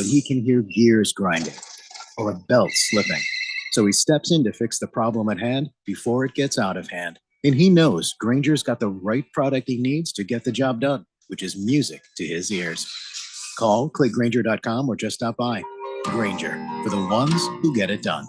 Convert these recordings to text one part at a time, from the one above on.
but he can hear gears grinding or a belt slipping. So he steps in to fix the problem at hand before it gets out of hand. And he knows Granger's got the right product he needs to get the job done, which is music to his ears. Call, click Granger.com, or just stop by. Granger, for the ones who get it done.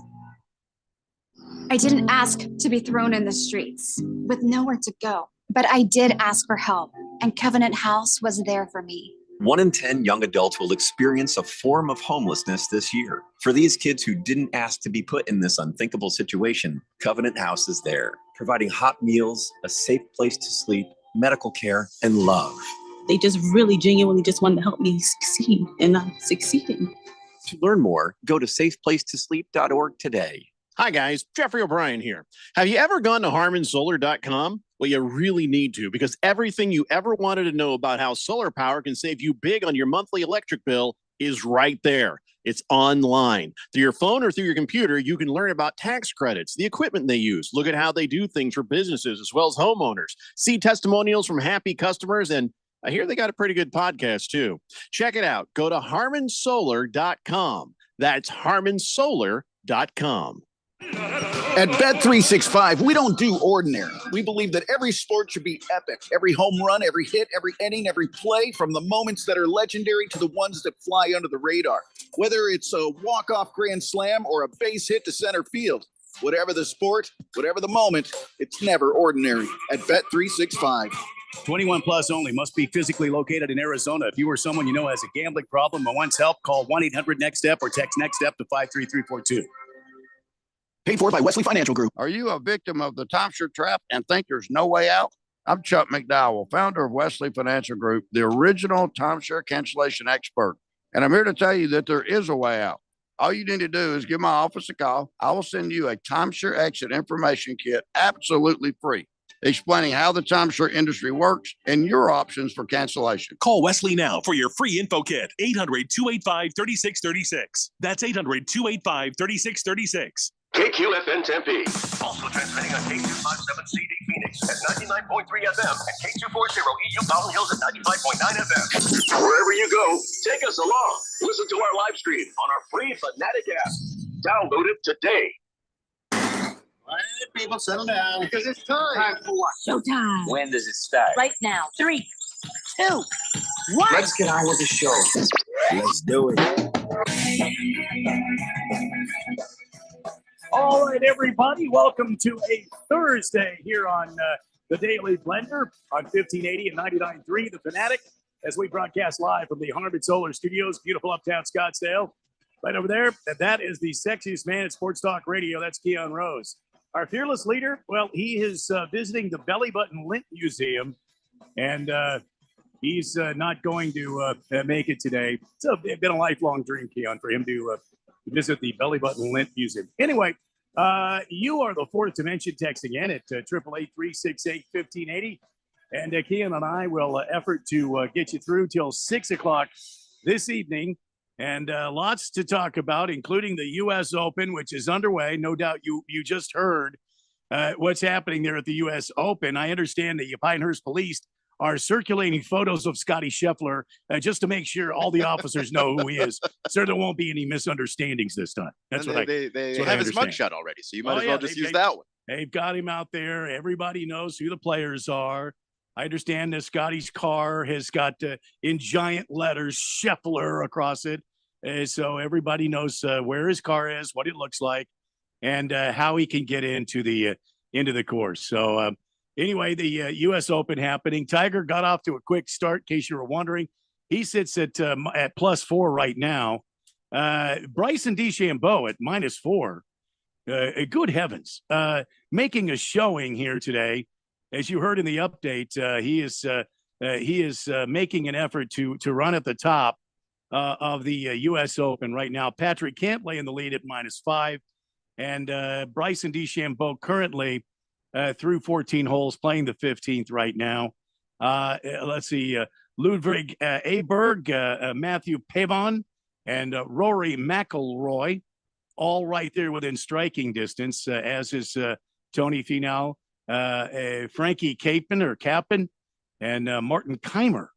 I didn't ask to be thrown in the streets with nowhere to go, but I did ask for help, and Covenant House was there for me. 1 in 10 young adults will experience a form of homelessness this year. For these kids who didn't ask to be put in this unthinkable situation, Covenant House is there, providing hot meals, a safe place to sleep, medical care, and love. They just really genuinely just wanted to help me succeed, and I'm succeeding. To learn more, go to safeplacetosleep.org today. Hi, guys. Jeffrey O'Brien here. Have you ever gone to HarmonSolar.com? Well, you really need to, because everything you ever wanted to know about how solar power can save you big on your monthly electric bill is right there. It's online. Through your phone or through your computer, you can learn about tax credits, the equipment they use, look at how they do things for businesses as well as homeowners, see testimonials from happy customers, and I hear they got a pretty good podcast, too. Check it out. Go to HarmonSolar.com. That's HarmonSolar.com. At Bet365, we don't do ordinary. We believe that every sport should be epic. Every home run, every hit, every inning, every play, from the moments that are legendary to the ones that fly under the radar. Whether it's a walk-off grand slam or a base hit to center field, whatever the sport, whatever the moment, it's never ordinary at Bet365. 21 plus only. Must be physically located in Arizona. If you or someone you know has a gambling problem and wants help, call 1-800-NEXT-STEP or text NEXT-STEP to 53342. Paid for by Wesley Financial Group. Are you a victim of the timeshare trap and think there's no way out? I'm Chuck McDowell, founder of Wesley Financial Group, the original timeshare cancellation expert. And I'm here to tell you that there is a way out. All you need to do is give my office a call. I will send you a timeshare exit information kit absolutely free, explaining how the timeshare industry works and your options for cancellation. Call Wesley now for your free info kit. 800-285-3636. That's 800-285-3636. KQFN Tempe. Also transmitting on K257CD Phoenix at 99.3 FM and K240EU Mountain Hills at 95.9 FM. Wherever you go, take us along. Listen to our live stream on our free Fanatic app. Download it today. All right, people, settle down. Because it's time. Time for what? Showtime. When does it start? Right now. 3, 2, 1. Let's get on with the show. Let's do it. All right, everybody, welcome to a Thursday here on the Daily Blender on 1580 and 99.3 The Fanatic, as we broadcast live from the Harvard Solar Studios, beautiful uptown Scottsdale. Right over there, that is the sexiest man at Sports Talk Radio. That's Keon Rose. Our fearless leader, well, he is visiting the Belly Button Lint Museum, and he's not going to make it today. It's been a lifelong dream, Keon, for him to visit the Belly Button Lint Museum. Anyway, you are the fourth dimension texting in at 888-368-1580. And Keon and I will effort to get you through till 6 o'clock this evening. And lots to talk about, including the U.S. Open, which is underway. No doubt you just heard what's happening there at the U.S. Open. I understand the Pinehurst Police are circulating photos of Scotty Scheffler just to make sure all the officers know who he is, so there won't be any misunderstandings this time. That's what they have his mugshot already, so you might as well just use that one. They've got him out there. Everybody knows who the players are. I understand that Scotty's car has got in giant letters Scheffler across it, so everybody knows where his car is, what it looks like, and how he can get into the course. So. Anyway, the U.S. Open happening. Tiger got off to a quick start, in case you were wondering. He sits at +4 right now. Bryson DeChambeau at -4. Good heavens. Making a showing here today. As you heard in the update, he is making an effort to run at the top of the U.S. Open right now. Patrick Cantlay in the lead at -5. And Bryson DeChambeau currently through 14 holes, playing the 15th right now. Let's see, Ludwig Aberg, Matthew Pavon, and Rory McIlroy, all right there within striking distance, as is Tony Finau, Frankie Capon, and Martin Keimer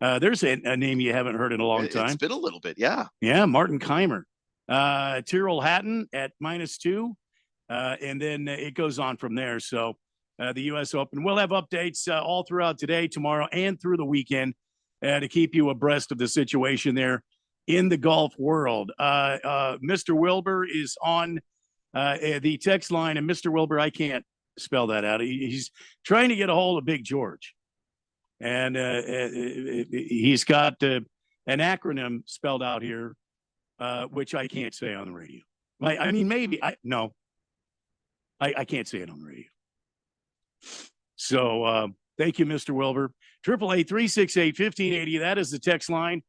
There's a name you haven't heard in a long time. It's been a little bit, yeah. Yeah, Martin Keimer. Tyrrell Hatton at -2. And then it goes on from there. So the U.S. Open, we'll have updates all throughout today, tomorrow, and through the weekend to keep you abreast of the situation there in the golf world. Mr. Wilbur is on the text line. And Mr. Wilbur, I can't spell that out. He's trying to get a hold of Big George. And he's got an acronym spelled out here, which I can't say on the radio. I mean, maybe. I can't say it on the radio. So thank you, Mr. Wilbur. 888-368-1580. That is the text line.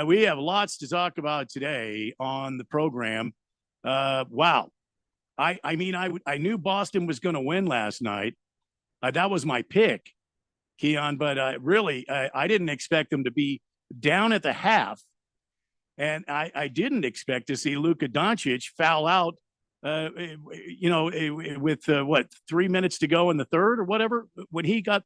We have lots to talk about today on the program. Wow. I mean, I knew Boston was going to win last night. That was my pick, Keon, but really, I didn't expect them to be down at the half. And I didn't expect to see Luka Doncic foul out, with 3 minutes to go in the third or whatever, when he got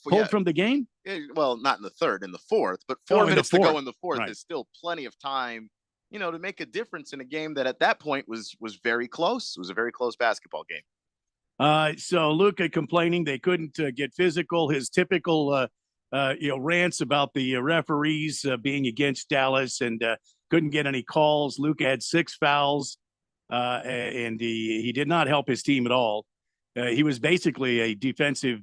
pulled from the game. Well, not in the third, in the fourth, but 4 minutes to go in the fourth is still plenty of time, to make a difference in a game that at that point was very close. It was a very close basketball game. So Luka complaining they couldn't get physical. His typical, rants about the referees being against Dallas and couldn't get any calls. Luka had 6 fouls, and he did not help his team at all. He was basically a defensive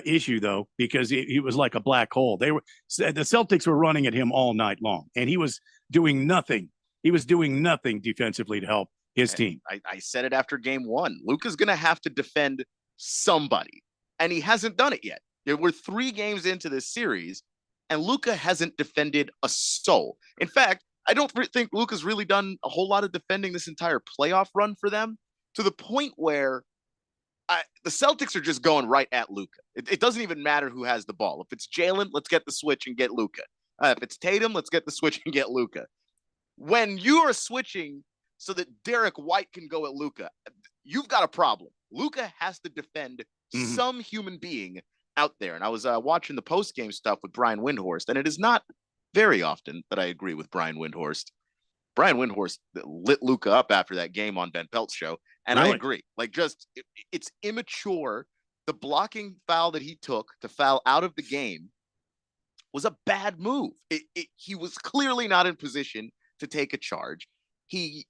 issue, though, because he was like a black hole. The Celtics were running at him all night long, and he was doing nothing. He was doing nothing defensively to help his team. I said it after game 1. Luka's going to have to defend somebody, and he hasn't done it yet. We're 3 games into this series, and Luka hasn't defended a soul. In fact, I don't think Luka's really done a whole lot of defending this entire playoff run for them, to the point where the Celtics are just going right at Luka. It doesn't even matter who has the ball. If it's Jalen, let's get the switch and get Luka. If it's Tatum, let's get the switch and get Luka. When you are switching so that Derek White can go at Luka, you've got a problem. Luka has to defend some human being out there. And I was watching the post-game stuff with Brian Windhorst, and it is not very often that I agree with Brian Windhorst. Brian Windhorst lit Luka up after that game on Ben Pelt's show, and really? I agree. It's immature. The blocking foul that he took to foul out of the game was a bad move. He was clearly not in position to take a charge. He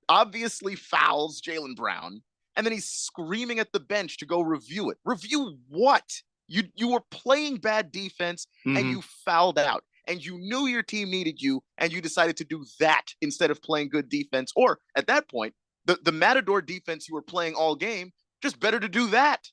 obviously fouls Jaylen Brown, and then he's screaming at the bench to go review it. Review what? You were playing bad defense, and you fouled out. And you knew your team needed you, and you decided to do that instead of playing good defense. Or at that point, the Matador defense you were playing all game, just better to do that.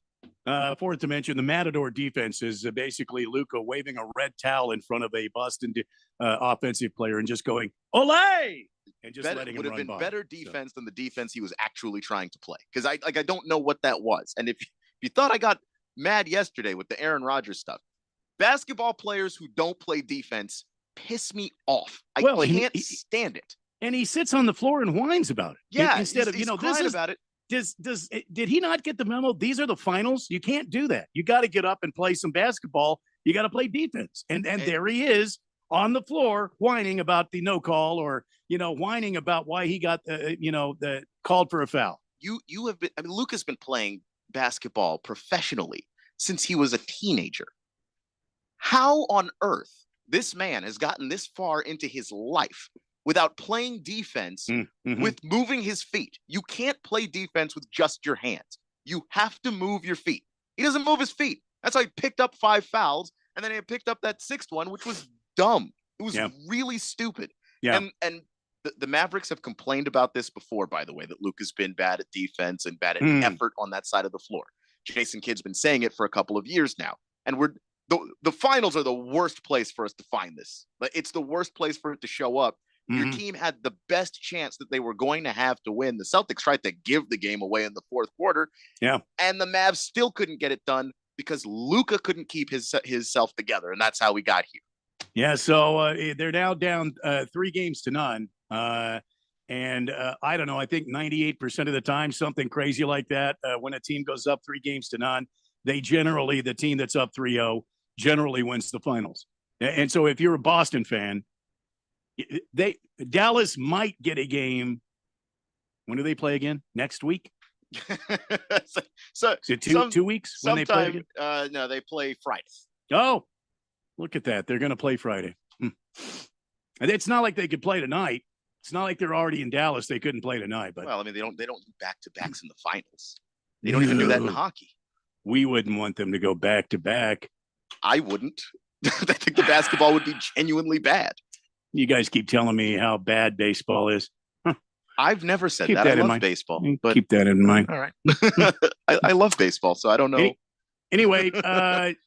Forward to mention, the Matador defense is basically Luka waving a red towel in front of a Boston offensive player and just going, "Olay!" and just letting him run by. Would have been better defense than the defense he was actually trying to play. Because I don't know what that was. And if you thought I got mad yesterday with the Aaron Rodgers stuff, basketball players who don't play defense piss me off. I can't stand it. And he sits on the floor and whines about it. Yeah, instead he's of crying about it. Did he not get the memo? These are the finals. You can't do that. You got to get up and play some basketball. You got to play defense. And there he is on the floor whining about the no call, or whining about why he got the called for a foul. You have been. I mean, Luka's been playing basketball professionally since he was a teenager. How on earth this man has gotten this far into his life without playing defense with moving his feet? You can't play defense with just your hands. You have to move your feet. He doesn't move his feet. That's why he picked up 5 fouls, and then he picked up that 6th one, which was dumb. It was really stupid. Yeah. And the Mavericks have complained about this before, by the way, that Luka's been bad at defense and bad at effort on that side of the floor. Jason Kidd's been saying it for a couple of years now. And the finals are the worst place for us to find this. It's the worst place for it to show up. Your team had the best chance that they were going to have to win. The Celtics tried to give the game away in the 4th quarter. Yeah. And the Mavs still couldn't get it done because Luka couldn't keep his self together. And that's how we got here. Yeah. So they're now down 3-0. And I don't know, I think 98% of the time, something crazy like that, when a team goes up 3-0, the team that's up 3-0 generally wins the finals. And so if you're a Boston fan, Dallas might get a game. When do they play again? Next week? so Is it 2 weeks when they play again? No, they play Friday. Oh, look at that. They're going to play Friday. And it's not like they could play tonight. It's not like they're already in Dallas. They couldn't play tonight. But well, I mean, they don't do back-to-backs in the finals. They don't even do that in hockey. We wouldn't want them to go back-to-back. I wouldn't. I think the basketball would be genuinely bad. You guys keep telling me how bad baseball is. I've never said Keep that. that I in love mind. baseball. But Keep that in mind. all right. I love baseball, so I don't know. Anyway,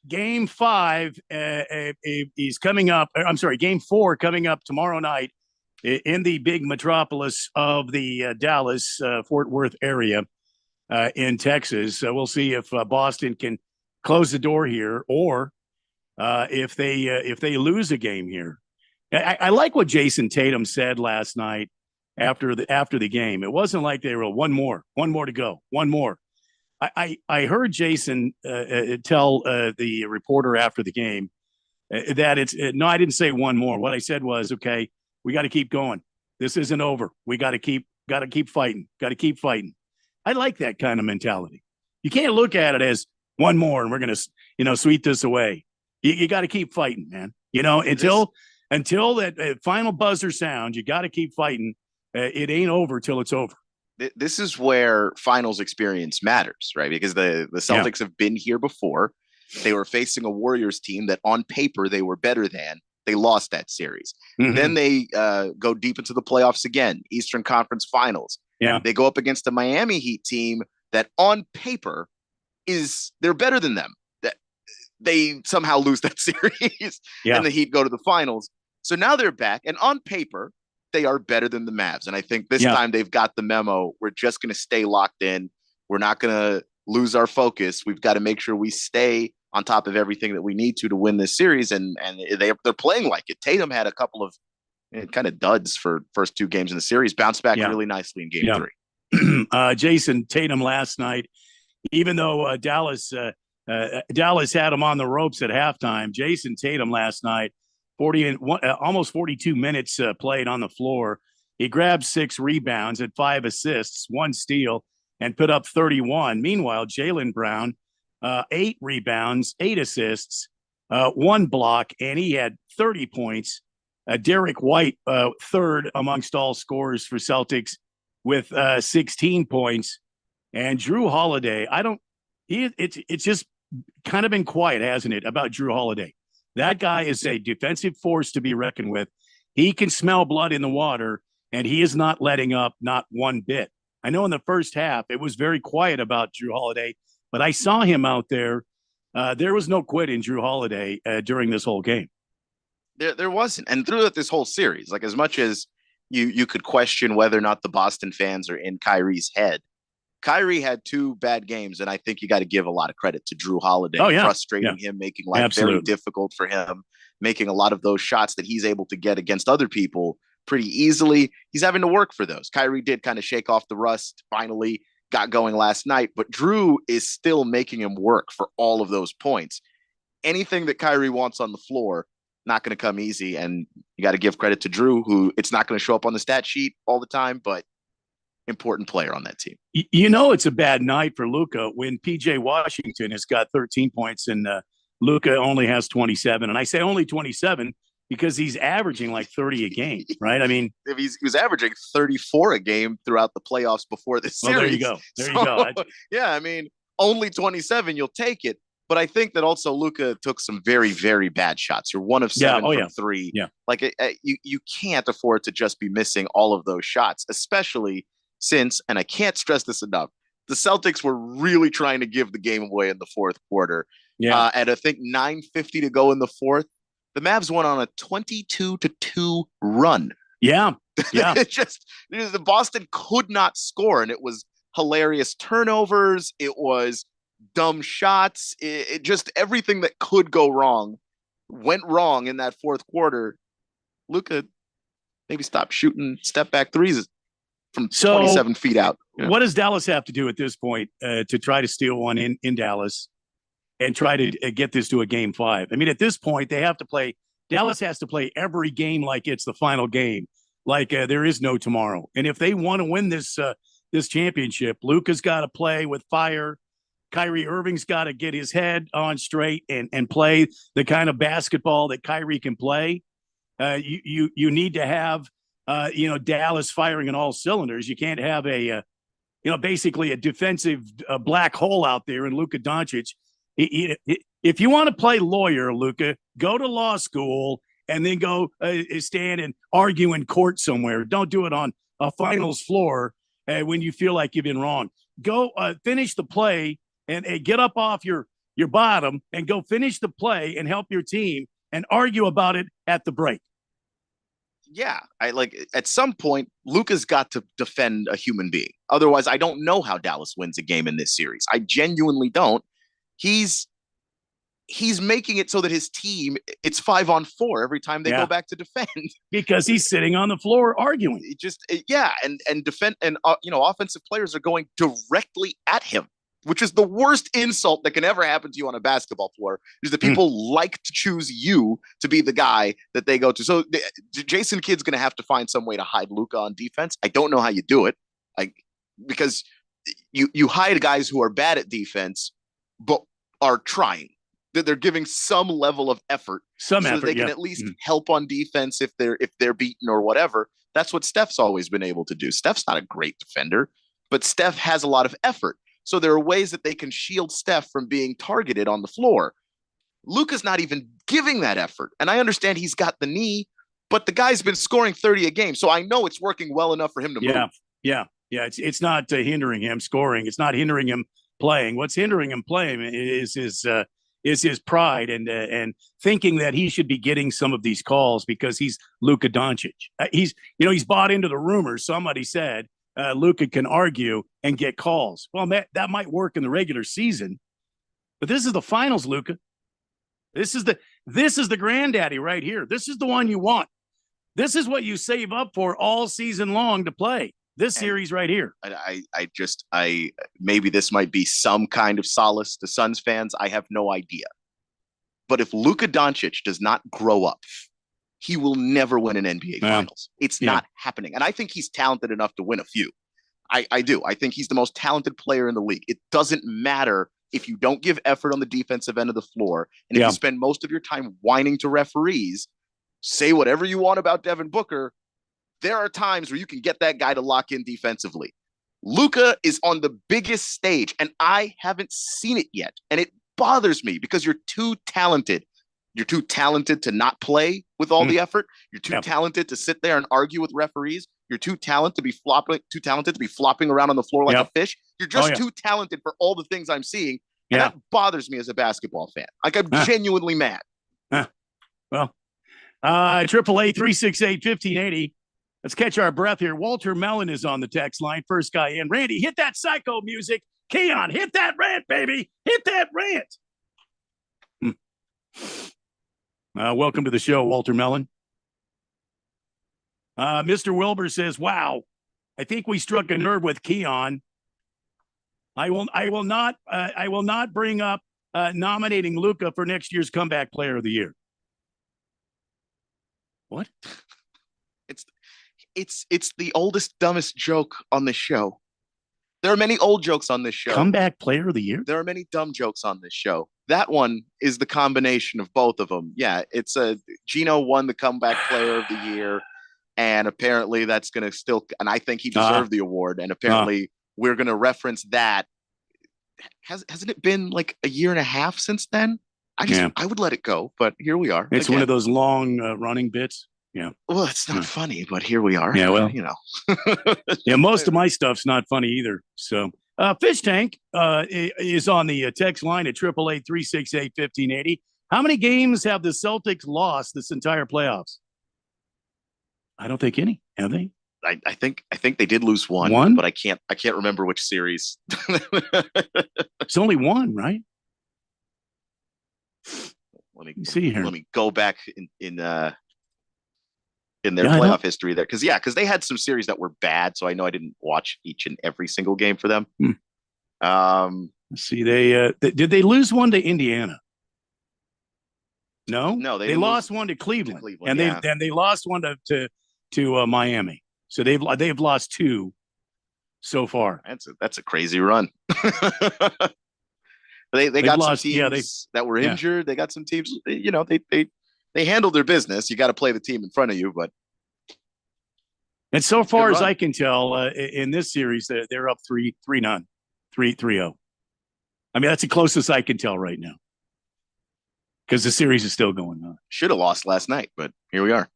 Game 5 is coming up. I'm sorry, Game 4 coming up tomorrow night in the big metropolis of the Dallas Fort Worth area in Texas. So we'll see if Boston can close the door here, or if they lose a game here. I like what Jason Tatum said last night after the game. It wasn't like they were one more to go, one more. I heard Jason tell the reporter after the game that no, I didn't say one more. What I said was, okay, we got to keep going. This isn't over. We got to keep fighting. Got to keep fighting. I like that kind of mentality. You can't look at it as one more and we're going to, sweep this away. You got to keep fighting, man. Until that final buzzer sounds, you got to keep fighting. It ain't over till it's over. This is where finals experience matters, right? Because the Celtics have been here before. They were facing a Warriors team that on paper they were better than. They lost that series. Mm-hmm. Then they go deep into the playoffs again, Eastern Conference Finals. Yeah. They go up against a Miami Heat team that on paper they're better than them. That they somehow lose that series and the Heat go to the finals. So now they're back, and on paper, they are better than the Mavs. And I think this time they've got the memo. We're just going to stay locked in. We're not going to lose our focus. We've got to make sure we stay on top of everything that we need to win this series. And they're playing like it. Tatum had a couple of kind of duds for first 2 games in the series, bounced back really nicely in game 3. Jason Tatum last night, even though Dallas had him on the ropes at halftime, Jason Tatum last night, almost 42 minutes played on the floor. He grabbed 6 rebounds, had 5 assists, 1 steal, and put up 31. Meanwhile, Jaylen Brown, 8 rebounds, 8 assists, 1 block, and he had 30 points. Derek White, third amongst all scorers for Celtics with 16 points. And Drew Holiday, it's just kind of been quiet, hasn't it, about Drew Holiday? That guy is a defensive force to be reckoned with. He can smell blood in the water, and he is not letting up, not one bit. I know in the first half, it was very quiet about Drew Holiday, but I saw him out there. There was no quit in Drew Holiday during this whole game. There wasn't. And throughout this whole series, like as much as you could question whether or not the Boston fans are in Kyrie's head, Kyrie had 2 bad games, and I think you got to give a lot of credit to Drew Holiday, frustrating him, making life very difficult for him, making a lot of those shots that he's able to get against other people pretty easily. He's having to work for those. Kyrie did kind of shake off the rust, finally got going last night, but Drew is still making him work for all of those points. Anything that Kyrie wants on the floor, not going to come easy, and you got to give credit to Drew, who it's not going to show up on the stat sheet all the time, but important player on that team. It's a bad night for Luka when PJ Washington has got 13 points and Luka only has 27. And I say only 27 because he's averaging like 30 a game, right? I mean, he was averaging 34 a game throughout the playoffs before this series. Well, there you go. There you go. Yeah, I mean, only 27, you'll take it. But I think that also Luka took some very, very bad shots. You're 1 of 7 from 3. Yeah. Like you can't afford to just be missing all of those shots, especially since, and I can't stress this enough, the Celtics were really trying to give the game away in the fourth quarter. Yeah. At I think 9:50 to go in the fourth, the Mavs went on a 22-2 run. Yeah. Yeah. The Boston could not score, and it was hilarious turnovers. It was dumb shots. It just everything that could go wrong went wrong in that fourth quarter. Luka maybe stop shooting step back threes from 27 feet out. What does Dallas have to do at this point to try to steal one in Dallas and try to get this to a game 5? I mean, at this point, they have to play Dallas has to play every game like it's the final game, like there is no tomorrow. And if they want to win this championship, Luka's got to play with fire. Kyrie Irving's got to get his head on straight and play the kind of basketball that Kyrie can play. You need to have Dallas firing on all cylinders. You can't have basically a defensive black hole out there in Luka Doncic. If you want to play lawyer, Luka, go to law school and then go stand and argue in court somewhere. Don't do it on a finals floor when you feel like you've been wrong. Go finish the play and get up off your bottom and go finish the play and help your team and argue about it at the break. Yeah, at some point, Luka's got to defend a human being. Otherwise, I don't know how Dallas wins a game in this series. I genuinely don't. He's making it so that his team, it's 5-on-4 every time they go back to defend. Because he's sitting on the floor arguing. And defend and offensive players are going directly at him, which is the worst insult that can ever happen to you on a basketball floor, is that people like to choose you to be the guy that they go to. So Jason Kidd's going to have to find some way to hide Luka on defense. I don't know how you do it, because you hide guys who are bad at defense, but are trying. They're giving some level of effort, that they can at least help on defense if they're beaten or whatever. That's what Steph's always been able to do. Steph's not a great defender, but Steph has a lot of effort. So there are ways that they can shield Steph from being targeted on the floor. Luka's not even giving that effort. And I understand he's got the knee, but the guy's been scoring 30 a game. So I know it's working well enough for him to move. Yeah. It's not hindering him scoring. It's not hindering him playing. What's hindering him playing is his pride and thinking that he should be getting some of these calls because he's Luka Doncic. He's bought into the rumors. Somebody said Luka can argue and get calls. Well, that might work in the regular season, but this is the finals, Luka. This is the granddaddy right here. This is the one you want. This is what you save up for all season long to play. This series right here. I maybe this might be some kind of solace to Suns fans. I have no idea. But if Luka Doncic does not grow up, he will never win an NBA Finals. It's not happening. And I think he's talented enough to win a few. I do. I think he's the most talented player in the league. It doesn't matter if you don't give effort on the defensive end of the floor. And if you spend most of your time whining to referees, say whatever you want about Devin Booker, there are times where you can get that guy to lock in defensively. Luka is on the biggest stage, and I haven't seen it yet. And it bothers me because you're too talented. You're too talented to not play with all the effort. You're too talented to sit there and argue with referees. You're too talented to be flopping around on the floor like a fish. You're just too talented for all the things I'm seeing. And that bothers me as a basketball fan. Like, I'm genuinely mad. Well, 888-368-1580. Let's catch our breath here. Walter Mellon is on the text line. First guy in. Randy, hit that psycho music. Keon, hit that rant, baby. Hit that rant. Welcome to the show, Walter Mellon. Mr. Wilbur says, wow, I think we struck a nerve with Keon. I will not bring up nominating Luka for next year's comeback player of the year. What? It's the oldest, dumbest joke on this show. There are many old jokes on this show. Comeback player of the year? There are many dumb jokes on this show. That one is the combination of both of them. Yeah, it's Gino won the comeback player of the year, and apparently that's going to still, and I think he deserved the award, and apparently we're going to reference that. Hasn't it been like a year and a half since then? I would let it go, but here we are. It's one of those long running bits. Yeah. Well, it's not funny, but here we are. Yeah. Well, yeah, most of my stuff's not funny either. So, Fish Tank is on the text line at 888-368-1580. How many games have the Celtics lost this entire playoffs? I don't think any. Have they? I think they did lose one, but I can't remember which series. It's only one, right? Let me see here. Let me go back in their playoff history there, because they had some series that were bad, so I know I didn't watch each and every single game for them. Let's see, they did they lose one to Indiana? No, No, they didn't lost lose one to Cleveland, Cleveland, and they lost one to Miami. So they've lost 2 so far. That's a crazy run. They They've got lost- some yeah, teams that were yeah. injured. They got some teams. You know, they handled their business. You got to play the team in front of you, but And so far as run. I can tell, in this series, they're up 3-0. I mean, that's the closest I can tell right now, because the series is still going on. should have lost last night, but here we are.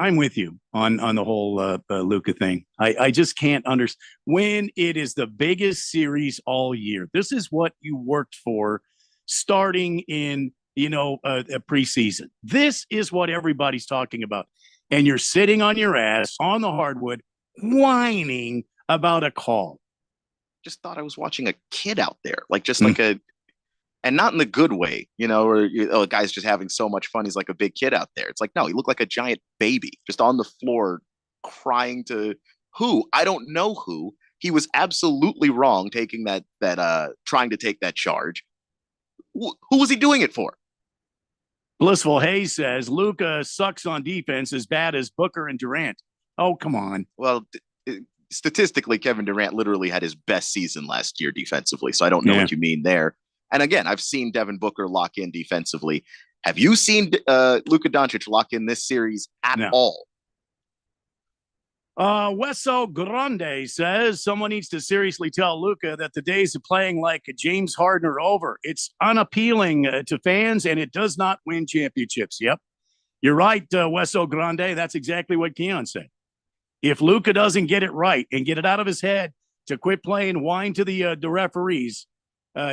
I'm with you on the whole Luka thing. I just can't understand when it is the biggest series all year. This is what you worked for, starting in a preseason. This is what everybody's talking about, and you're sitting on your ass on the hardwood, whining about a call. Just thought I was watching a kid out there, like and not in the good way, or the guy's just having so much fun. He's like a big kid out there. It's like, no, he looked like a giant baby just on the floor crying to who? I don't know who. He was absolutely wrong taking trying to take that charge. Who was he doing it for? Blissful Hayes says Luka sucks on defense as bad as Booker and Durant. Oh, come on. Well, statistically, Kevin Durant literally had his best season last year defensively. So I don't know what you mean there. And again, I've seen Devin Booker lock in defensively. Have you seen Luka Doncic lock in this series at all? Weso Grande says someone needs to seriously tell Luka that the days of playing like James Harden are over. It's unappealing to fans, and it does not win championships. Yep. You're right, Weso Grande. That's exactly what Keon said. If Luka doesn't get it right and get it out of his head to quit playing whine to the referees,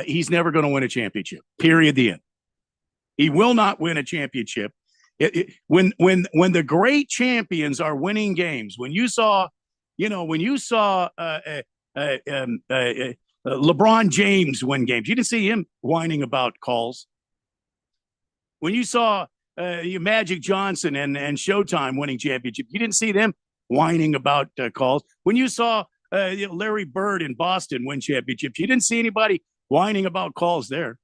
he's never going to win a championship. Period. The end. He will not win a championship. When the great champions are winning games, when you saw LeBron James win games, you didn't see him whining about calls. When you saw Magic Johnson and Showtime winning championship, you didn't see them whining about calls. When you saw Larry Bird in Boston win championships, you didn't see anybody whining about calls there.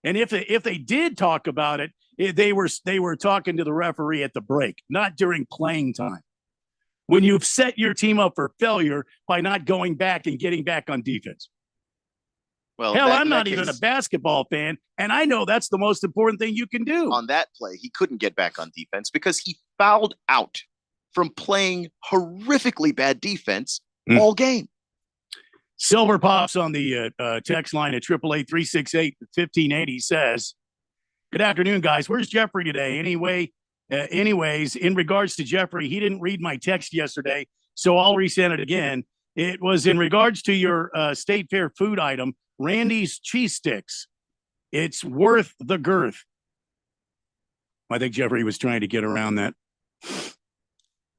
And if they did talk about it, they were talking to the referee at the break, not during playing time. When you've set your team up for failure by not going back and getting back on defense. Well, hell, I'm not even a basketball fan, and I know that's the most important thing you can do. On that play, he couldn't get back on defense because he fouled out from playing horrifically bad defense all game. Silver Pops on the text line at 888-368-1580 says, "Good afternoon, guys. Where's Jeffrey today? Anyways, in regards to Jeffrey, he didn't read my text yesterday, so I'll resend it again. It was in regards to your State Fair food item, Randy's cheese sticks. It's worth the girth." I think Jeffrey was trying to get around that.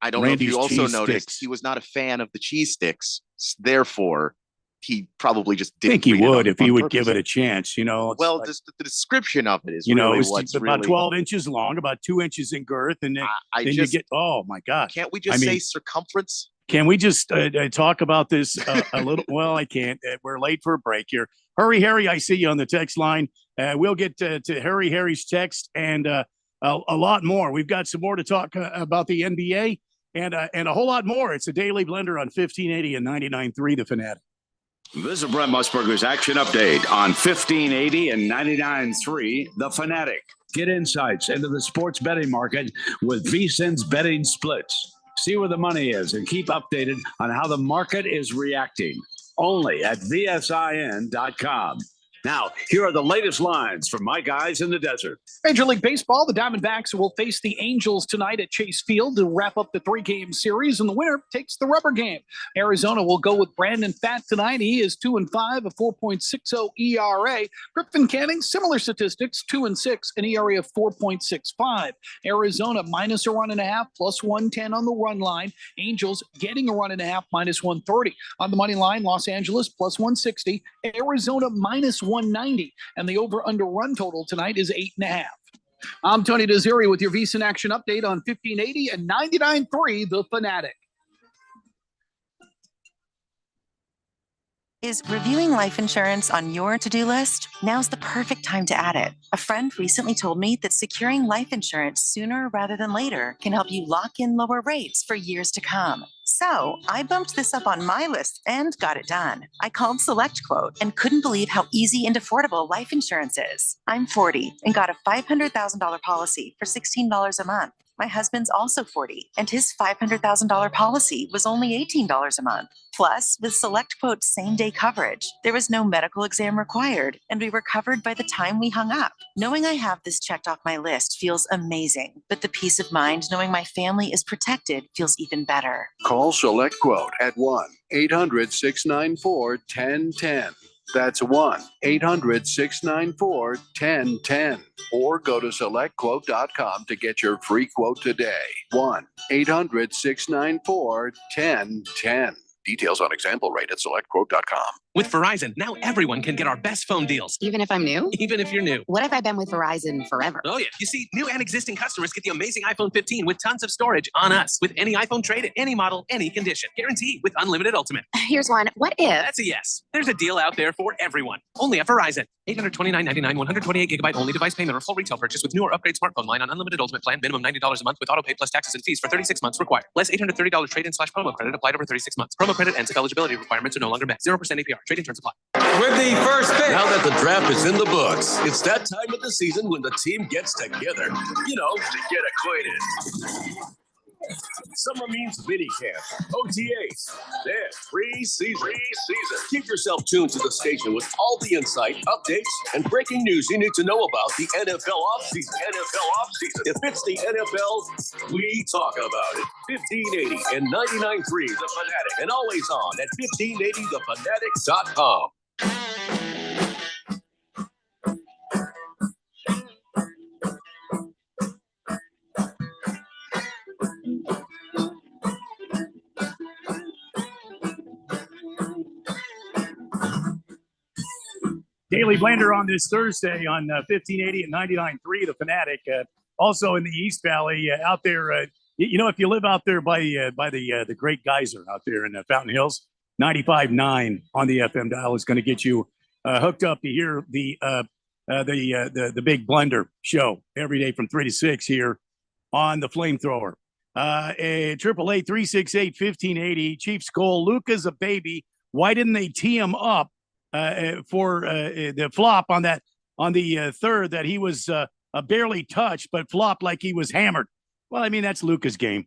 I don't Randy's know if you also cheese noticed sticks. he was not a fan of the cheese sticks. Therefore, he probably just I think didn't. he read it would on if he would purpose. give it a chance. It's Well, like, just the description of it is it was what's about really 12 inches long, about 2 inches in girth, and then, I then just you get. Oh my God! can't we just say circumference? Can we just talk about this a little? Well, I can't. We're late for a break here. Hurry, Harry, I see you on the text line. We'll get to Harry's text and a lot more. We've got some more to talk about the NBA and a whole lot more. It's a Daily Blender on 1580 and 99.3 The Fanatic. This is Brent Musburger's Action Update on 1580 and 99.3 The Fanatic. Get insights into the sports betting market with VSiN's betting splits. See where the money is and keep updated on how the market is reacting. Only at VSIN.com. Now, here are the latest lines from my guys in the desert. Major League Baseball, the Diamondbacks will face the Angels tonight at Chase Field to wrap up the 3-game series, and the winner takes the rubber game. Arizona will go with Brandon Pfaadt tonight. He is 2-5, a 4.60 ERA. Griffin Canning, similar statistics, 2-6, an ERA of 4.65. Arizona minus a run and a half, plus 110 on the run line. Angels getting a run and a half, minus 130. On the money line, Los Angeles plus 160, Arizona minus 190, and the over-under run total tonight is 8.5. I'm Tony Desiri with your VSiN Action Update on 1580 and 99.3 The Fanatic. Is reviewing life insurance on your to-do list? Now's the perfect time to add it. A friend recently told me that securing life insurance sooner rather than later can help you lock in lower rates for years to come. So I bumped this up on my list and got it done. I called Select Quote and couldn't believe how easy and affordable life insurance is. I'm 40 and got a $500,000 policy for $16 a month. My husband's also 40, and his $500,000 policy was only $18 a month. Plus, with Select Quote's same-day coverage, there was no medical exam required, and we were covered by the time we hung up. Knowing I have this checked off my list feels amazing, but the peace of mind knowing my family is protected feels even better. Call Select Quote at 1-800-694-1010. That's 1-800-694-1010. Or go to selectquote.com to get your free quote today. 1-800-694-1010. Details on example rate at selectquote.com. With Verizon, now everyone can get our best phone deals. Even if I'm new? Even if you're new. What if I've been with Verizon forever? Oh, yeah. You see, new and existing customers get the amazing iPhone 15 with tons of storage on us. With any iPhone trade at any model, any condition. Guaranteed with unlimited ultimate. Here's one. What if? That's a yes. There's a deal out there for everyone. Only at Verizon. $829.99, 128 gigabyte only device payment or full retail purchase with new or upgrade smartphone line on unlimited ultimate plan. Minimum $90 a month with auto pay plus taxes and fees for 36 months required. Less $830 trade-in/promo credit applied over 36 months. Promo credit ends if eligibility requirements are no longer met. 0% APR. Trade-in terms apply. With the first pick. Now that the draft is in the books, it's that time of the season when the team gets together, to get acquainted. Summer means mini camp, OTAs, then pre-season. Keep yourself tuned to the station with all the insight, updates, and breaking news you need to know about the NFL offseason. If it's the NFL, we talk about it. 1580 and 99.3 The Fanatic, and always on at 1580thefanatic.com. Daily Blender on this Thursday on 1580 and 99.3 The Fanatic. Also in the East Valley out there. If you live out there by the Great Geyser out there in Fountain Hills, 95.9 on the FM dial is going to get you hooked up to hear the Big Blender show every day from 3 to 6 here on the Flamethrower. 888-368-1580. Chief Skull, Luka's a baby. Why didn't they tee him up for the flop on the third that he was barely touched, but flopped like he was hammered? Well, I mean, that's Luka's game.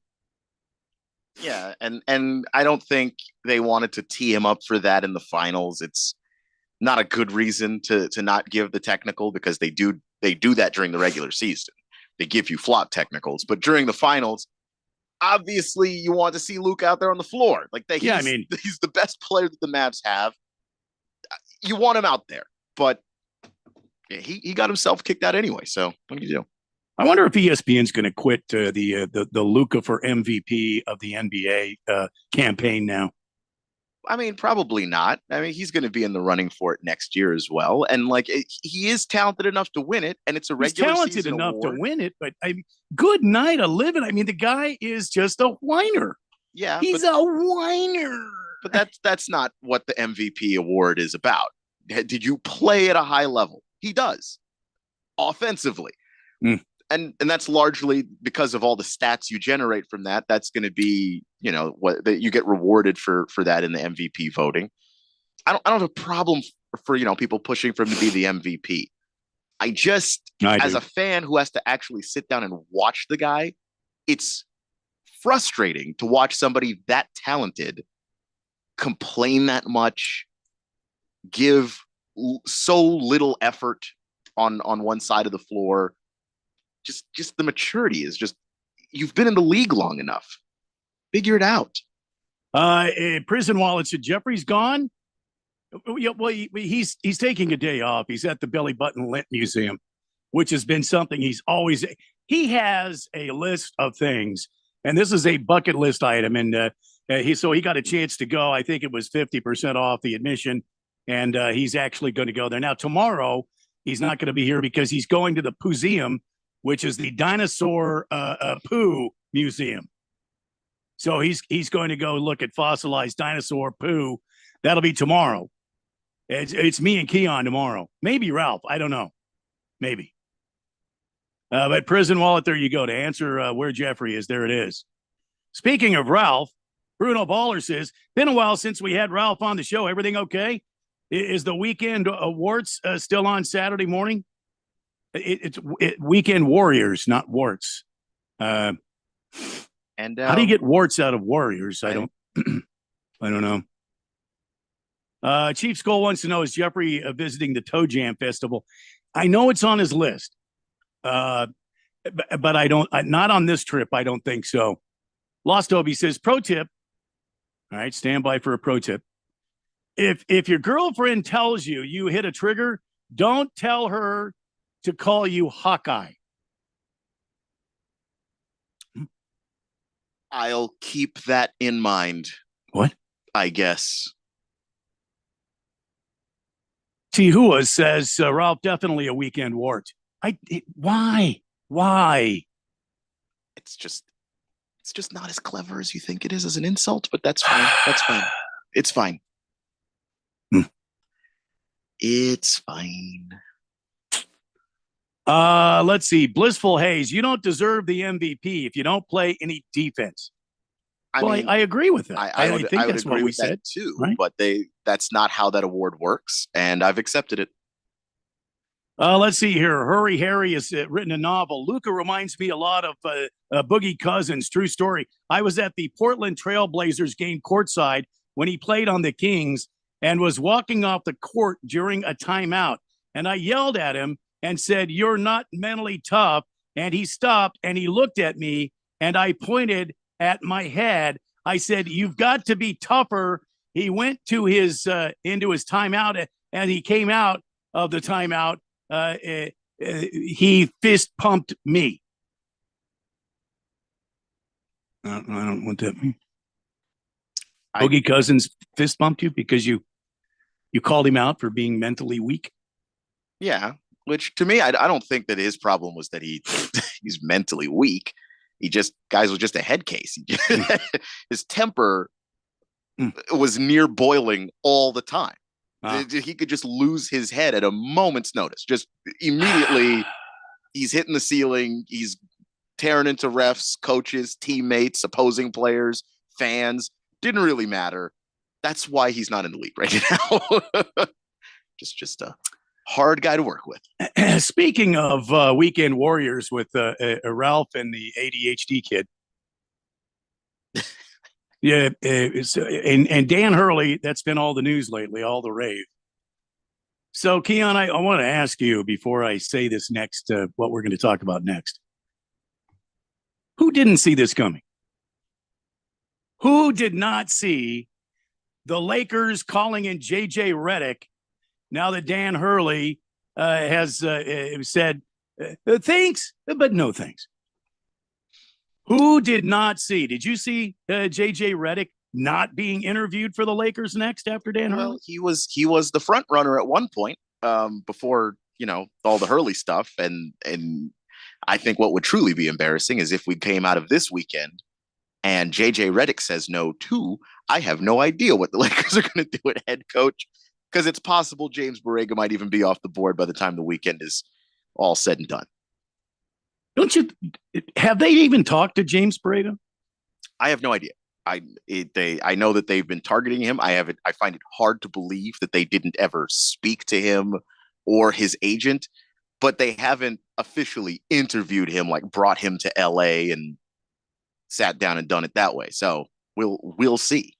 Yeah, and I don't think they wanted to tee him up for that in the finals. It's not a good reason to not give the technical, because they do that during the regular season. They give you flop technicals, but during the finals, obviously you want to see Luka out there on the floor. He's the best player that the Mavs have. You want him out there, but yeah, he got himself kicked out anyway. So what do you do? I wonder if ESPN's going to quit the Luka for MVP of the NBA campaign now. I mean, probably not. I mean, he's going to be in the running for it next year as well, and he is talented enough to win it, and it's a regular season He's talented enough award. to win it, but good night, Olivia. I mean, the guy is just a whiner. Yeah, he's a whiner. But that's not what the MVP award is about. Did you play at a high level? He does, offensively. And that's largely because of all the stats you generate from that. That's going to be, what that you get rewarded for that in the MVP voting. I don't have a problem for people pushing for him to be the MVP. As a fan who has to actually sit down and watch the guy, it's frustrating to watch somebody that talented complain that much, give so little effort on one side of the floor. Just the maturity is just, you've been in the league long enough. Figure it out. Prison Wallet said Jeffrey's gone. Well, he's taking a day off. He's at the Belly Button Lint Museum, which has been something he has a list of things, and this is a bucket list item. And he got a chance to go. I think it was 50% off the admission, and he's actually going to go there. Now, tomorrow, he's not going to be here because he's going to the Pooseum, which is the dinosaur poo museum. So he's going to go look at fossilized dinosaur poo. That'll be tomorrow. It's me and Keon tomorrow. Maybe Ralph. I don't know. Maybe. But Prison Wallet, there you go. To answer where Jeffrey is, there it is. Speaking of Ralph, Bruno Baller says, been a while since we had Ralph on the show. Everything okay? Is the Weekend Warts still on Saturday morning? It's Weekend Warriors, not Warts. And how do you get warts out of Warriors? I don't know. Chief Skull wants to know, is Jeffrey visiting the Toe Jam Festival? I know it's on his list, but not on this trip. I don't think so. Lost Toby says, pro tip. All right, stand by for a pro tip. If your girlfriend tells you you hit a trigger, don't tell her to call you Hawkeye. I'll keep that in mind. What? I guess. Tihua says, Ralph, definitely a Weekend Wart. Why? It's just not as clever as you think it is as an insult, but that's fine. That's fine. It's fine. It's fine. Let's see. Blissful Hayes, you don't deserve the MVP if you don't play any defense. I agree with that. I think would that's agree what we with said that too, right? but that's not how that award works, and I've accepted it. Let's see here. Hurry Harry has written a novel. Luca reminds me a lot of Boogie Cousins. True story. I was at the Portland Trailblazers game courtside when he played on the Kings and was walking off the court during a timeout. And I yelled at him and said, "You're not mentally tough." And he stopped and he looked at me and I pointed at my head. I said, "You've got to be tougher." He went to his into his timeout, and he came out of the timeout. He fist pumped me. I don't want that. Boogie Cousins fist bumped you because you called him out for being mentally weak. Yeah, which to me, I don't think that his problem was that he's mentally weak. Guys was just a head case. His temper was near boiling all the time. He could just lose his head at a moment's notice. Just immediately, he's hitting the ceiling. He's tearing into refs, coaches, teammates, opposing players, fans. Didn't really matter. That's why he's not in the league right now. just a hard guy to work with. Speaking of Weekend Warriors with Ralph and the ADHD kid. Yeah, and Dan Hurley, that's been all the news lately, all the rave. So, Keon, I want to ask you before I say this next, what we're going to talk about next. Who didn't see this coming? Who did not see the Lakers calling in J.J. Redick now that Dan Hurley has said, thanks, but no thanks? Who did not see? Did you see J.J. Redick not being interviewed for the Lakers next after Dan Hurley? Well, he was the front runner at one point before, all the Hurley stuff. And I think what would truly be embarrassing is if we came out of this weekend and J.J. Redick says no too. I have no idea what the Lakers are going to do at head coach, because it's possible James Borrega might even be off the board by the time the weekend is all said and done. Have they even talked to James Borrega? I have no idea. I know that they've been targeting him. I find it hard to believe that they didn't ever speak to him or his agent, but they haven't officially interviewed him, like brought him to LA and sat down and done it that way. So we'll see.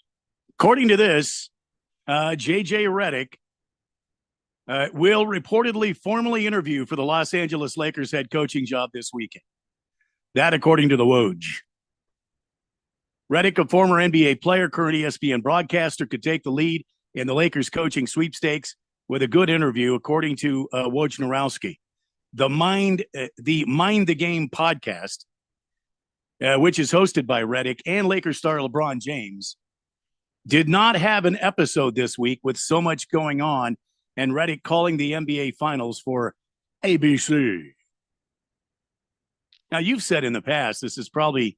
According to this, J.J. Redick will reportedly formally interview for the Los Angeles Lakers head coaching job this weekend. That according to the Woj. Redick, a former NBA player, current ESPN broadcaster, could take the lead in the Lakers coaching sweepstakes with a good interview, according to Wojnarowski. The Mind the Game podcast, which is hosted by Redick and Lakers star LeBron James, did not have an episode this week with so much going on, and Redick calling the NBA Finals for ABC. Now, you've said in the past, this is probably,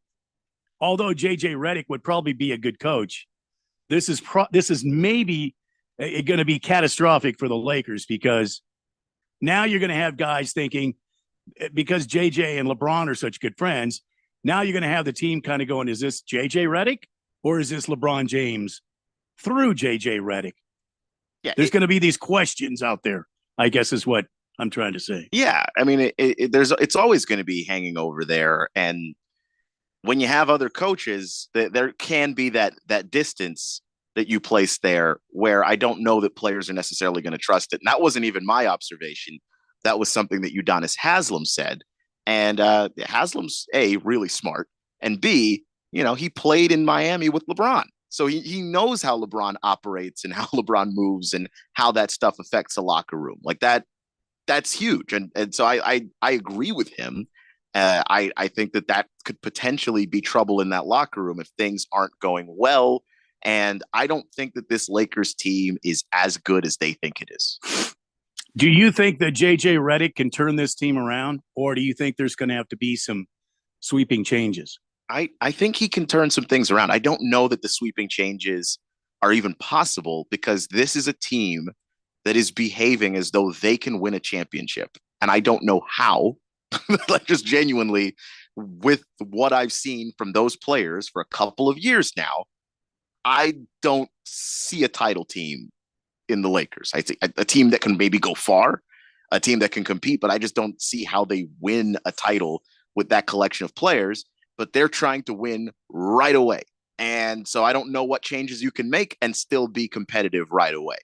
although J.J. Redick would probably be a good coach, this is maybe going to be catastrophic for the Lakers, because now you're going to have guys thinking, because JJ and LeBron are such good friends, now you're going to have the team kind of going, is this JJ Redick or is this LeBron James through JJ Redick? Yeah, There's going to be these questions out there, I guess is what I'm trying to say. Yeah, I mean, it's always going to be hanging over there, and when you have other coaches, there can be that distance that you place there, where I don't know that players are necessarily going to trust it. And that wasn't even my observation. That was something that Udonis Haslem said, and Haslem's A, really smart, and B, he played in Miami with LeBron. So he knows how LeBron operates and how LeBron moves and how that stuff affects a locker room. Like that's huge. And so I agree with him. I think that could potentially be trouble in that locker room if things aren't going well. And I don't think that this Lakers team is as good as they think it is. Do you think that JJ Redick can turn this team around, or do you think there's going to have to be some sweeping changes? I think he can turn some things around. I don't know that the sweeping changes are even possible, because this is a team that is behaving as though they can win a championship. And I don't know how, like, just genuinely, with what I've seen from those players for a couple of years now, I don't see a title team in the Lakers. I think a team that can maybe go far, a team that can compete, but I just don't see how they win a title with that collection of players. But they're trying to win right away. And so I don't know what changes you can make and still be competitive right away.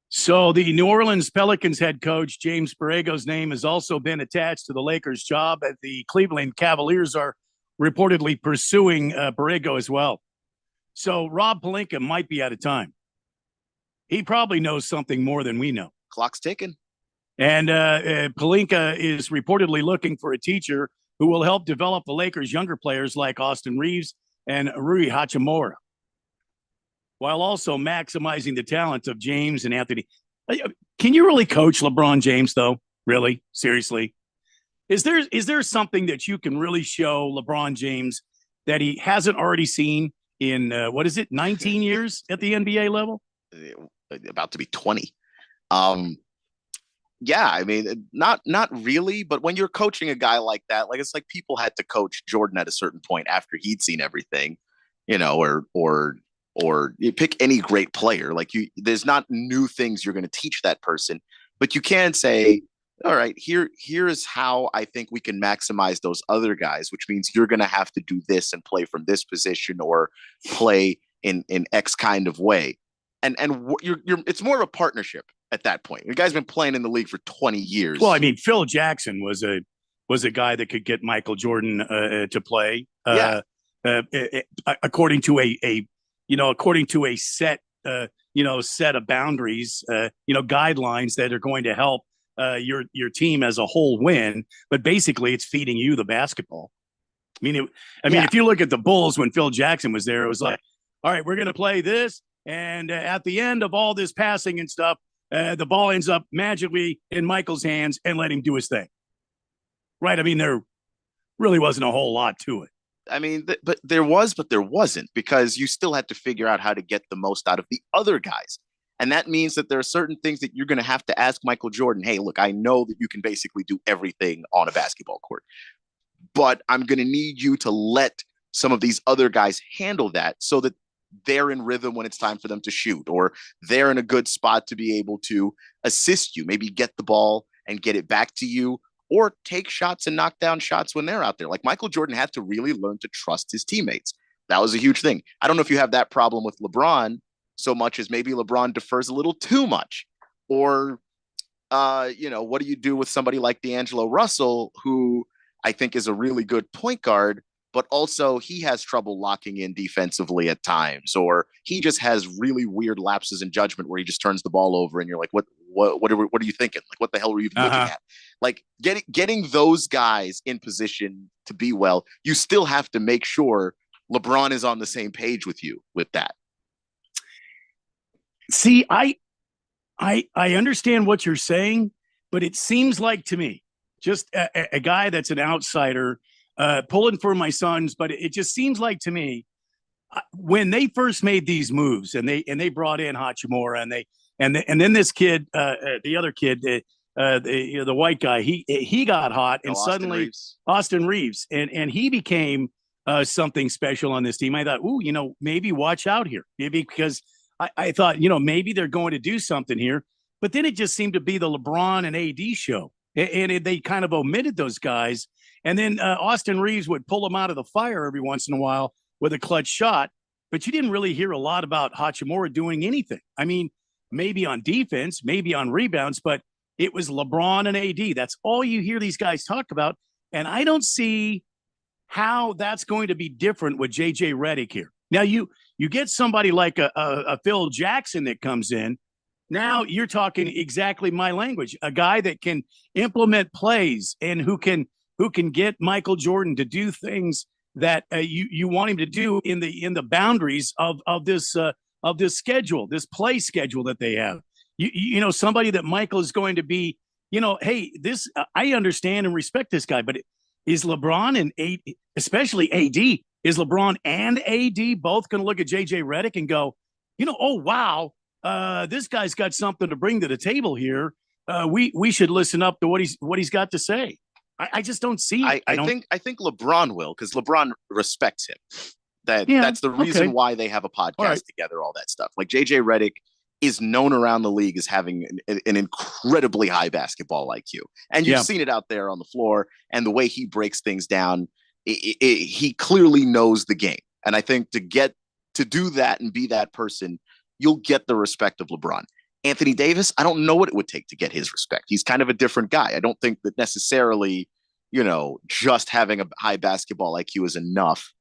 So the New Orleans Pelicans head coach, James Borrego's name has also been attached to the Lakers job. The Cleveland Cavaliers are reportedly pursuing Borrego as well. So Rob Pelinka might be out of time. He probably knows something more than we know. Clock's ticking. And Pelinka is reportedly looking for a teacher who will help develop the Lakers' younger players like Austin Reeves and Rui Hachimura, while also maximizing the talent of James and Anthony. Can you really coach LeBron James, though? Really? Seriously? Is there something that you can really show LeBron James that he hasn't already seen in, 19 years at the NBA level? About to be 20. Yeah, I mean, not really, but when you're coaching a guy like that, like, it's like people had to coach Jordan at a certain point after he'd seen everything, or you pick any great player. Like, there's not new things you're going to teach that person, but you can say, all right, here is how I think we can maximize those other guys, which means you're going to have to do this and play from this position or play in X kind of way. And it's more of a partnership at that point. The guy's been playing in the league for 20 years. Well, I mean, Phil Jackson was a guy that could get Michael Jordan to play. According to a set of boundaries, guidelines that are going to help your team as a whole win. But basically, it's feeding you the basketball. If you look at the Bulls when Phil Jackson was there, it was like, all right, we're going to play this. And at the end of all this passing and stuff, the ball ends up magically in Michael's hands and let him do his thing. Right? I mean, there really wasn't a whole lot to it. I mean, but there wasn't, because you still had to figure out how to get the most out of the other guys. And that means that there are certain things that you're going to have to ask Michael Jordan. Hey, look, I know that you can basically do everything on a basketball court, but I'm going to need you to let some of these other guys handle that so that they're in rhythm when it's time for them to shoot, or they're in a good spot to be able to assist you, maybe get the ball and get it back to you, or take shots and knock down shots when they're out there. Like, Michael Jordan had to really learn to trust his teammates. That was a huge thing. I don't know if you have that problem with LeBron so much as maybe LeBron defers a little too much, or, what do you do with somebody like D'Angelo Russell, who I think is a really good point guard, but also he has trouble locking in defensively at times, or he just has really weird lapses in judgment where he just turns the ball over and you're like, what are you thinking? Like, what the hell were you even looking at? Like, getting those guys in position to be well, you still have to make sure LeBron is on the same page with you with that. See, I understand what you're saying, but it seems like to me, just a guy that's an outsider, pulling for my Suns, but it just seems like to me when they first made these moves and they brought in Hachimura and then this kid, the other kid, the white guy, he got hot and suddenly Austin Reeves and he became something special on this team. I thought, maybe watch out here, maybe because I thought, maybe they're going to do something here, but then it just seemed to be the LeBron and AD show, and they kind of omitted those guys, and then Austin Reeves would pull them out of the fire every once in a while with a clutch shot, but you didn't really hear a lot about Hachimura doing anything. I mean, maybe on defense, maybe on rebounds, but it was LeBron and AD. That's all you hear these guys talk about. And I don't see how that's going to be different with JJ Redick here. Now you get somebody like a Phil Jackson that comes in. Now you're talking exactly my language, a guy that can implement plays and who can get Michael Jordan to do things that you want him to do in the boundaries of this schedule, this play schedule that they have. Somebody that Michael is going to be, hey, this I understand and respect this guy, but is LeBron and AD, especially AD, is LeBron and AD both going to look at JJ Redick and go, oh wow, this guy's got something to bring to the table here. We should listen up to what he's got to say. I just don't see it. I think LeBron will, because LeBron respects him. That's the reason why they have a podcast together, all that stuff. Like JJ Redick is known around the league as having an incredibly high basketball IQ. And you've seen it out there on the floor, and the way he breaks things down, he clearly knows the game. And I think to do that and be that person, you'll get the respect of LeBron. Anthony Davis, I don't know what it would take to get his respect. He's kind of a different guy. I don't think that necessarily, just having a high basketball IQ is enough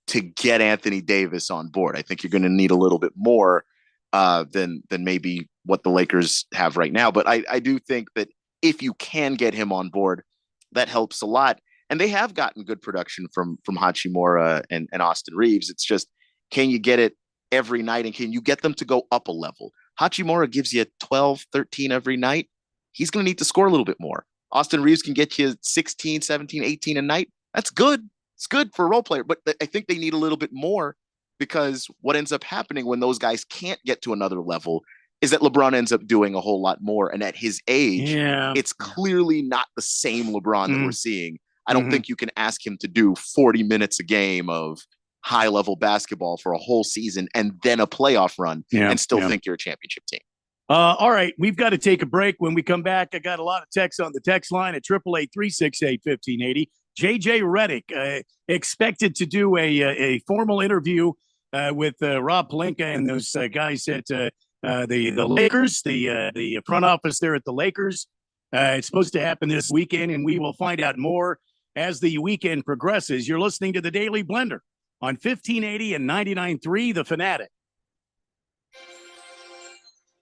to get Anthony Davis on board. I think you're going to need a little bit more than maybe what the Lakers have right now. But I do think that if you can get him on board, that helps a lot. And they have gotten good production from Hachimura and Austin Reeves. It's just, can you get it every night, and can you get them to go up a level? Hachimura gives you 12, 13 every night. He's going to need to score a little bit more. Austin Reeves can get you 16, 17, 18 a night. That's good. It's good for a role player, but I think they need a little bit more, because what ends up happening when those guys can't get to another level is that LeBron ends up doing a whole lot more. And at his age, it's clearly not the same LeBron that we're seeing. I don't think you can ask him to do 40 minutes a game of high level basketball for a whole season and then a playoff run and still think you're a championship team. All right, we've got to take a break. When we come back, I got a lot of texts on the text line at 888-368-1580. JJ Redick expected to do a formal interview with Rob Pelinka and those guys at the Lakers, the front office there at the Lakers. It's supposed to happen this weekend, and we will find out more as the weekend progresses. You're listening to the Daily Blender on 1580 and 99.3 The Fanatic.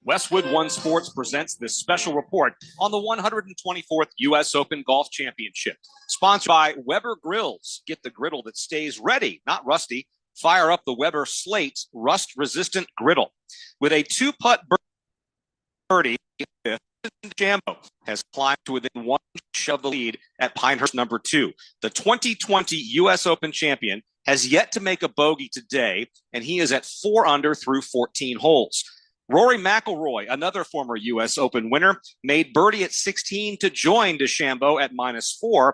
Westwood One Sports presents this special report on the 124th U.S. Open Golf Championship. Sponsored by Weber Grills. Get the griddle that stays ready, not rusty. Fire up the Weber Slate rust-resistant griddle. With a two-putt birdie, DeChambeau has climbed to within one inch of the lead at Pinehurst number 2. The 2020 U.S. Open champion has yet to make a bogey today, and he is at 4 under through 14 holes. Rory McIlroy, another former U.S. Open winner, made birdie at 16 to join DeChambeau at -4.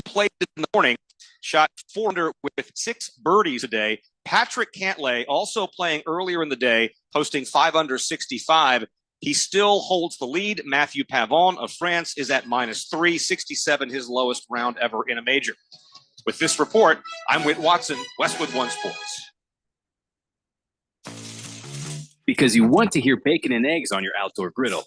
Played in the morning, shot 4 under with 6 birdies a day. Patrick Cantlay, also playing earlier in the day, posting 5 under 65. He still holds the lead. Matthew Pavon of France is at -3, 67, his lowest round ever in a major. With this report, I'm Whit Watson, Westwood One Sports. Because you want to hear bacon and eggs on your outdoor griddle,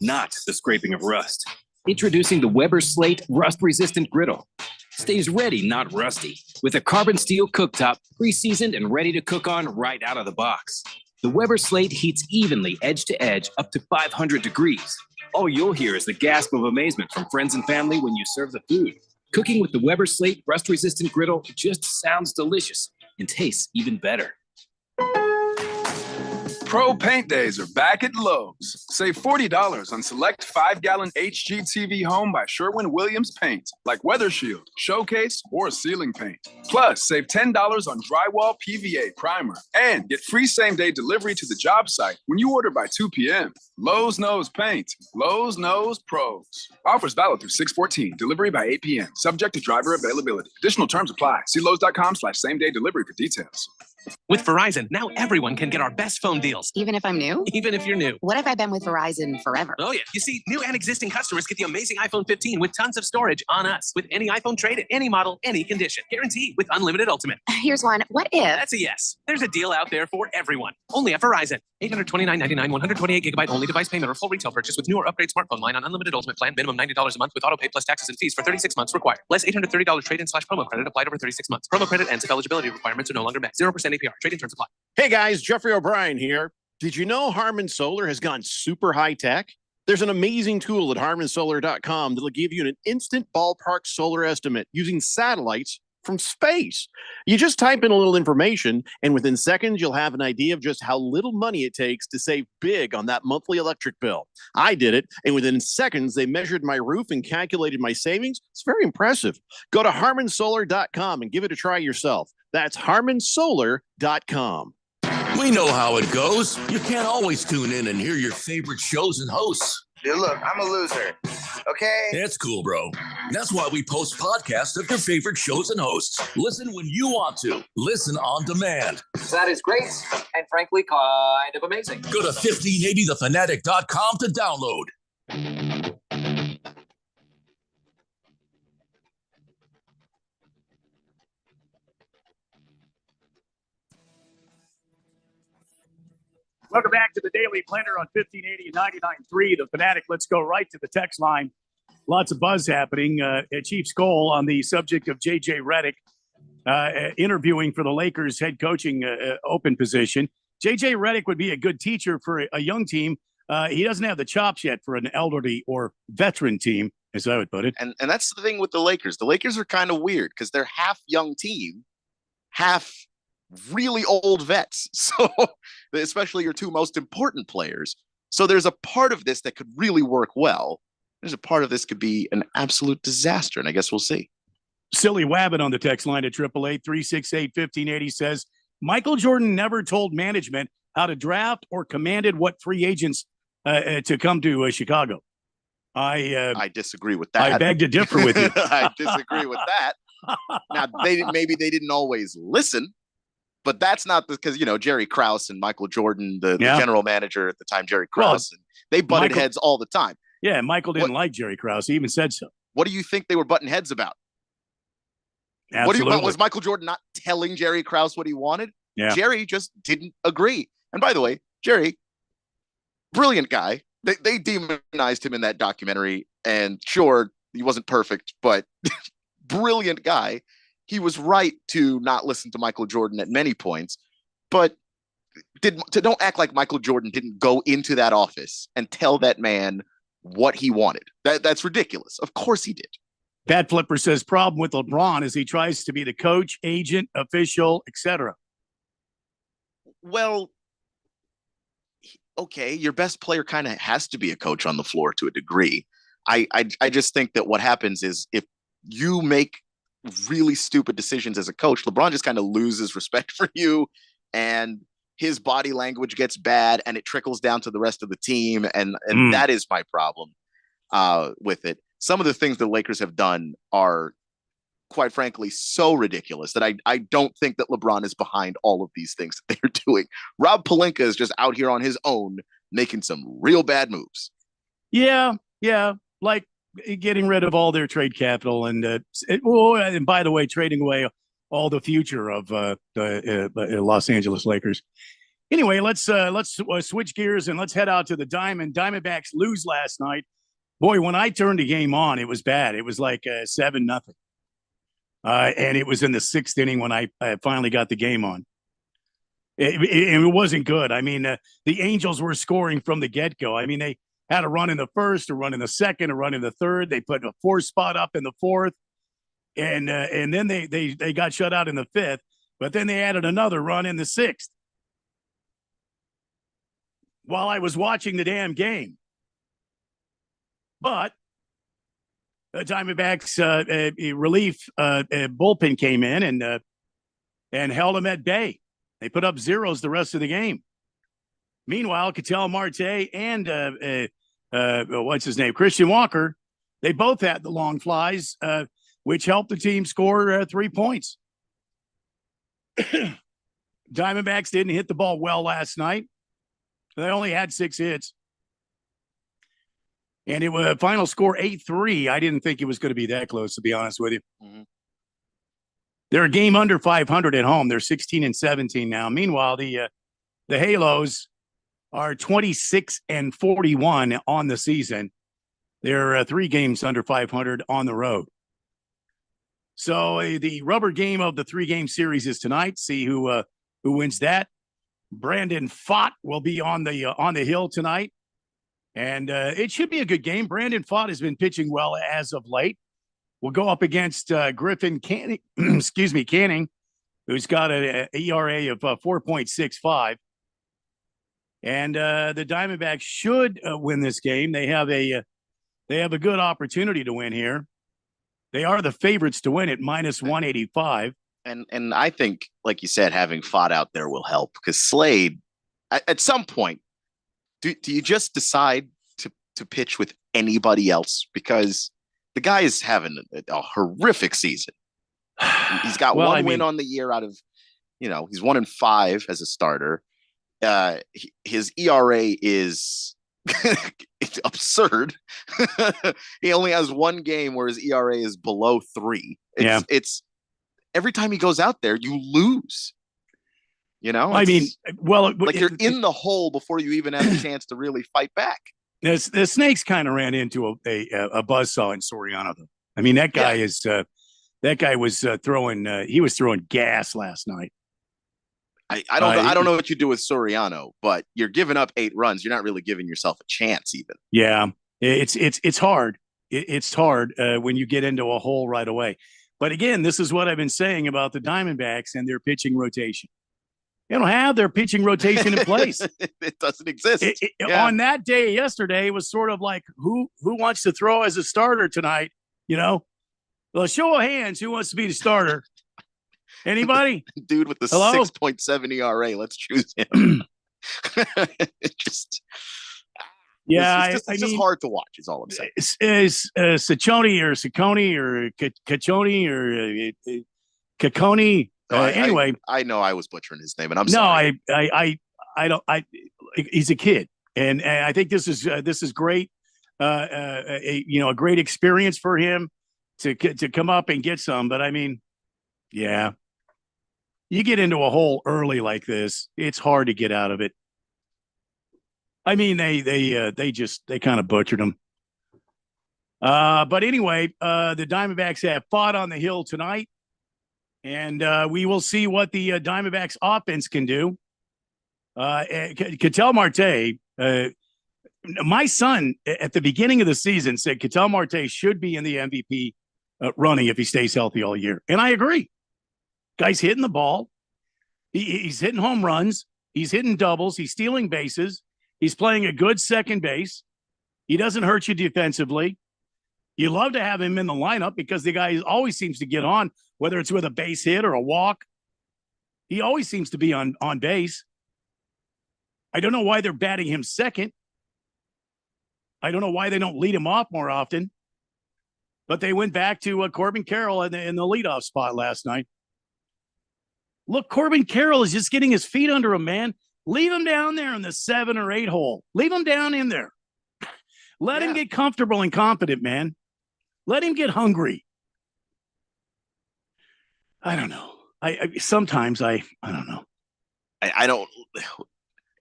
not the scraping of rust. Introducing the Weber Slate rust-resistant griddle. Stays ready, not rusty, with a carbon steel cooktop, pre-seasoned and ready to cook on right out of the box. The Weber Slate heats evenly edge to edge up to 500 degrees. All you'll hear is the gasp of amazement from friends and family when you serve the food. Cooking with the Weber Slate rust-resistant griddle just sounds delicious and tastes even better. Pro Paint Days are back at Lowe's. Save $40 on select 5-gallon HGTV Home by Sherwin-Williams paint, like Weather Shield, Showcase, or ceiling paint. Plus, save $10 on drywall PVA primer and get free same-day delivery to the job site when you order by 2 p.m. Lowe's knows paint. Lowe's knows pros. Offers valid through 6/14. Delivery by 8 p.m. Subject to driver availability. Additional terms apply. See Lowe's.com/same-day delivery for details. With Verizon, now everyone can get our best phone deals. Even if I'm new? Even if you're new. What if I've been with Verizon forever? Oh, yeah. You see, new and existing customers get the amazing iPhone 15 with tons of storage on us. With any iPhone trade-in, any model, any condition. Guaranteed with unlimited ultimate. Here's one. What if? That's a yes. There's a deal out there for everyone. Only at Verizon. $829.99, 128 gigabyte only device payment or full retail purchase with new or upgrade smartphone line on unlimited ultimate plan. Minimum $90 a month with auto pay plus taxes and fees for 36 months required. Less $830 trade-in/promo credit applied over 36 months. Promo credit ends if eligibility requirements are no longer met. 0% APR. Trade-in terms apply. Hey guys, Jeffrey O'Brien here. Did you know Harman Solar has gone super high tech? There's an amazing tool at harmansolar.com that'll give you an instant ballpark solar estimate using satellites from space. You just type in a little information, and within seconds, you'll have an idea of just how little money it takes to save big on that monthly electric bill. I did it, and within seconds, they measured my roof and calculated my savings. It's very impressive. Go to harmansolar.com and give it a try yourself. That's harmansolar.com. We know how it goes. You can't always tune in and hear your favorite shows and hosts. Dude, look, I'm a loser. Okay? That's cool, bro. That's why we post podcasts of your favorite shows and hosts. Listen when you want to. Listen on demand. That is great and frankly kind of amazing. Go to 1580thefanatic.com to download. Welcome back to the Daily Blender on 1580 and 99.3 The Fanatic. Let's go right to the text line. Lots of buzz happening. Chief Skoll on the subject of J.J. Redick interviewing for the Lakers head coaching open position. J.J. Redick would be a good teacher for a young team. He doesn't have the chops yet for an elderly or veteran team, as I would put it. And that's the thing with the Lakers. The Lakers are kind of weird because they're half young team, half really old vets. So especially your two most important players. So there's a part of this that could really work well. There's a part of this could be an absolute disaster. And I guess we'll see. Silly Wabbit on the text line at 888-368-1580 says, Michael Jordan never told management how to draft or commanded what free agents to come to Chicago. I disagree with that. I beg to differ with you. I disagree with that. Now, maybe they didn't always listen. But that's not because, Jerry Krause and Michael Jordan, the general manager at the time, Jerry Krause, and they butted heads all the time. Yeah, Michael didn't like Jerry Krause. He even said so. What do you think they were butting heads about? Absolutely. Was Michael Jordan not telling Jerry Krause what he wanted? Yeah. Jerry just didn't agree. And by the way, Jerry, brilliant guy. They demonized him in that documentary. And sure, he wasn't perfect, but brilliant guy. He was right to not listen to Michael Jordan at many points, but don't act like Michael Jordan didn't go into that office and tell that man what he wanted. That's ridiculous. Of course he did. Pat Flipper says problem with LeBron is he tries to be the coach, agent, official, etc. Well, okay, your best player kind of has to be a coach on the floor to a degree. I just think that what happens is if you make really stupid decisions as a coach, LeBron just kind of loses respect for you and his body language gets bad and it trickles down to the rest of the team. And that is my problem with it. Some of the things the Lakers have done are quite frankly so ridiculous that I don't think that LeBron is behind all of these things that they're doing. Rob Pelinka is just out here on his own making some real bad moves. Yeah. Like getting rid of all their trade capital and by the way, trading away all the future of the Los Angeles Lakers. Anyway, let's switch gears and let's head out to the Diamondbacks lose last night. Boy, when I turned the game on, it was bad. It was like 7-0. And it was in the 6th inning when I finally got the game on. It wasn't good. I mean, the Angels were scoring from the get-go. I mean, they had a run in the 1st, a run in the 2nd, a run in the 3rd. They put a 4th spot up in the 4th, and then they got shut out in the 5th. But then they added another run in the 6th. while I was watching the damn game. But the Diamondbacks relief bullpen came in and held them at bay. They put up zeros the rest of the game. Meanwhile, Ketel Marte and what's his name, Christian Walker, they both had the long flies, which helped the team score 3 points. Diamondbacks didn't hit the ball well last night. They only had 6 hits. And it was final score 8-3. I didn't think it was going to be that close, to be honest with you. Mm-hmm. They're a game under 500 at home. They're 16-17 now. Meanwhile, the Halos are 26-41 on the season. They're 3 games under 500 on the road. So the rubber game of the 3-game series is tonight. See who wins that. Brandon Pfaadt will be on the hill tonight. And it should be a good game. Brandon Pfaadt has been pitching well as of late. We'll go up against Griffin Canning, Canning, who's got an ERA of 4.65. And the Diamondbacks should win this game. They have a good opportunity to win here. They are the favorites to win at -185. And I think, like you said, having Pfaadt out there will help because Slade, at some point, do you just decide to pitch with anybody else? Because the guy is having a horrific season. He's got one win on the year out of, he's 1-5 as a starter. His ERA is it's absurd. He only has 1 game where his ERA is below 3. It's every time he goes out there, you lose. Like you're in the hole before you even have a chance to really fight back. The Snakes kind of ran into a buzzsaw in Soriano, though. I mean, that guy was throwing gas last night. I don't know what you do with Soriano, but you're giving up 8 runs. You're not really giving yourself a chance, even. Yeah, it's hard. It's hard when you get into a hole right away. But again, this is what I've been saying about the Diamondbacks and their pitching rotation. They don't have their pitching rotation in place. It doesn't exist. On that day yesterday, it was sort of like, who wants to throw as a starter tonight? Well, show of hands, who wants to be the starter? Anybody? Dude with the 6.7 ERA, let's choose him. It's just hard to watch, is all I'm saying. Is Ciccone or Caccione or Caccone? Anyway, I know I was butchering his name, and I'm sorry. No, he's a kid, and I think this is great. A great experience for him to come up and get some. But I mean, you get into a hole early like this, it's hard to get out of it. I mean, they kind of butchered him. But anyway, the Diamondbacks have fought on the hill tonight. And we will see what the Diamondbacks offense can do. Ketel Marte, my son at the beginning of the season said Ketel Marte should be in the MVP running if he stays healthy all year. And I agree. Guy's hitting the ball. He's hitting home runs. He's hitting doubles. He's stealing bases. He's playing a good second base. He doesn't hurt you defensively. You love to have him in the lineup because the guy always seems to get on, whether it's with a base hit or a walk. He always seems to be on base. I don't know why they're batting him second. I don't know why they don't lead him off more often. But they went back to Corbin Carroll in the leadoff spot last night. Look, Corbin Carroll is just getting his feet under him, man. Leave him down there in the 7 or 8 hole. Leave him down in there. Let him get comfortable and confident, man. Let him get hungry. I don't know. Sometimes I don't know. I don't.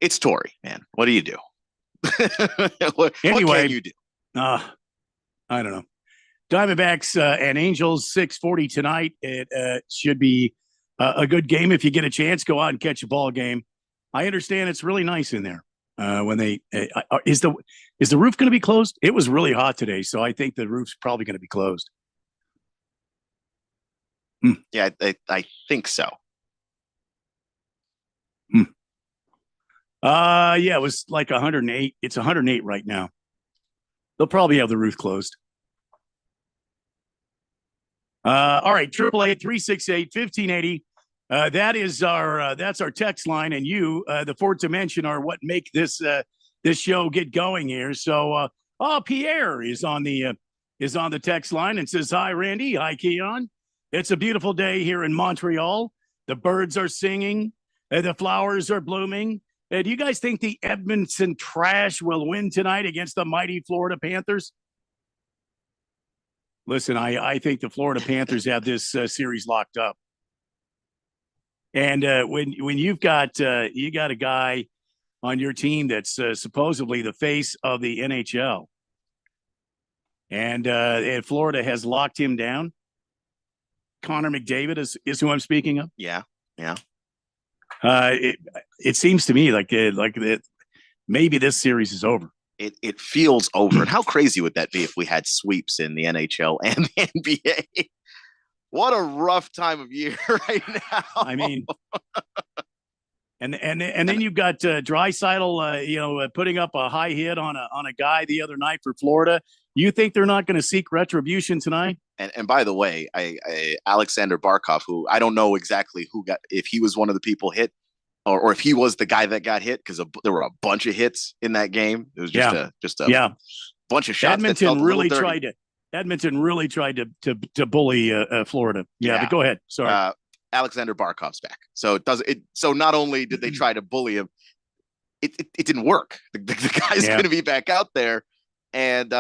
It's Torey, man. What do you do? what can you do? I don't know. Diamondbacks and Angels 6:40 tonight. It should be a good game. If you get a chance, go out and catch a ball game. I understand it's really nice in there. When they is the roof going to be closed? It was really hot today, so I think the roof's probably going to be closed. Yeah, I think so. Yeah, it was like 108. It's 108 right now. They'll probably have the roof closed. All right, 888-368-1580. That's our text line, and you, the fourth dimension, are what make this show get going here. So, Pierre is on the text line and says, "Hi, Randy. Hi, Keon. It's a beautiful day here in Montreal. The birds are singing, the flowers are blooming. Do you guys think the Edmonton Trash will win tonight against the mighty Florida Panthers?" Listen, I think the Florida Panthers have this series locked up. And when you've got a guy on your team that's supposedly the face of the NHL, and Florida has locked him down, Connor McDavid is who I'm speaking of. Yeah. It seems to me like that maybe this series is over. It feels over. And how crazy would that be if we had sweeps in the NHL and the NBA? What a rough time of year right now. I mean, and then you've got Draisaitl, putting up a high hit on a guy the other night for Florida. You think they're not going to seek retribution tonight? And by the way, Alexander Barkov, who I don't know exactly if he was one of the people hit or if he was the guy that got hit, because there were a bunch of hits in that game. It was just a bunch of shots. Edmonton really tried to bully Florida. Yeah, but go ahead. Sorry. Alexander Barkov's back. So not only did they try to bully him, it didn't work. The guy's going to be back out there, and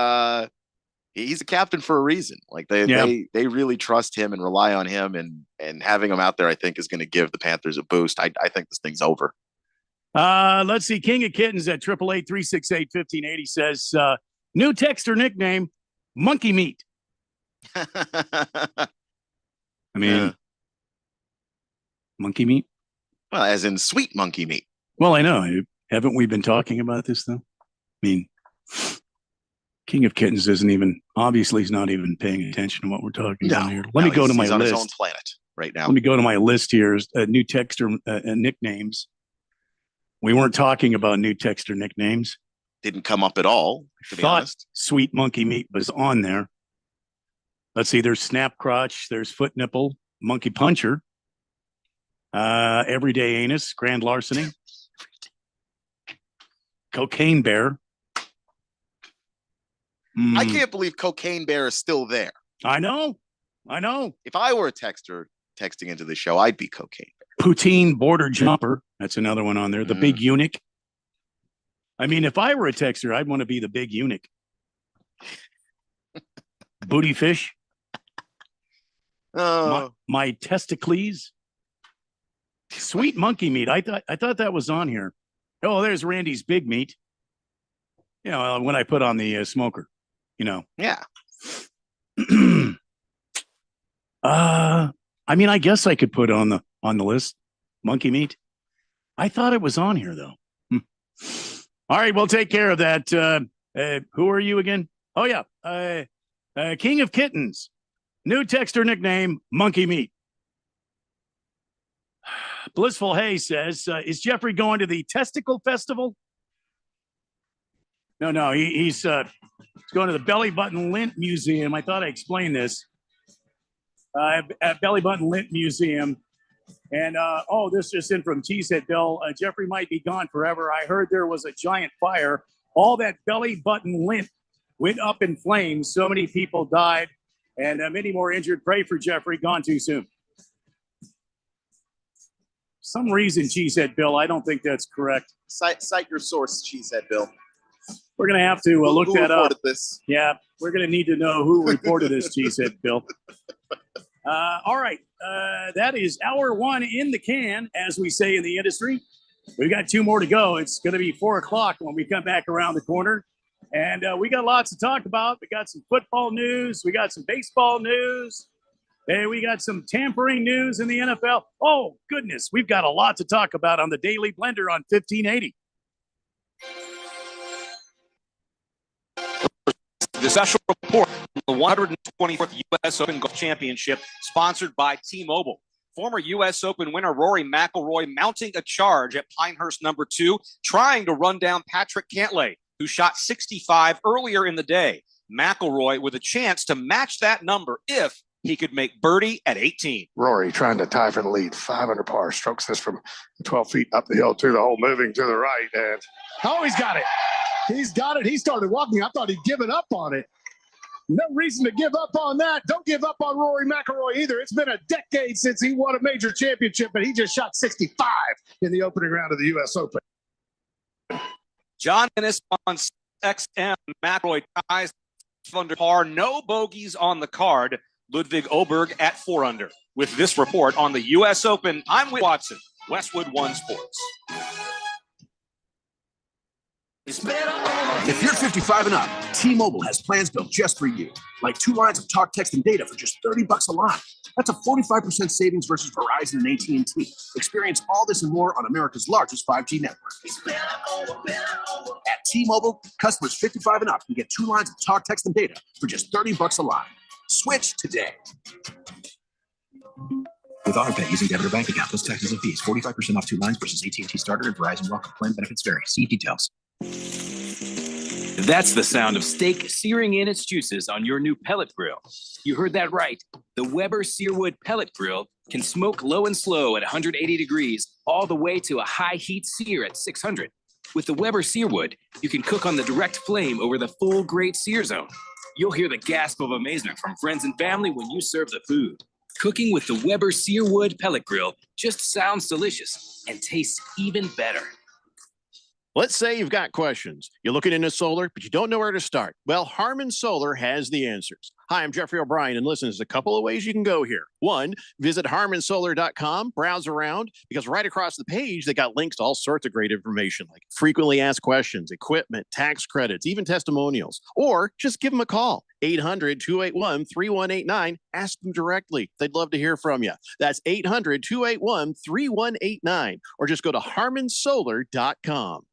he's a captain for a reason. Like they really trust him and rely on him, and having him out there, I think, is going to give the Panthers a boost. I think this thing's over. Let's see. King of Kittens at 888-368-1580 says, new texter nickname, Monkey Meat. I mean, monkey meat? Well, as in sweet monkey meat. Well, I know. Haven't we been talking about this, though? I mean, King of Kittens obviously he's not even paying attention to what we're talking about here. Let me go to my list. On his own planet right now. Let me go to my list here. New texter nicknames. We weren't talking about new texter nicknames. Didn't come up at all, to be honest. Sweet Monkey Meat was on there. Let's see. There's Snap Crotch. There's Foot Nipple. Monkey Puncher. Everyday Anus. Grand Larceny. Cocaine Bear. I can't believe Cocaine Bear is still there. I know. If I were a texter texting into the show, I'd be Cocaine Bear. Poutine Border Jumper. That's another one on there. The Big Eunuch. I mean, if I were a texter, I'd want to be the Big Eunuch. Booty Fish. My testicles. Sweet Monkey Meat. I thought that was on here. Oh, there's Randy's Big Meat. When I put on the smoker. Yeah. I mean, I guess I could put on the list Monkey Meat. I thought it was on here though. All right, we'll take care of that. Who are you again? Oh yeah, King of Kittens. New texter nickname Monkey Meat. Blissful Hay says, "Is Jeffrey going to the Testicle Festival?" No, he's going to the Belly Button Lint Museum. I thought I explained this. At Belly Button Lint Museum. And, this just in from Cheesehead Bill. Jeffrey might be gone forever. I heard there was a giant fire. All that Belly Button lint went up in flames. So many people died and many more injured. Pray for Jeffrey. Gone too soon. Some reason, Cheesehead Bill. I don't think that's correct. Cite your source, Cheesehead Bill. We're going to have to look that up. This? Yeah, we're going to need to know who reported this, Cheesehead Bill. All right. That is hour one in the can, as we say in the industry. We've got 2 more to go. It's going to be 4 o'clock when we come back around the corner. And we got lots to talk about. We got some football news. We got some baseball news. Hey, we got some tampering news in the NFL. Oh, goodness. We've got a lot to talk about on the Daily Blender on 1580. The special report, the 124th U.S. Open Golf Championship, sponsored by T-Mobile. Former U.S. Open winner Rory McIlroy mounting a charge at Pinehurst number 2, trying to run down Patrick Cantlay, who shot 65 earlier in the day. McIlroy with a chance to match that number if he could make birdie at 18. Rory trying to tie for the lead, 5 under par, strokes this from 12 feet up the hill to the hole, moving to the right. And he's got it. He's got it. He started walking. I thought he'd given up on it. No reason to give up on that. Don't give up on Rory McIlroy either. It's been a decade since he won a major championship, and he just shot 65 in the opening round of the U.S. Open. John Ennis on XM. McIlroy ties under par. No bogeys on the card. Ludwig Oberg at 4 under. With this report on the U.S. Open, I'm Will Watson, Westwood One Sports. If you're 55 and up, T-Mobile has plans built just for you. Like 2 lines of talk, text, and data for just $30 a line. That's a 45% savings versus Verizon and AT&T. Experience all this and more on America's largest 5G network. At T-Mobile, customers 55 and up can get 2 lines of talk, text, and data for just $30 a line. Switch today. With AutoPay using debit or bank account, plus taxes and fees, 45% off 2 lines versus AT&T Starter and Verizon Welcome Plan. Benefits vary. See details. That's the sound of steak searing in its juices on your new pellet grill. You heard that right. The Weber Searwood Pellet Grill can smoke low and slow at 180 degrees all the way to a high heat sear at 600. With the Weber Searwood, you can cook on the direct flame over the full great sear zone. You'll hear the gasp of amazement from friends and family when you serve the food. Cooking with the Weber Searwood Pellet Grill just sounds delicious and tastes even better. Let's say you've got questions. You're looking into solar, but you don't know where to start. Well, Harmon Solar has the answers. Hi, I'm Jeffrey O'Brien, and listen, there's a couple of ways you can go here. 1, visit harmonsolar.com, browse around, because right across the page, they got links to all sorts of great information, like frequently asked questions, equipment, tax credits, even testimonials. Or just give them a call, 800-281-3189. Ask them directly. They'd love to hear from you. That's 800-281-3189. Or just go to harmonsolar.com.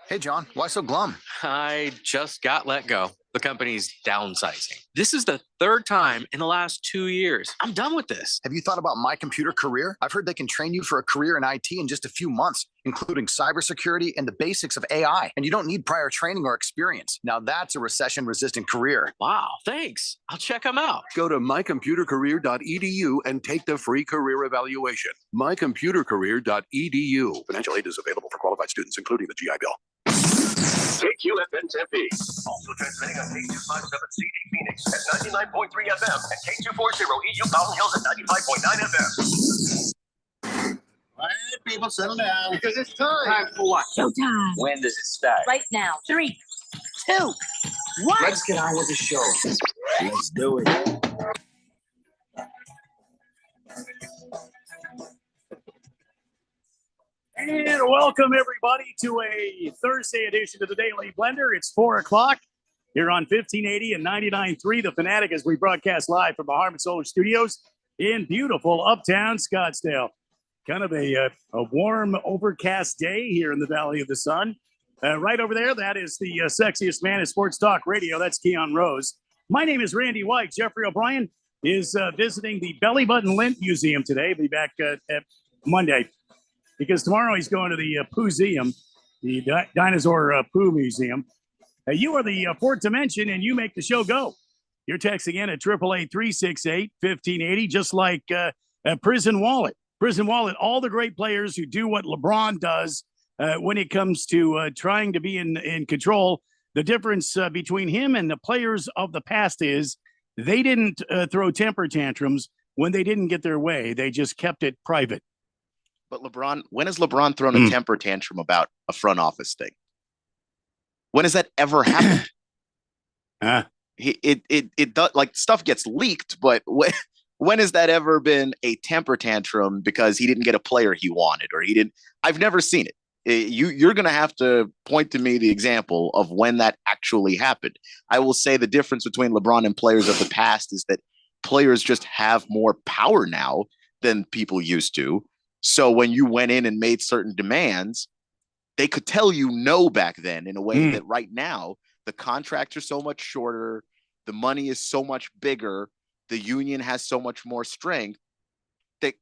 Hey, John, why so glum? I just got let go. The company's downsizing. This is the 3rd time in the last 2 years. I'm done with this. Have you thought about My Computer Career? I've heard they can train you for a career in IT in just a few months, including cybersecurity and the basics of AI. And you don't need prior training or experience. Now that's a recession-resistant career. Wow, thanks. I'll check them out. Go to mycomputercareer.edu and take the free career evaluation. mycomputercareer.edu. Financial aid is available for qualified students, including the GI Bill. KQFN Tempe. Also transmitting on K257CD Phoenix at 99.3 FM and K240 EU Mountain Hills at 95.9 FM. All right, people, settle down. Because it's time. Time for what? Showtime. When does it start? Right now. 3, 2, 1. Let's get on with the show. Let's do it. And welcome everybody to a Thursday edition of the Daily Blender. It's 4 o'clock here on 1580 and 99.3 The Fanatic as we broadcast live from the Harmon Solar Studios in beautiful uptown Scottsdale. Kind of a warm, overcast day here in the Valley of the Sun. Right over there, that is the sexiest man in sports talk radio. That's Keon Rose. My name is Randy White. Jeffrey O'Brien is visiting the Belly Button Lint Museum today. He'll be back at Monday. Because tomorrow he's going to the Pooseum, the Dinosaur Pooh Museum. You are the fourth dimension, and you make the show go. Your text again at 888-368-1580, just like Prison Wallet. Prison Wallet, all the great players who do what LeBron does when it comes to trying to be in control. The difference between him and the players of the past is they didn't throw temper tantrums when they didn't get their way. They just kept it private. But LeBron, when has LeBron thrown a temper tantrum about a front office thing? When has that ever happened? It does, like, stuff gets leaked, but when has that ever been a temper tantrum because he didn't get a player he wanted or he didn't? I've never seen it. You're going to have to point to me the example of when that actually happened. I will say the difference between LeBron and players of the past is that players just have more power now than people used to. So when you went in and made certain demands, they could tell you no back then in a way that right now the contracts are so much shorter, the money is so much bigger, the union has so much more strength that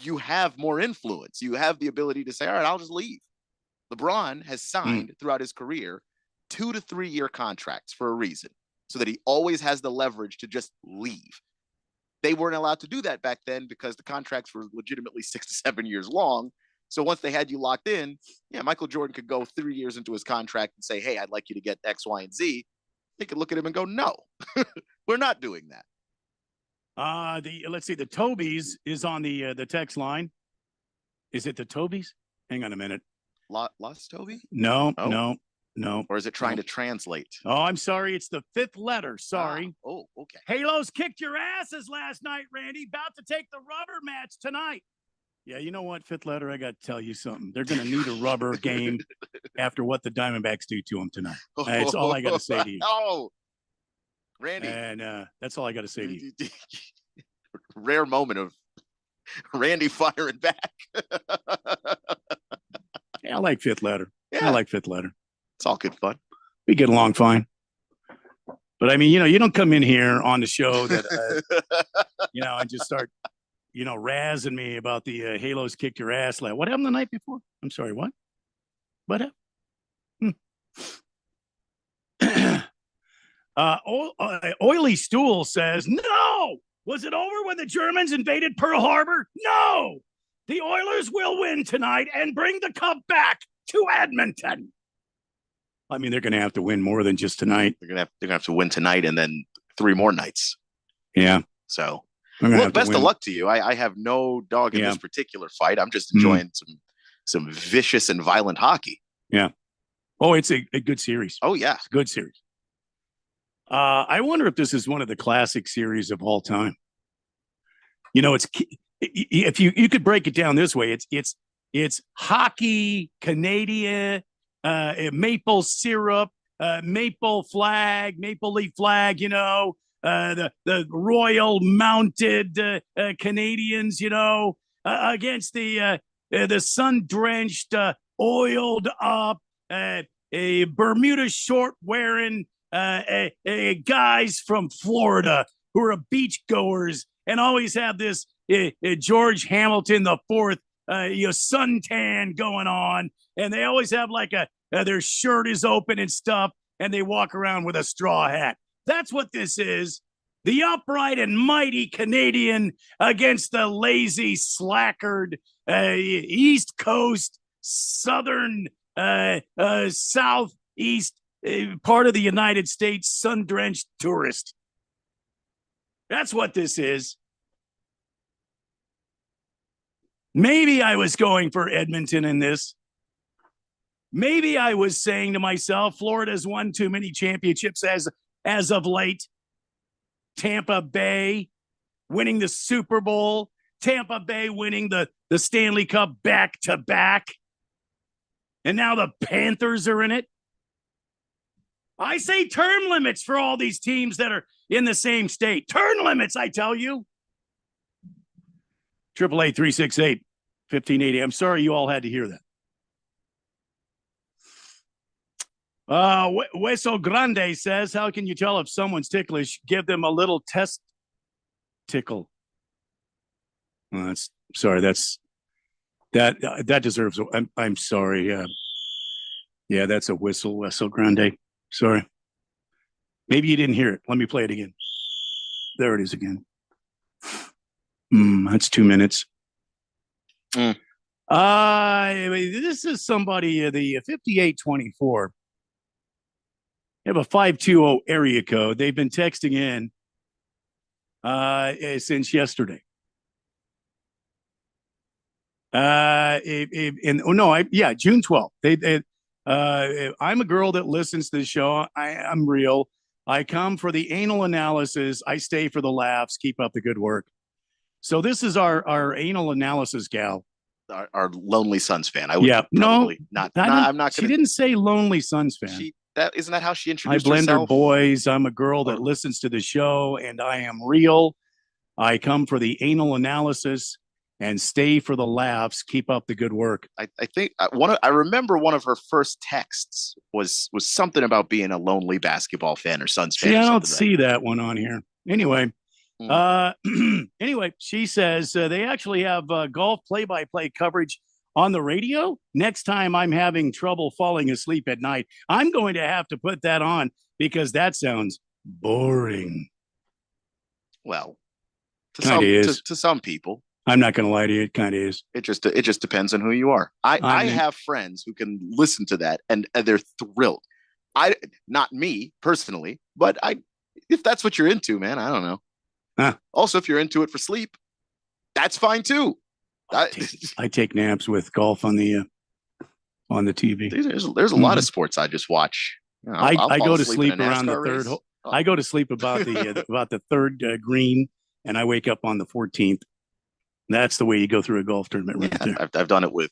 you have more influence. You have the ability to say, all right, I'll just leave. LeBron has signed throughout his career 2 to 3 year contracts for a reason, so that he always has the leverage to just leave. They weren't allowed to do that back then because the contracts were legitimately 6 to 7 years long. So once they had you locked in, yeah, Michael Jordan could go 3 years into his contract and say, hey, I'd like you to get X, Y, and Z. They could look at him and go, no, we're not doing that. Let's see, the Tobies is on the text line. Is it the Tobies? Hang on a minute. Lost Toby? No, Oh. no. Or is it trying to translate? Oh, I'm sorry. It's the 5th letter. Sorry. Oh, okay. Halos kicked your asses last night, Randy. About to take the rubber match tonight. Yeah, you know what, 5th letter, I got to tell you something. They're going to need a rubber game after what the Diamondbacks do to them tonight. That's all I got to say to you. Oh, Randy. And that's all I got to say to you. Rare moment of Randy firing back. Yeah, I like 5th letter. Yeah. I like 5th letter. It's all good fun. We get along fine. But I mean, you don't come in here on the show that, and just start, razzing me about the Halos kicked your ass. What happened the night before? I'm sorry, what? What happened? Oily Stool says, no! Was it over when the Germans invaded Pearl Harbor? No! The Oilers will win tonight and bring the cup back to Edmonton. I mean, they're going to have to win more than just tonight. They're gonna have to win tonight and then 3 more nights. Yeah. So, well, best of luck to you. I have no dog in this particular fight. I'm just enjoying some vicious and violent hockey. Yeah. Oh, it's a good series. Oh, yeah. It's a good series. I wonder if this is one of the classic series of all time. It's if you could break it down this way, it's hockey, Canadian, maple syrup, maple flag, maple leaf flag, the Royal Mounted Canadians, against the sun-drenched, oiled up, a Bermuda short wearing guys from Florida who are beachgoers and always have this George Hamilton IV suntan going on, and they always have their shirt is open and stuff, and they walk around with a straw hat. That's what this is. The upright and mighty Canadian against the lazy, slackered East Coast, Southern, Southeast part of the United States sun-drenched tourist. That's what this is. Maybe I was going for Edmonton in this. Maybe I was saying to myself, Florida's won too many championships as of late. Tampa Bay winning the Super Bowl. Tampa Bay winning the Stanley Cup back-to-back. And now the Panthers are in it. I say term limits for all these teams that are in the same state. Term limits, I tell you. 888-368-1580. I'm sorry you all had to hear that. Hueso Grande says, how can you tell if someone's ticklish? Give them a little test tickle. That deserves I'm sorry. Yeah, that's a whistle, Hueso Grande. Sorry. Maybe you didn't hear it. Let me play it again. There it is again. That's 2 minutes. This is somebody, the 5824. They have a 520 area code. They've been texting in since yesterday. June 12th. I'm a girl that listens to the show. I'm real. I come for the anal analysis. I stay for the laughs. Keep up the good work. So this is our anal analysis gal. Our Lonely Sons fan. I'm not gonna. She didn't say Lonely Sons fan. Isn't that how she introduced I blend herself? her boys. I'm a girl that listens to the show, and I am real. I come for the anal analysis and stay for the laughs. Keep up the good work. I think I remember one of her first texts was something about being a lonely basketball fan or Suns fan. See, I don't see that one on here. Anyway, Anyway, she says they actually have golf play-by-play coverage on the radio. Next time I'm having trouble falling asleep at night, I'm going to have to put that on because that sounds boring. Well, to some people. I'm not going to lie to you. It kind of is. It just depends on who you are. I have friends who can listen to that and they're thrilled. Not me personally, but if that's what you're into, man, I don't know. Huh. Also, if you're into it for sleep, that's fine too. I take naps with golf on the TV. There's a lot of sports I just watch. I go to sleep around the third. I go to sleep about the third green, and I wake up on the 14th. That's the way you go through a golf tournament, right there. I've done it with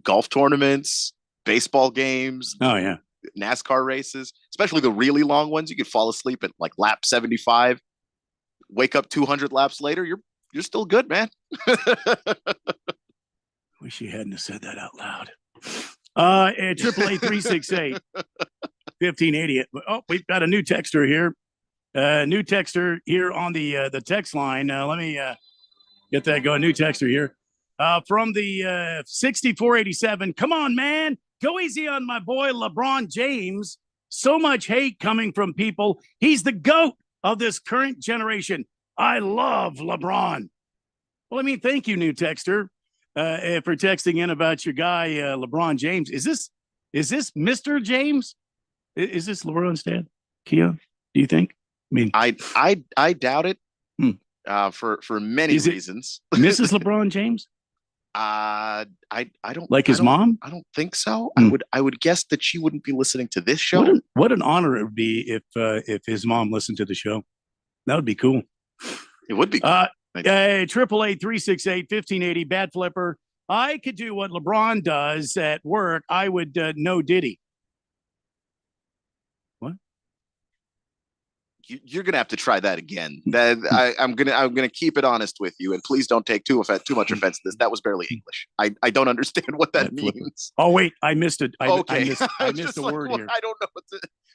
golf tournaments, baseball games. Oh yeah, NASCAR races, especially the really long ones. You could fall asleep at like lap 75, wake up 200 laps later. You're still good, man. Wish you hadn't have said that out loud. 888-368-1580. Oh, we've got a new texter here. New texter here on the text line. Let me get that going. New texter here from the 6487. Come on, man. Go easy on my boy LeBron James. So much hate coming from people. He's the GOAT of this current generation. I love LeBron. Well, I mean, thank you, new texter, for texting in about your guy, LeBron James. Is this Mr. James? Is this LeBron's dad? Kia, do you think? I mean, I doubt it. For many reasons. Mrs. LeBron James? I don't like his mom. I don't think so. I would guess that she wouldn't be listening to this show. What an honor it would be if his mom listened to the show. That would be cool. It would be cool. 888-368-1580. Bad Flipper. I could do what LeBron does at work. I would know Diddy. What? You're gonna have to try that again. I'm gonna keep it honest with you, and please don't take too much offense to this. That was barely English. I don't understand what that means. Oh wait, I missed it. I missed a like, word here. I don't know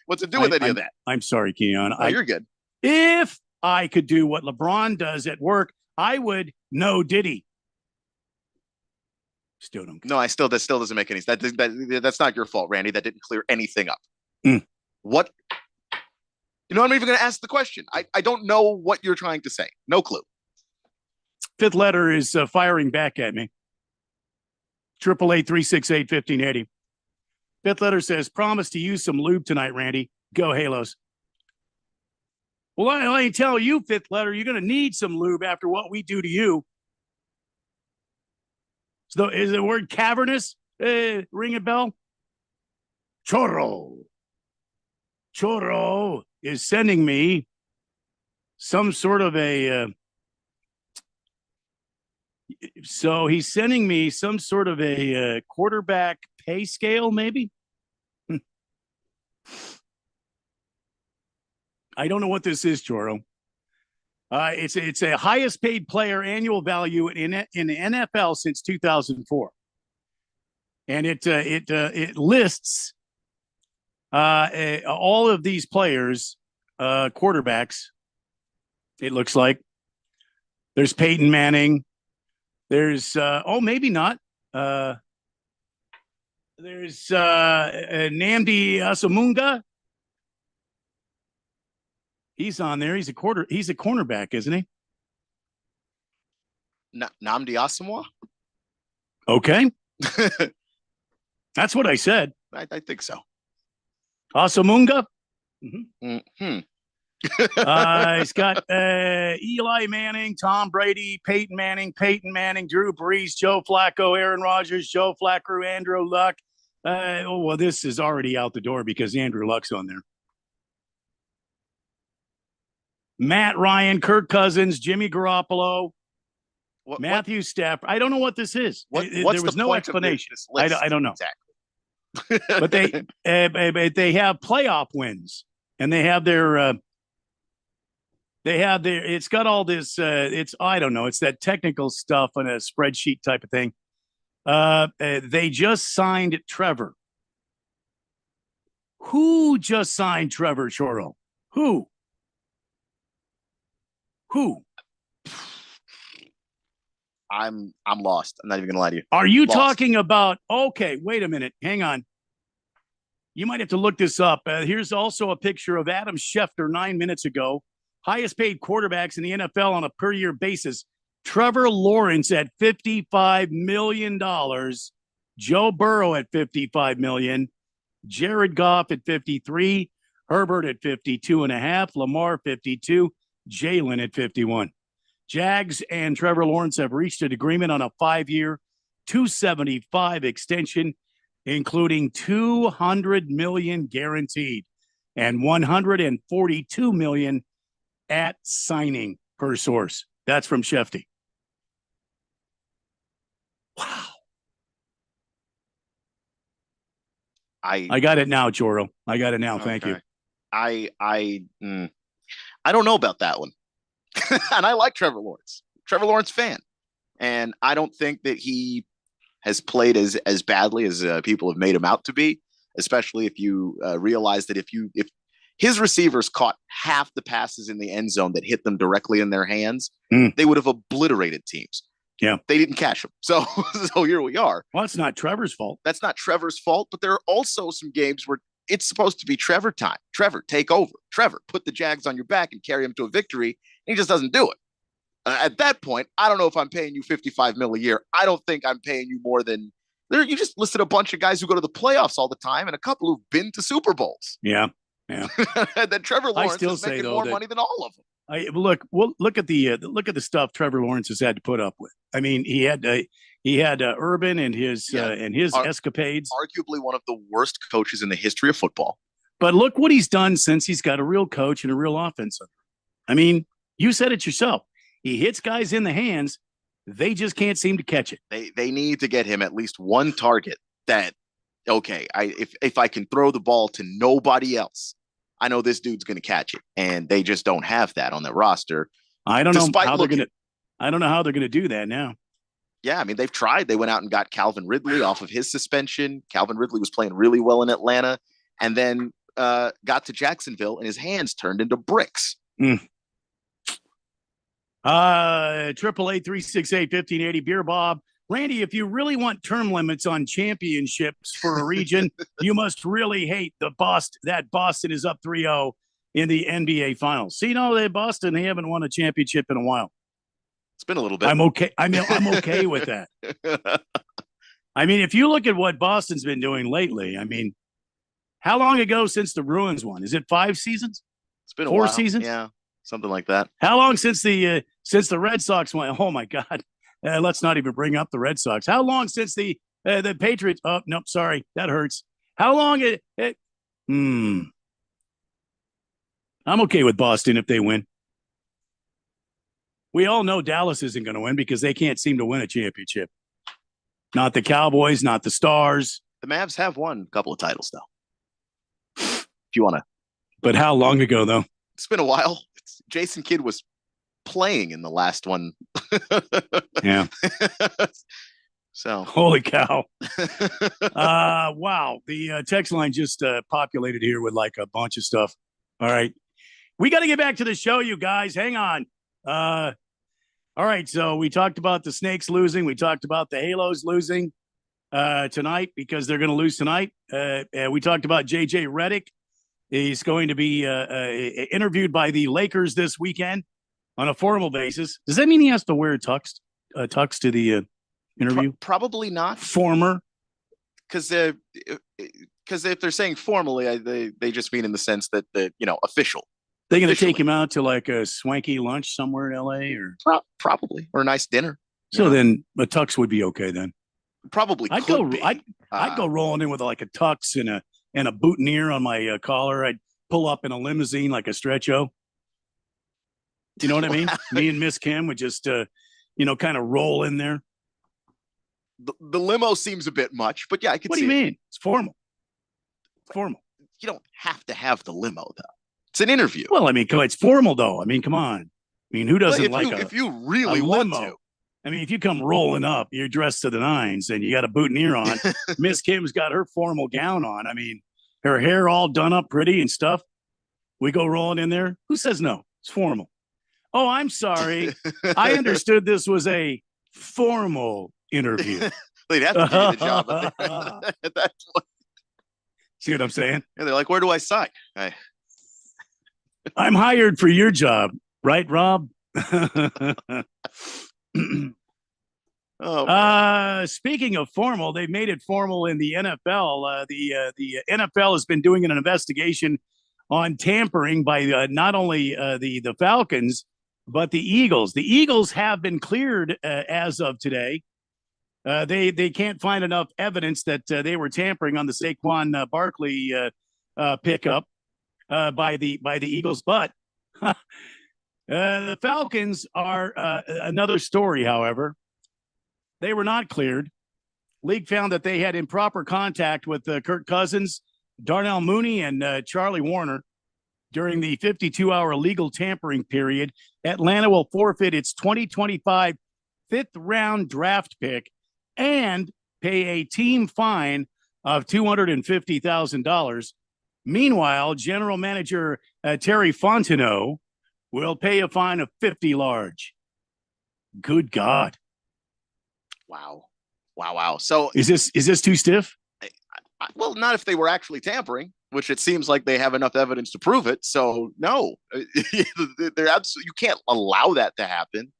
what to do with any of that. I'm sorry, Keon. You're good. If I could do what LeBron does at work, I would know Diddy. Still don't. No, that still doesn't make any sense. That's not your fault, Randy. That didn't clear anything up. What? You know, I'm even going to ask the question. I don't know what you're trying to say. No clue. Fifth letter is firing back at me. 888-368-1580. Fifth letter says, promise to use some lube tonight, Randy. Go Halos. Well, I ain't tell you, fifth letter, you're going to need some lube after what we do to you. So is the word cavernous ring a bell? Chorro is sending me some sort of a so he's sending me some sort of a quarterback pay scale, maybe. I don't know what this is, Choro. It's a highest paid player annual value in the NFL since 2004, and it lists all of these players, quarterbacks. It looks like there's Peyton Manning. There's maybe not. There's Nnamdi Asomugha. He's on there. He's a cornerback, isn't he? Nnamdi Asomugha? Okay. That's what I said. I think so. Asomugha? Mm-hmm. He's got Eli Manning, Tom Brady, Peyton Manning, Drew Brees, Joe Flacco, Aaron Rodgers, Joe Flacco, Andrew Luck. This is already out the door because Andrew Luck's on there. Matt Ryan, Kirk Cousins, Jimmy Garoppolo, Matthew Stafford. I don't know what this is. There was no explanation. I don't know. Exactly. But they have playoff wins, and they have their it's got all this I don't know, it's that technical stuff on a spreadsheet type of thing. They just signed Trevor. Who just signed Trevor Choro? Who Who? I'm lost. I'm not even gonna lie to you. Are you Lost. talking about? Okay, wait a minute. Hang on. You might have to look this up. Here's also a picture of Adam Schefter 9 minutes ago. Highest paid quarterbacks in the NFL on a per year basis. Trevor Lawrence at $55 million. Joe Burrow at $55 million. Jared Goff at 53. Herbert at 52.5. Lamar 52. Jalen at 51. Jags and Trevor Lawrence have reached an agreement on a 5-year, $275 extension, including $200 million guaranteed and $142 million at signing per source. That's from Shefty. Wow. I got it now, Choro. I got it now. Thank you. I don't know about that one. And I like Trevor Lawrence. Trevor Lawrence fan. And I don't think that he has played as badly as people have made him out to be, especially if you realize that if his receivers caught half the passes in the end zone that hit them directly in their hands, they would have obliterated teams. Yeah. They didn't catch them. So here we are. Well, it's not Trevor's fault. That's not Trevor's fault, but there are also some games where it's supposed to be Trevor time. Trevor, take over. Trevor, put the Jags on your back and carry them to a victory. And he just doesn't do it. At that point, I don't know if I'm paying you $55 million a year. I don't think I'm paying you more than there. You just listed a bunch of guys who go to the playoffs all the time and a couple who've been to Super Bowls. Yeah. That Trevor Lawrence still is say, making though, more that- money than all of them. Look at the stuff Trevor Lawrence has had to put up with. I mean, he had Urban and his escapades. Arguably one of the worst coaches in the history of football. But look what he's done since he's got a real coach and a real offense. I mean, you said it yourself. He hits guys in the hands. They just can't seem to catch it. They need to get him at least one target that, okay, if I can throw the ball to nobody else, I know this dude's going to catch it. And they just don't have that on their roster. I don't know how they're going to do that now. Yeah, I mean, they've tried. They went out and got Calvin Ridley off of his suspension. Calvin Ridley was playing really well in Atlanta and then got to Jacksonville and his hands turned into bricks. 888-368-1580 Beer Bob. Randy, if you really want term limits on championships for a region, you must really hate that Boston is up 3-0 in the NBA Finals. See, Boston, they haven't won a championship in a while. It's been a little bit. I'm okay. I'm okay with that. I mean, if you look at what Boston's been doing lately, I mean, how long ago since the Bruins won? Is it 5 seasons? It's been 4 while. seasons? Yeah, something like that. How long since the Red Sox won? Oh my God. Let's not even bring up the Red Sox. How long since the Patriots? Oh, no, sorry. That hurts. How long? I'm okay with Boston if they win. We all know Dallas isn't going to win because they can't seem to win a championship. Not the Cowboys, not the Stars. The Mavs have won a couple of titles, though. If you want to. But how long ago, though? It's been a while. Jason Kidd was playing in the last one. Yeah. So holy cow. Wow. The text line just populated here with like a bunch of stuff. All right. We got to get back to the show, you guys. Hang on. All right. So we talked about the Snakes losing. We talked about the Halos losing tonight because they're going to lose tonight. We talked about JJ Redick. He's going to be interviewed by the Lakers this weekend on a formal basis. Does that mean he has to wear tux to the interview? Probably not. Former? Because if they're saying formally, they just mean in the sense that official. They're going to take him out to like a swanky lunch somewhere in L.A. or probably, or a nice dinner. So then a tux would be okay then. Probably. I'd go rolling in with like a tux and a boutonniere on my collar. I'd pull up in a limousine like a stretcho. You know what I mean? Me and Miss Kim would just, kind of roll in there. The limo seems a bit much, but yeah, I could see. What do you mean? It's formal. Formal. You don't have to have the limo, though. It's an interview. Well, I mean, it's formal, though. I mean, come on. I mean, who doesn't if you really want to? I mean, if you come rolling up, you're dressed to the nines and you got a boutonniere on. Miss Kim's got her formal gown on. I mean, her hair all done up pretty and stuff. We go rolling in there. Who says no? It's formal. Oh, I'm sorry. I understood this was a formal interview. They'd have to give you the job at that point. See what I'm saying? And they're like, where do I sign? I'm hired for your job, right, Rob? Speaking of formal, they've made it formal in the NFL. The NFL has been doing an investigation on tampering by not only the Falcons, but the Eagles. The Eagles have been cleared as of today. They can't find enough evidence that they were tampering on the Saquon Barkley pickup by the Eagles, but the Falcons are another story. However, they were not cleared. League found that they had improper contact with Kirk Cousins, Darnell Mooney, and Charlie Warner during the 52-hour legal tampering period. Atlanta will forfeit its 2025 fifth-round draft pick and pay a team fine of $250,000. Meanwhile, General Manager Terry Fontenot will pay a fine of $50 large. Good God. Wow. So is this too stiff? Well, not if they were actually tampering, which it seems like they have enough evidence to prove it. So no, they're absolutely, you can't allow that to happen.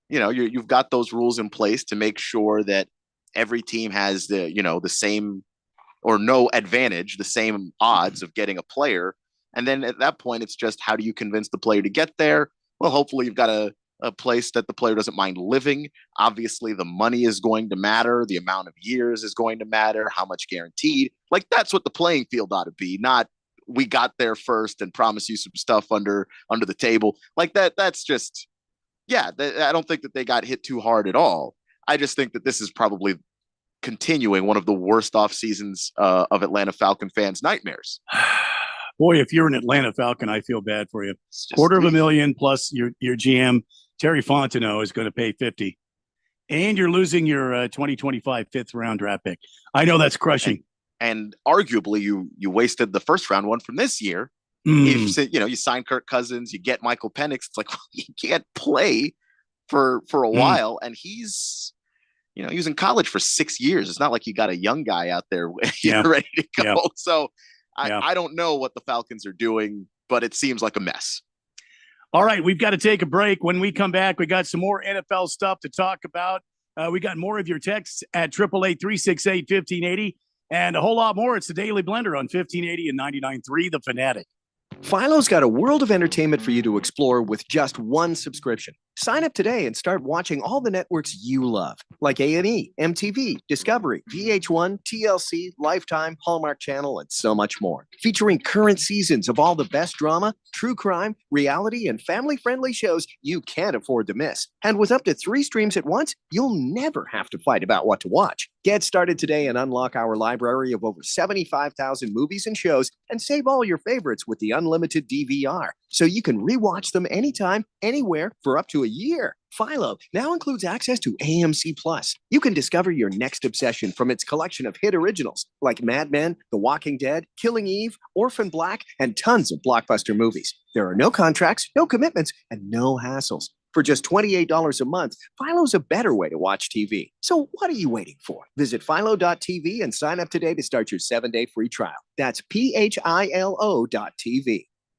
You know, you've got those rules in place to make sure that every team has the same or no advantage, the same odds of getting a player. And then at that point, it's just, how do you convince the player to get there? Well, hopefully you've got a place that the player doesn't mind living. Obviously, the money is going to matter. The amount of years is going to matter. How much guaranteed? Like, that's what the playing field ought to be. Not, we got there first and promise you some stuff under the table. Like that. That's just, I don't think that they got hit too hard at all. I just think that this is probably continuing one of the worst off seasons of Atlanta Falcon fans' nightmares. Boy, if you're an Atlanta Falcon, I feel bad for you. $250,000 plus your GM Terry Fontenot is going to pay $50,000, and you're losing your 2025 fifth round draft pick. I know that's crushing. And arguably, you wasted the first round one from this year. If you sign Kirk Cousins, you get Michael Penix. It's like, well, you can't play for a while, and he's he was in college for 6 years. It's not like you got a young guy out there ready to go. Yeah. So I don't know what the Falcons are doing, but it seems like a mess. All right, we've got to take a break. When we come back, we got some more NFL stuff to talk about. We got more of your texts at 888-368-1580 and a whole lot more. It's the Daily Blender on 1580 and 99.3 The Fanatic. Philo's got a world of entertainment for you to explore with just one subscription. Sign up today and start watching all the networks you love, like A&E, MTV, Discovery, VH1, TLC, Lifetime, Hallmark Channel, and so much more. Featuring current seasons of all the best drama, true crime, reality, and family-friendly shows you can't afford to miss. And with up to 3 streams at once, you'll never have to fight about what to watch. Get started today and unlock our library of over 75,000 movies and shows, and save all your favorites with the unlimited DVR, so you can rewatch them anytime, anywhere, for up to a year. Philo now includes access to AMC Plus. You can discover your next obsession from its collection of hit originals like Mad Men, The Walking Dead, Killing Eve, Orphan Black, and tons of blockbuster movies. There are no contracts, no commitments, and no hassles. For just $28 a month, Philo's a better way to watch TV. So what are you waiting for? Visit philo.tv and sign up today to start your 7-day free trial. That's philo.tv.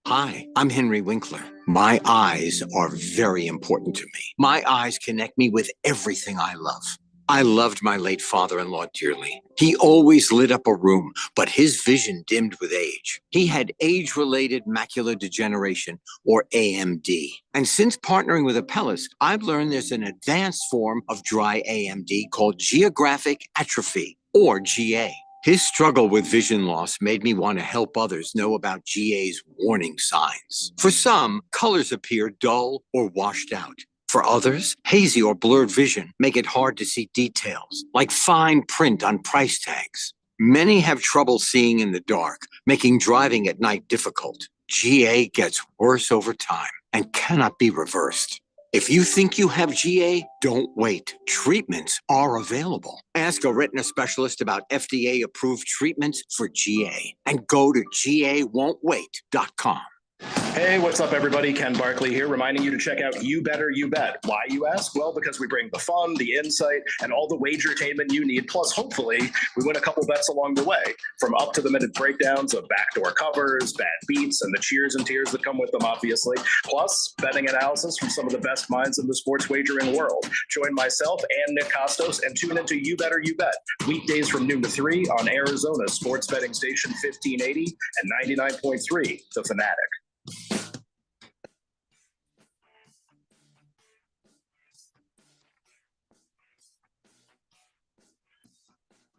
Hi, I'm Henry Winkler. My eyes are very important to me. My eyes connect me with everything I love. I loved my late father-in-law dearly. He always lit up a room, but his vision dimmed with age. He had age-related macular degeneration, or AMD. And since partnering with Apellis, I've learned there's an advanced form of dry AMD called geographic atrophy, or GA. His struggle with vision loss made me want to help others know about GA's warning signs. For some, colors appear dull or washed out. For others, hazy or blurred vision make it hard to see details, like fine print on price tags. Many have trouble seeing in the dark, making driving at night difficult. GA gets worse over time and cannot be reversed. If you think you have GA, don't wait. Treatments are available. Ask a retina specialist about FDA-approved treatments for GA and go to GAWon'tWait.com. Hey, what's up, everybody? Ken Barkley here, reminding you to check out You Better You Bet. Why, you ask? Well, because we bring the fun, the insight, and all the wagertainment you need. Plus, hopefully, we win a couple bets along the way. From up-to-the-minute breakdowns of backdoor covers, bad beats, and the cheers and tears that come with them, obviously. Plus, betting analysis from some of the best minds in the sports wagering world. Join myself and Nick Costos and tune into You Better You Bet. Weekdays from noon to 3 on Arizona's sports betting station 1580 and 99.3, The Fanatic.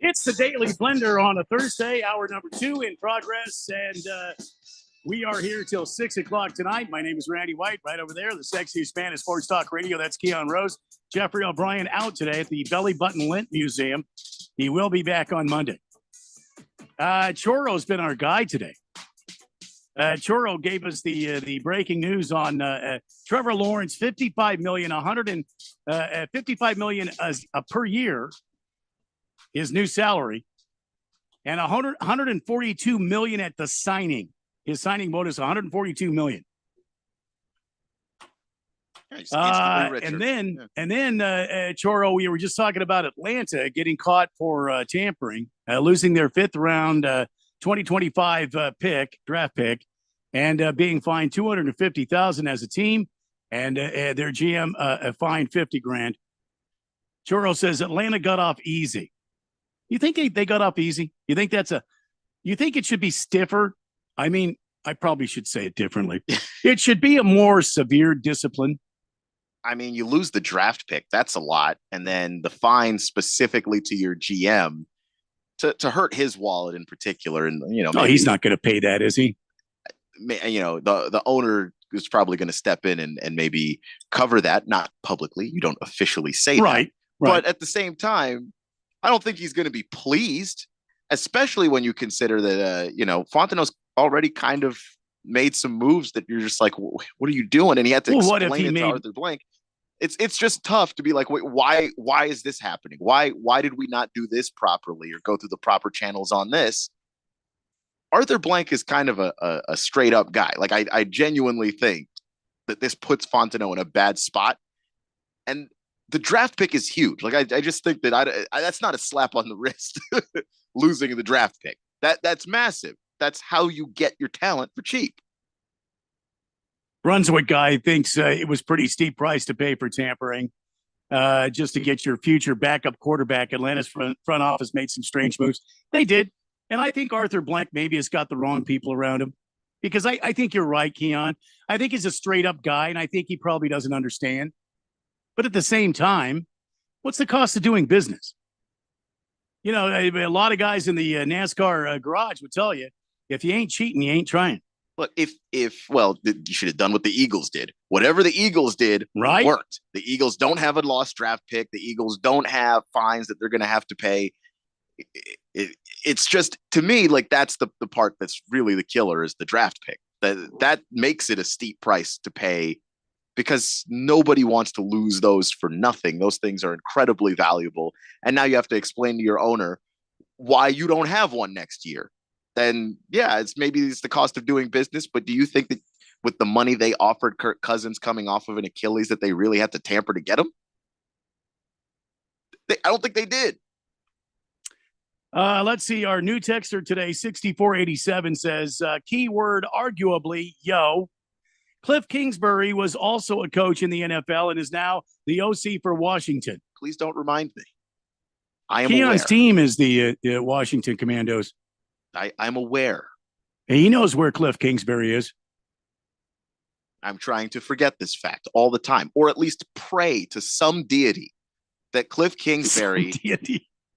It's the Daily Blender on a Thursday, hour number 2 in progress, and we are here till 6 o'clock tonight. My name is Randy White, right over there, the sexiest man in sports talk radio. That's Keon Rose. Jeffrey O'Brien out today at the Belly Button Lint Museum. He will be back on Monday. Choro's been our guy today. Choro gave us the breaking news on Trevor Lawrence, $55 million, $55 million per year. His new salary, and $142 million at the signing. His signing bonus, $142 million. And then Choro, we were just talking about Atlanta getting caught for tampering, losing their 5th round 2025 draft pick, and being fined $250,000 as a team, and their GM fined $50,000. Choro says Atlanta got off easy. You think they got off easy? You think you think it should be stiffer? I mean, I probably should say it differently. It should be a more severe discipline. I mean, you lose the draft pick. That's a lot. And then the fine specifically to your GM to hurt his wallet in particular. And, maybe, he's not going to pay that, is he? The owner is probably going to step in and maybe cover that, not publicly. You don't officially say that. Right. But at the same time, I don't think he's going to be pleased, especially when you consider that, Fontenot's already kind of made some moves that you're just like, what are you doing? And he had to explain it to Arthur Blank. It's just tough to be like, wait, why is this happening? Why did we not do this properly or go through the proper channels on this? Arthur Blank is kind of a straight up guy. Like, I genuinely think that this puts Fontenot in a bad spot. And the draft pick is huge. Like, I just think that that's not a slap on the wrist, losing the draft pick. That's massive. That's how you get your talent for cheap. Brunswick guy thinks it was pretty steep price to pay for tampering, just to get your future backup quarterback. Atlanta's front office made some strange moves. They did. And I think Arthur Blank maybe has got the wrong people around him, because I think you're right, Keon. I think he's a straight up guy, and I think he probably doesn't understand. But at the same time, what's the cost of doing business? A lot of guys in the NASCAR garage would tell you, if you ain't cheating, you ain't trying. Look, you should have done what the Eagles did. Whatever the Eagles did worked. The Eagles don't have a lost draft pick. The Eagles don't have fines that they're going to have to pay. It's just, to me, like, that's the part that's really the killer, is the draft pick. That makes it a steep price to pay, because nobody wants to lose those for nothing. Those things are incredibly valuable. And now you have to explain to your owner why you don't have one next year. Then, yeah, it's the cost of doing business. But do you think that with the money they offered Kirk Cousins coming off of an Achilles that they really had to tamper to get him? I don't think they did. Let's see. Our new texter today, 6487, says, keyword arguably, Cliff Kingsbury was also a coach in the NFL and is now the OC for Washington. Please don't remind me. I am Keon's aware. team is the Washington Commandos. I'm aware. And he knows where Cliff Kingsbury is. I'm trying to forget this fact all the time, or at least pray to some deity that Cliff Kingsbury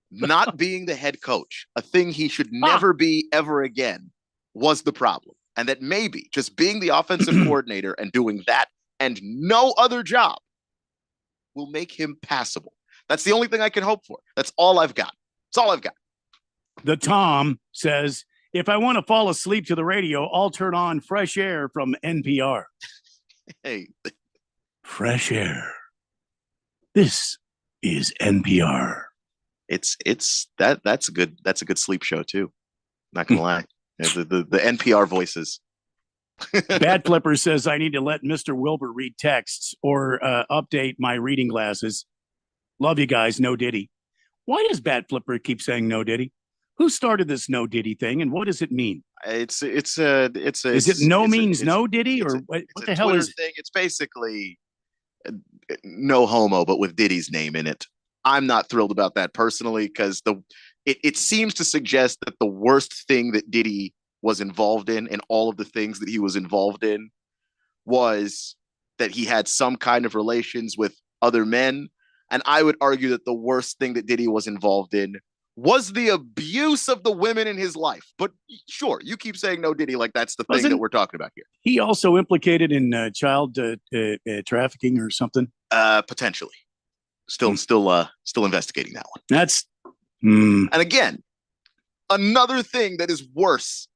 not being the head coach, a thing he should never be ever again, was the problem. And that maybe just being the offensive coordinator and doing that and no other job will make him passable. That's the only thing I can hope for. That's all I've got. That's all I've got. The Tom says, if I want to fall asleep to the radio, I'll turn on Fresh Air from NPR. Hey. Fresh Air. This is NPR. That's a good sleep show too. Not gonna lie. The NPR voices. Bad Flipper says I need to let Mr. Wilbur read texts or update my reading glasses. Love you guys. No Diddy. Why does Bad Flipper keep saying no Diddy? Who started this no Diddy thing, and what does it mean? Is it no Diddy, or what the hell is it? Thing. It's basically no homo, but with Diddy's name in it. I'm not thrilled about that personally because it seems to suggest that the worst thing that Diddy was involved in and all of the things that he was involved in was that he had some kind of relations with other men. And I would argue that the worst thing that Diddy was involved in was the abuse of the women in his life. But sure, you keep saying no Diddy like that's the thing that we're talking about here. He also implicated in child trafficking or something? Potentially. Still investigating that one. That's and again, another thing that is worse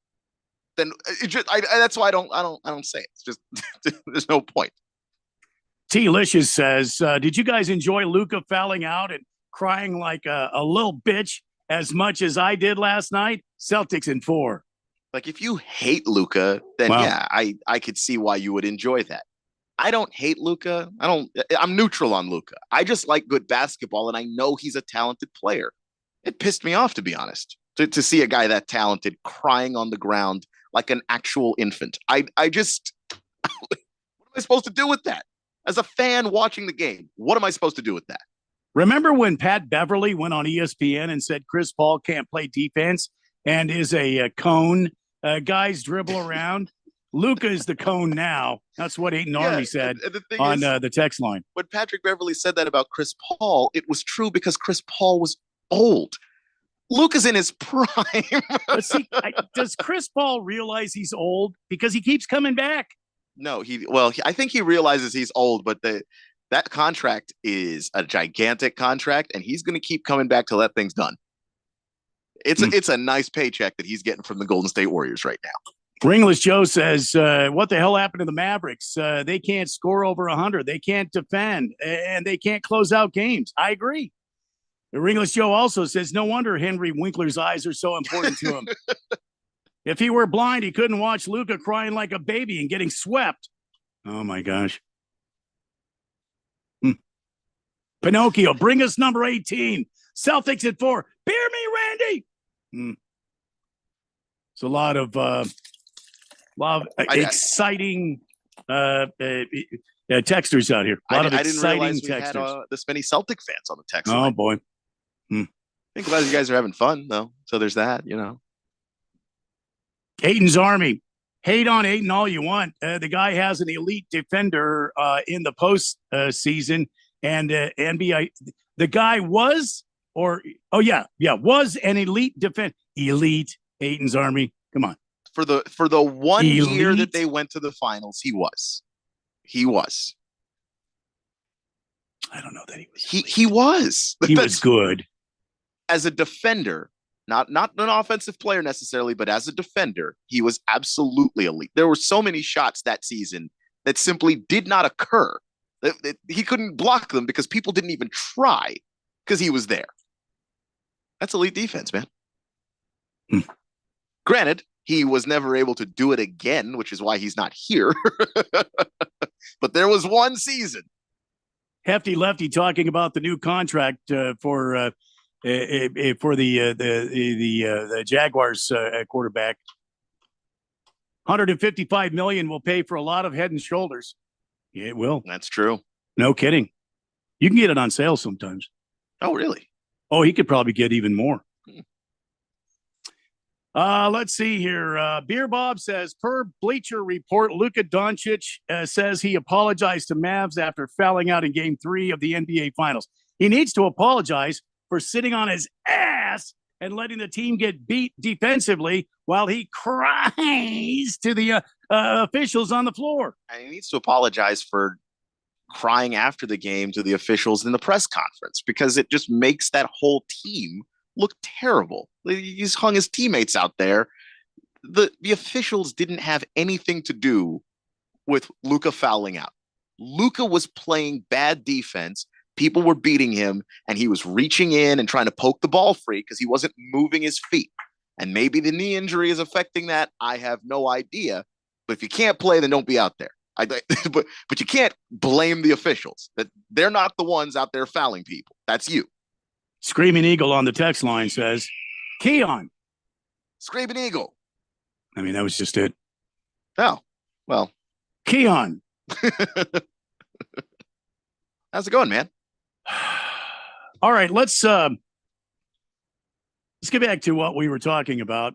than that's why I don't say it. It's just there's no point. T-Licious says, did you guys enjoy Luka fouling out and crying like a little bitch as much as I did last night? Celtics in 4. Like if you hate Luka, then yeah, I could see why you would enjoy that. I don't hate Luka. I'm neutral on Luka. I just like good basketball, and I know he's a talented player. It pissed me off, to be honest, to see a guy that talented crying on the ground like an actual infant. I just, what am I supposed to do with that? As a fan watching the game, what am I supposed to do with that? Remember when Pat Beverly went on ESPN and said Chris Paul can't play defense and is a cone? Guys dribble around. Luka is the cone now. That's what Aiton Army said on the text line. When Patrick Beverly said that about Chris Paul, it was true because Chris Paul was old. Luka's in his prime. Does Chris Paul realize he's old? Because he keeps coming back. No, I think he realizes he's old, but that contract is a gigantic contract, and he's going to keep coming back till that thing's done. It's a nice paycheck that he's getting from the Golden State Warriors right now. Ringless Joe says, what the hell happened to the Mavericks? They can't score over 100. They can't defend, and they can't close out games. I agree. The Ringless Joe also says, no wonder Henry Winkler's eyes are so important to him. If he were blind, he couldn't watch Luka crying like a baby and getting swept. Oh, my gosh. Pinocchio, bring us number 18. Celtics at 4. Beer me, Randy. It's a lot of exciting texters out here. A lot of I didn't exciting realize we texters. had this many Celtic fans on the text Oh, line. boy. Think about it, you guys are having fun, though. So there's that, you know. Aiton's Army. Hate on Aiton all you want. The guy has an elite defender in the post season, and NBA. The guy was was an elite defender. Elite Aiton's Army. Come on. For the one year Elite? that they went to the finals, he was. He was. I don't know that he was. He was. He was good. As a defender, not an offensive player necessarily, but as a defender, he was absolutely elite. There were so many shots that season that simply did not occur. He couldn't block them because people didn't even try because he was there. That's elite defense, man. Granted, he was never able to do it again, which is why he's not here. But there was one season. Hefty Lefty talking about the new contract for the Jaguars quarterback. $155 million will pay for a lot of head and shoulders. Yeah, it will. That's true. No kidding. You can get it on sale sometimes. Oh, really? Oh, he could probably get even more. Let's see here. Beer Bob says, per Bleacher Report, Luka Doncic says he apologized to Mavs after fouling out in Game 3 of the NBA Finals. He needs to apologize for sitting on his ass and letting the team get beat defensively while he cries to the officials on the floor. And he needs to apologize for crying after the game to the officials in the press conference because it just makes that whole team look terrible. He's hung his teammates out there. The officials didn't have anything to do with Luka fouling out. Luka was playing bad defense. People were beating him, and he was reaching in and trying to poke the ball free because he wasn't moving his feet. And maybe the knee injury is affecting that. I have no idea. But if you can't play, then don't be out there. But you can't blame the officials. That they're not the ones out there fouling people. That's you. Screaming Eagle on the text line says, Keon. Screaming Eagle. I mean, that was just it. Oh, well. Keon. How's it going, man? All right, let's get back to what we were talking about.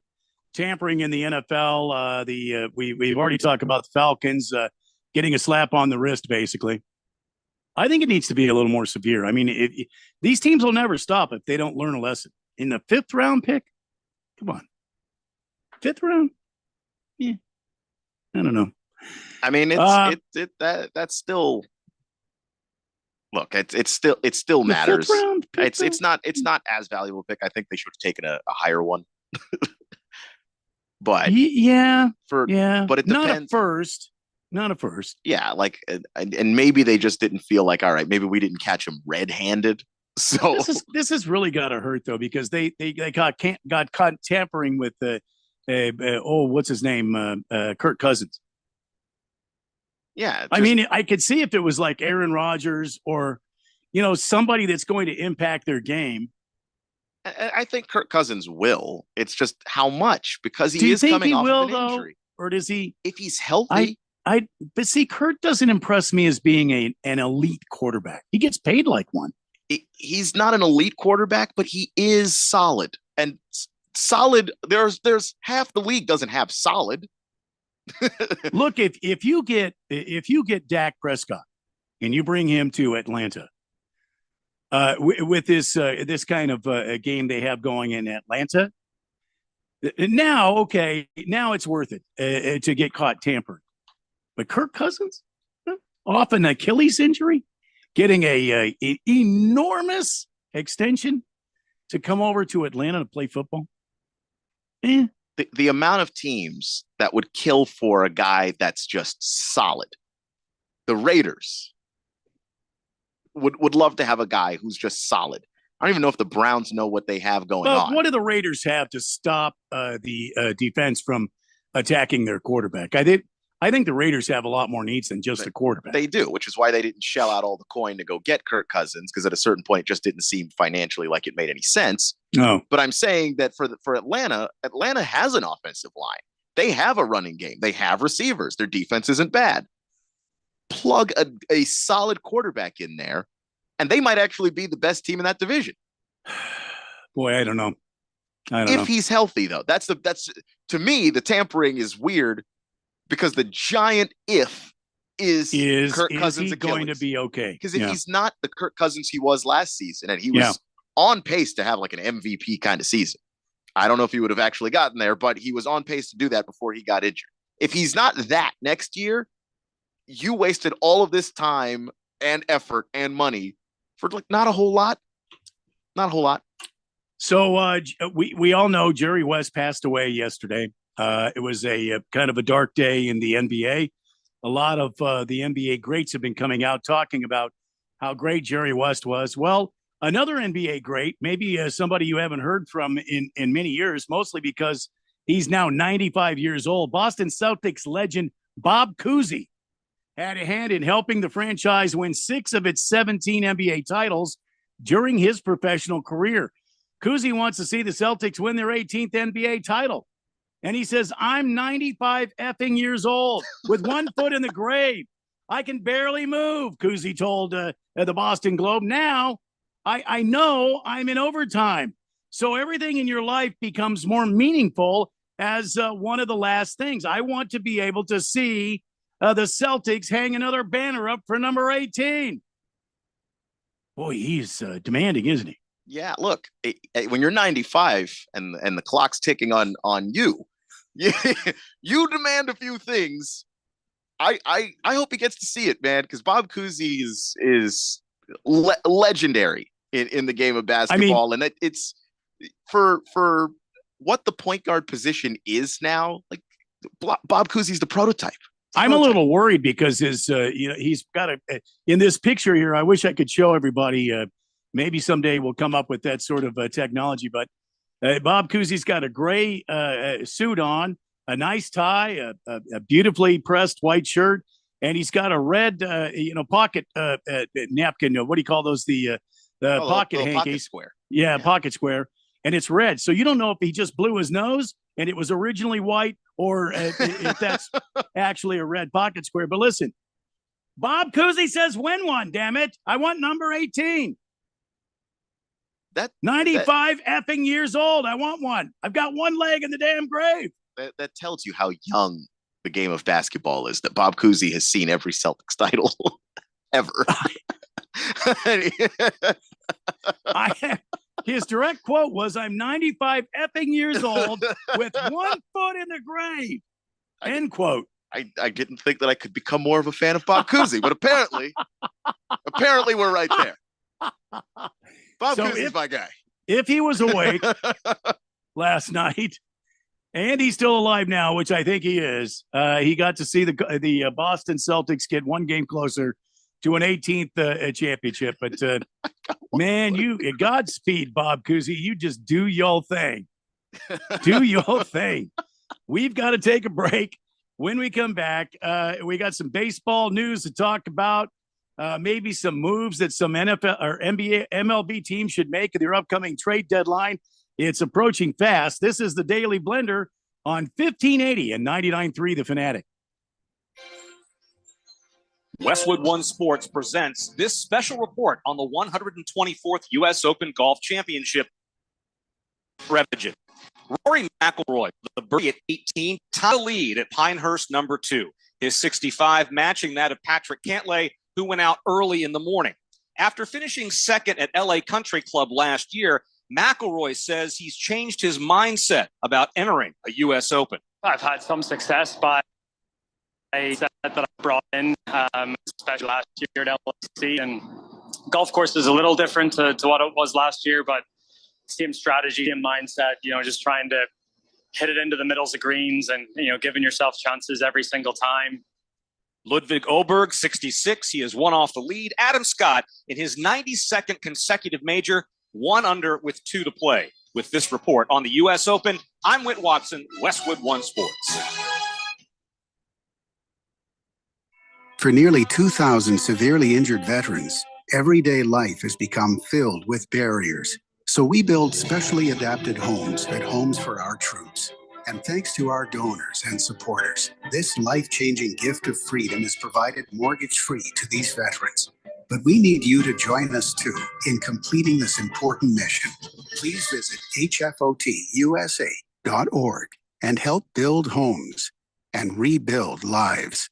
Tampering in the NFL. We've already talked about the Falcons getting a slap on the wrist, basically. I think it needs to be a little more severe. I mean, these teams will never stop if they don't learn a lesson. In the 5th round pick, come on, 5th round, yeah, I don't know. I mean, that's still. Look, it still matters. It's not as valuable a pick. I think they should have taken a higher one. But but it depends. Not a first. Yeah, like and maybe they just didn't feel like, all right, maybe we didn't catch him red-handed. So this has really got to hurt though, because they got caught tampering with what's his name, Kirk Cousins. Yeah, I mean, I could see if it was like Aaron Rodgers or, somebody that's going to impact their game. I think Kirk Cousins will. It's just how much, because he is coming off of an injury. Or does he? If he's healthy. But see, Kirk doesn't impress me as being an elite quarterback. He gets paid like one. He's not an elite quarterback, but he is solid. And solid, there's half the league doesn't have solid. Look, if you get Dak Prescott and you bring him to Atlanta, with this kind of game they have going in Atlanta, now it's worth it to get caught tampering. But Kirk Cousins, off an Achilles injury, getting a enormous extension to come over to Atlanta to play football. The amount of teams that would kill for a guy that's just solid. The Raiders would love to have a guy who's just solid. I don't even know if the Browns know what they have going on. What do the Raiders have to stop the defense from attacking their quarterback? I think the Raiders have a lot more needs than just a quarterback. They do, which is why they didn't shell out all the coin to go get Kirk Cousins, because at a certain point it just didn't seem financially like it made any sense. No. But I'm saying that for Atlanta has an offensive line. They have a running game. They have receivers. Their defense isn't bad. Plug a solid quarterback in there, and they might actually be the best team in that division. Boy, I don't know. If he's healthy, though, that's to me, the tampering is weird. Because the giant if is Kirk Cousins he going to be okay? Because if he's not the Kirk Cousins he was last season, and he was on pace to have like an MVP kind of season. I don't know if he would have actually gotten there, but he was on pace to do that before he got injured. If he's not that next year, you wasted all of this time and effort and money for like not a whole lot. Not a whole lot. So we all know Jerry West passed away yesterday. It was a kind of a dark day in the NBA. A lot of the NBA greats have been coming out talking about how great Jerry West was. Well, another NBA great, maybe somebody you haven't heard from in many years, mostly because he's now 95 years old. Boston Celtics legend Bob Cousy had a hand in helping the franchise win 6 of its 17 NBA titles during his professional career. Cousy wants to see the Celtics win their 18th NBA title. And he says, I'm 95 effing years old with one foot in the grave. I can barely move, Cousy told the Boston Globe. Now, I know I'm in overtime. So everything in your life becomes more meaningful as one of the last things. I want to be able to see the Celtics hang another banner up for number 18. Boy, he's demanding, isn't he? Yeah, look, when you're 95 and the clock's ticking on you, you demand a few things. I hope he gets to see it, man, because Bob Cousy is legendary in the game of basketball. And it's for what the point guard position is now. Like Bob Cousy's the prototype. I'm a little worried because he's got in this picture here. I wish I could show everybody. Maybe someday we'll come up with that sort of technology. But Bob Cousy's got a gray suit on, a nice tie, a beautifully pressed white shirt, and he's got a red, pocket napkin. What do you call those? The pocket hankies. Pocket square. Yeah, pocket square, and it's red. So you don't know if he just blew his nose and it was originally white, or if that's actually a red pocket square. But listen, Bob Cousy says win one. Damn it! I want number 18. 95 effing years old. I want one. I've got one leg in the damn grave. That tells you how young the game of basketball is, that Bob Cousy has seen every Celtics title ever. His direct quote was, "I'm 95 effing years old with 1 foot in the grave." End quote. I didn't think that I could become more of a fan of Bob Cousy, but apparently we're right there. Bob Cousy's my guy. If he was awake last night, and he's still alive now, which I think he is, he got to see the Boston Celtics get one game closer to an 18th championship. But man, Godspeed, Bob Cousy. You just do your thing. Do your thing. We've got to take a break. When we come back, we got some baseball news to talk about. Maybe some moves that some NFL or NBA, MLB teams should make in their upcoming trade deadline. It's approaching fast. This is the Daily Blender on 1580 and 99.3 The Fanatic. Westwood One Sports presents this special report on the 124th U.S. Open Golf Championship. Revision. Rory McIlroy, the birdie at 18, tied the lead at Pinehurst number 2. His 65 matching that of Patrick Cantlay, who went out early in the morning. After finishing second at LA Country Club last year, McIlroy says he's changed his mindset about entering a U.S. Open. I've had some success by a set that I brought in, especially last year at LAC. And golf course is a little different to what it was last year, but same strategy and mindset, just trying to hit it into the middles of greens and, giving yourself chances every single time. Ludwig Oberg, 66. He is one off the lead. Adam Scott, in his 92nd consecutive major, 1 under with 2 to play. With this report on the U.S. Open, I'm Whit Watson, Westwood One Sports. For nearly 2,000 severely injured veterans, everyday life has become filled with barriers. So we build specially adapted homes at Homes for Our Troops. And thanks to our donors and supporters, this life-changing gift of freedom is provided mortgage-free to these veterans. But we need you to join us too in completing this important mission. Please visit hfotusa.org and help build homes and rebuild lives.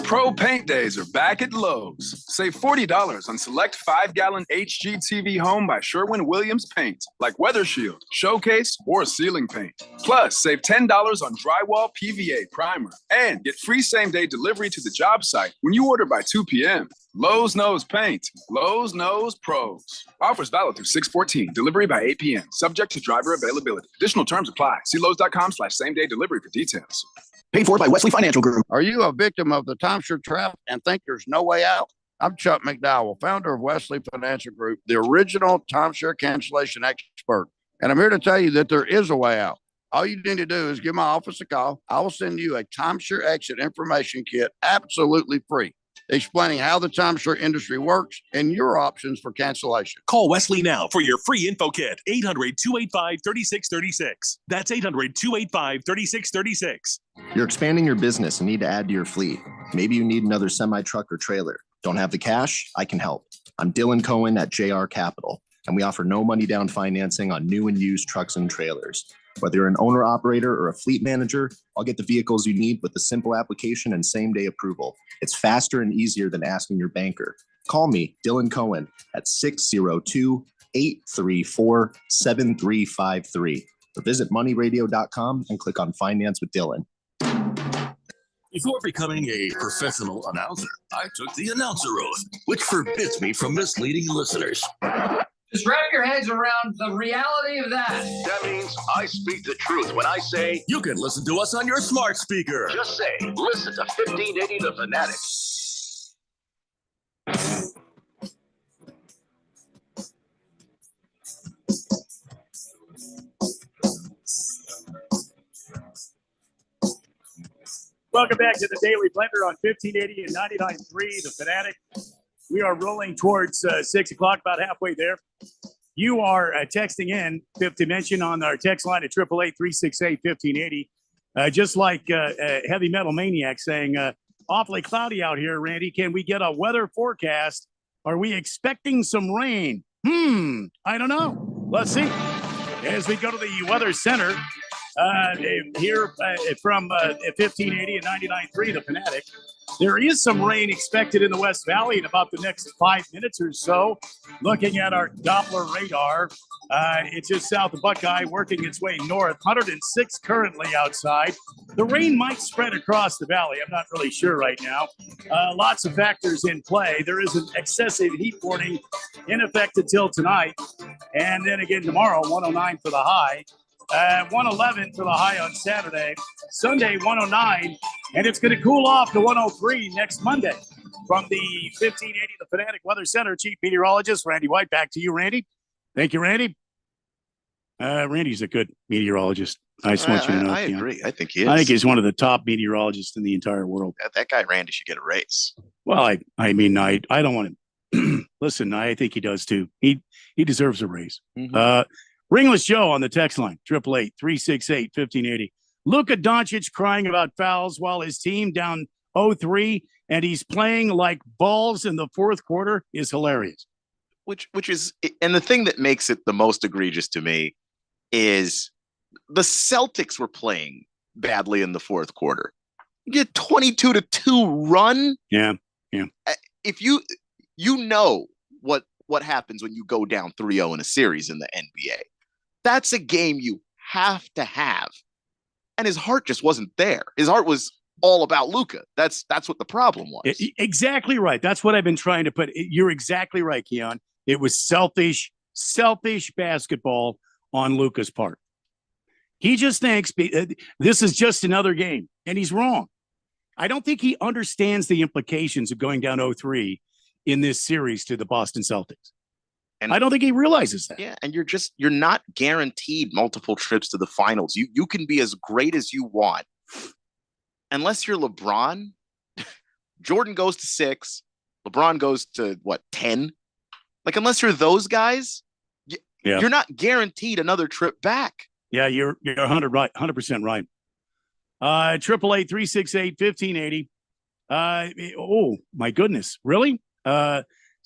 Pro Paint Days are back at Lowe's. Save $40 on select 5-gallon HGTV Home by Sherwin-Williams paint, like Weather Shield, Showcase, or ceiling paint. Plus, save $10 on drywall PVA primer and get free same-day delivery to the job site when you order by 2 p.m. Lowe's knows paint. Lowe's knows pros. Offers valid through 6/14. Delivery by 8 p.m. Subject to driver availability. Additional terms apply. See Lowe's.com/same-day delivery for details. Paid for by Wesley Financial Group. Are you a victim of the timeshare trap and think there's no way out? I'm Chuck McDowell, founder of Wesley Financial Group, the original timeshare cancellation expert. And I'm here to tell you that there is a way out. All you need to do is give my office a call. I will send you a timeshare exit information kit absolutely free, explaining how the timeshare industry works and your options for cancellation. Call Wesley now for your free info kit. 800-285-3636. That's 800-285-3636. You're expanding your business and need to add to your fleet. Maybe you need another semi-truck or trailer. Don't have the cash? I can help. I'm Dylan Cohen at JR Capital, and we offer no money down financing on new and used trucks and trailers. Whether you're an owner-operator or a fleet manager, I'll get the vehicles you need with a simple application and same-day approval. It's faster and easier than asking your banker. Call me, Dylan Cohen, at 602-834-7353. Or visit moneyradio.com and click on Finance with Dylan. Before becoming a professional announcer, I took the announcer oath, which forbids me from misleading listeners. Just wrap your heads around the reality of that. That means I speak the truth when I say you can listen to us on your smart speaker. Just say, listen to 1580 The Fanatic. Welcome back to the Daily Blender on 1580 and 99.3, The Fanatic. We are rolling towards 6 o'clock, about halfway there. You are texting in Fifth Dimension on our text line at 888-368-1580. Just like Heavy Metal Maniac saying, awfully cloudy out here, Randy. Can we get a weather forecast? Are we expecting some rain? I don't know. Let's see. As we go to the Weather Center, here from 1580 and 99.3, The Fanatic. There is some rain expected in the West Valley in about the next 5 minutes or so. Looking at our Doppler radar, it's just south of Buckeye, working its way north. 106 currently outside. The rain might spread across the valley. I'm not really sure right now. Lots of factors in play. There is an excessive heat warning in effect until tonight. And then again tomorrow, 109 for the high. 111 for the high on Saturday. Sunday, 109. And it's going to cool off to 103 next Monday. From the 1580 The Fanatic Weather Center, Chief Meteorologist Randy White. Back to you, Randy. Thank you, Randy. Randy's a good meteorologist. I just want you to know. I agree. I think he is. I think he's one of the top meteorologists in the entire world. That guy, Randy, should get a raise. Well, I mean, I don't want to listen. I think he does too. He deserves a raise. Ringless Joe on the text line, 888-368-1580. Luka Doncic crying about fouls while his team down 0-3, and he's playing like balls in the fourth quarter is hilarious. Which is, and the thing that makes it the most egregious to me is the Celtics were playing badly in the fourth quarter. You get 22-2 run. Yeah. If you know what happens when you go down 3-0 in a series in the NBA. That's a game you have to have. And his heart just wasn't there. His heart was all about Luka. That's what the problem was. Exactly right. That's what I've been trying to put. You're exactly right, Keon. It was selfish basketball on Luka's part. He just thinks this is just another game, and he's wrong. I don't think he understands the implications of going down 0-3 in this series to the Boston Celtics. And I don't think he realizes that. Yeah, and you're not guaranteed multiple trips to the finals. You can be as great as you want. Unless you're LeBron, Jordan goes to 6, LeBron goes to 10? Like, unless you're those guys, you're not guaranteed another trip back. Yeah, you're 100% right. 888-368-1580. Oh my goodness, really?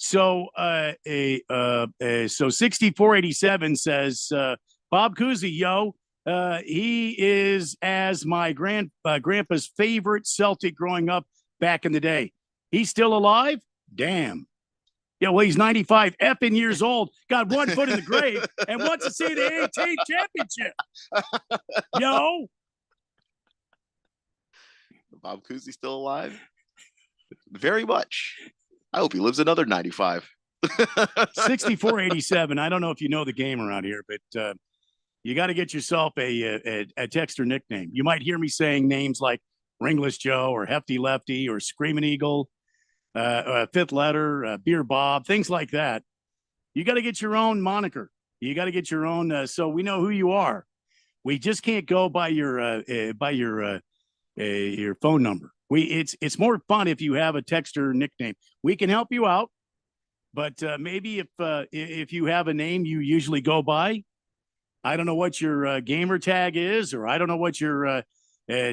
So 6487 says Bob Cousy, he is as my grandpa's favorite Celtic growing up back in the day. He's still alive? Damn. Yeah, well, he's 95 effing years old, got one foot in the grave, and wants to see the 18th championship. Yo. Bob Cousy still alive? Very much. I hope he lives another 95. 6487. I don't know if you know the game around here, but you got to get yourself a texter nickname. You might hear me saying names like Ringless Joe or Hefty Lefty or Screaming Eagle, Fifth Letter, Beer Bob, things like that. You got to get your own moniker. You got to get your own so we know who you are. We just can't go by your phone number. It's more fun if you have a texter nickname. We can help you out, but maybe if you have a name you usually go by, I don't know what your gamer tag is, or I don't know what your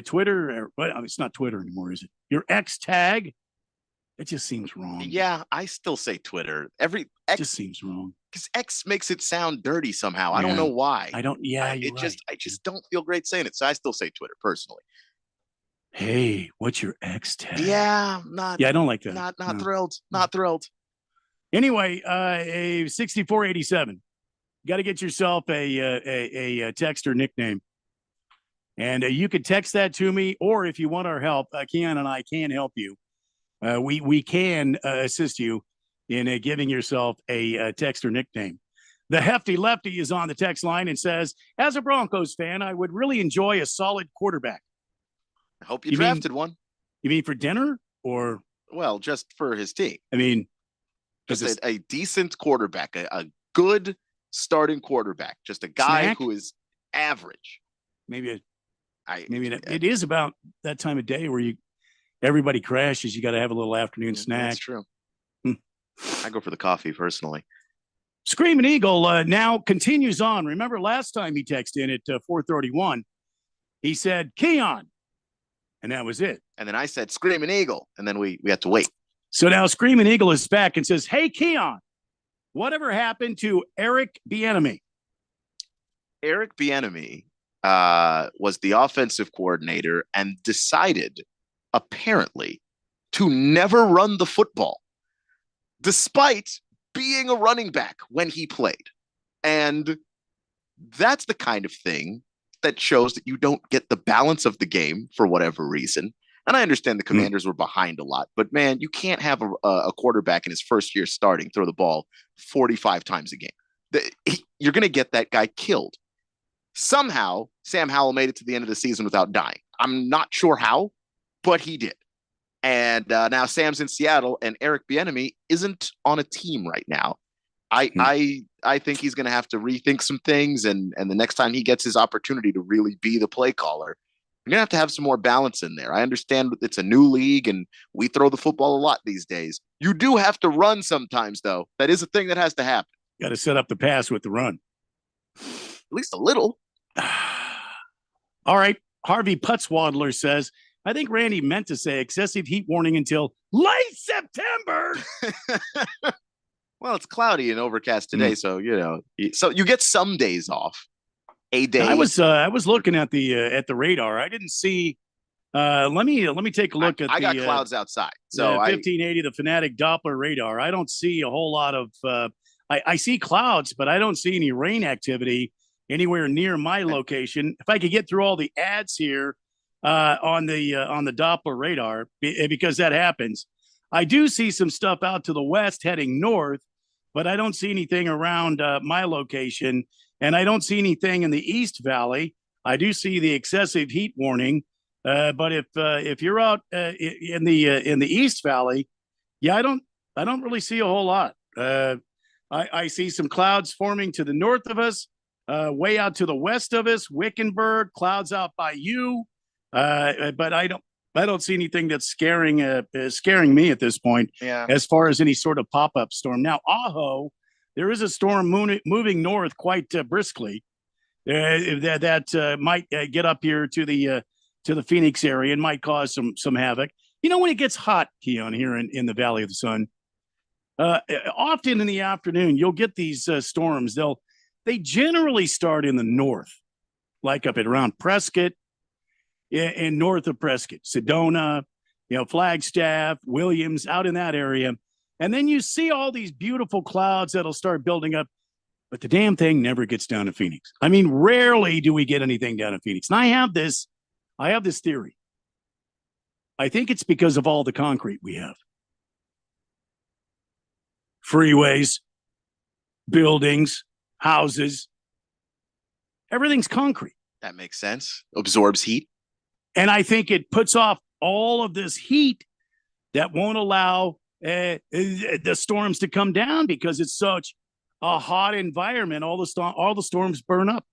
Twitter. It's not Twitter anymore, is it? Your X tag. It just seems wrong. Yeah, I still say Twitter. It just seems wrong because X makes it sound dirty somehow. I don't know why. I don't. Yeah, I just don't feel great saying it, so I still say Twitter personally. Hey, what's your X tag? Yeah, I don't like that. Not thrilled. Not thrilled. Anyway, a 6487. Got to get yourself a texter nickname, and you can text that to me, or if you want our help, Keon and I can help you. We can assist you in giving yourself a texter nickname. The Hefty Lefty is on the text line and says, as a Broncos fan, I would really enjoy a solid quarterback. I hope you drafted one. You mean for dinner or? Well, just for his team. I mean, just a decent quarterback, a good starting quarterback, just a guy who is average. Maybe it is about that time of day where everybody crashes. You got to have a little afternoon snack. That's true. I go for the coffee personally. Screaming Eagle now continues on. Remember last time he texted in at 4:31, he said Keon, and that was it. And then I said Screaming Eagle, and then we had to wait. So now Screaming Eagle is back and says, "Hey Keon, whatever happened to Eric Bieniemy?" Eric Bieniemy was the offensive coordinator and decided, apparently, to never run the football, despite being a running back when he played. And that's the kind of thing that shows that you don't get the balance of the game for whatever reason. And I understand the Commanders were behind a lot, but man, you can't have a quarterback in his first year starting throw the ball 45 times a game. You're going to get that guy killed. Somehow, Sam Howell made it to the end of the season without dying. I'm not sure how, but he did. And now Sam's in Seattle, and Eric Bieniemy isn't on a team right now. I think he's going to have to rethink some things, and the next time he gets his opportunity to really be the play caller, you're going to have some more balance in there. I understand it's a new league, and we throw the football a lot these days. You do have to run sometimes, though. That is a thing that has to happen. Got to set up the pass with the run. At least a little. All right. Harvey Putzwadler says, I think Randy meant to say excessive heat warning until late September. Well, it's cloudy and overcast today, so you get some days off. A day. I was looking at the radar. I didn't see. Let me take a look at. I got clouds outside, so 1580, the Fanatic Doppler radar. I don't see a whole lot of. I see clouds, but I don't see any rain activity anywhere near my location. If I could get through all the ads here on the Doppler radar, because that happens. I do see some stuff out to the west heading north, but I don't see anything around my location, and I don't see anything in the East Valley. I do see the excessive heat warning, but if you're out in the East Valley, yeah, I don't really see a whole lot. I see some clouds forming to the north of us, way out to the west of us, Wickenburg, clouds out by you. But I don't see anything that's scaring me at this point. Yeah. As far as any sort of pop-up storm. Now, Aho, there is a storm moving north quite briskly. That might get up here to the Phoenix area and might cause some havoc. You know, when it gets hot, Keon, here in the Valley of the Sun, often in the afternoon you'll get these storms. They generally start in the north, like up at around Prescott. And north of Prescott, Sedona, Flagstaff, Williams, out in that area. And then you see all these beautiful clouds that'll start building up, but the damn thing never gets down to Phoenix. I mean, rarely do we get anything down to Phoenix. And I have this theory. I think it's because of all the concrete we have. Freeways, buildings, houses, everything's concrete. That makes sense. Absorbs heat. And I think it puts off all of this heat that won't allow the storms to come down because it's such a hot environment. All the storms burn up.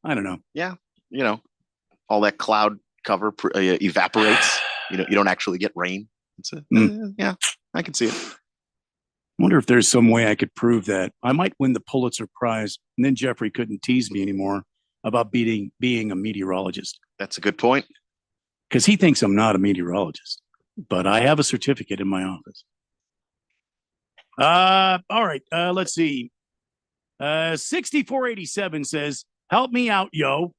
I don't know. Yeah, all that cloud cover evaporates. You don't actually get rain. Yeah, I can see it. I wonder if there's some way I could prove that. I might win the Pulitzer Prize, and then Jeffrey couldn't tease me anymore about being a meteorologist. That's a good point. Because he thinks I'm not a meteorologist, but I have a certificate in my office. All right, let's see. 6487 says, help me out, yo.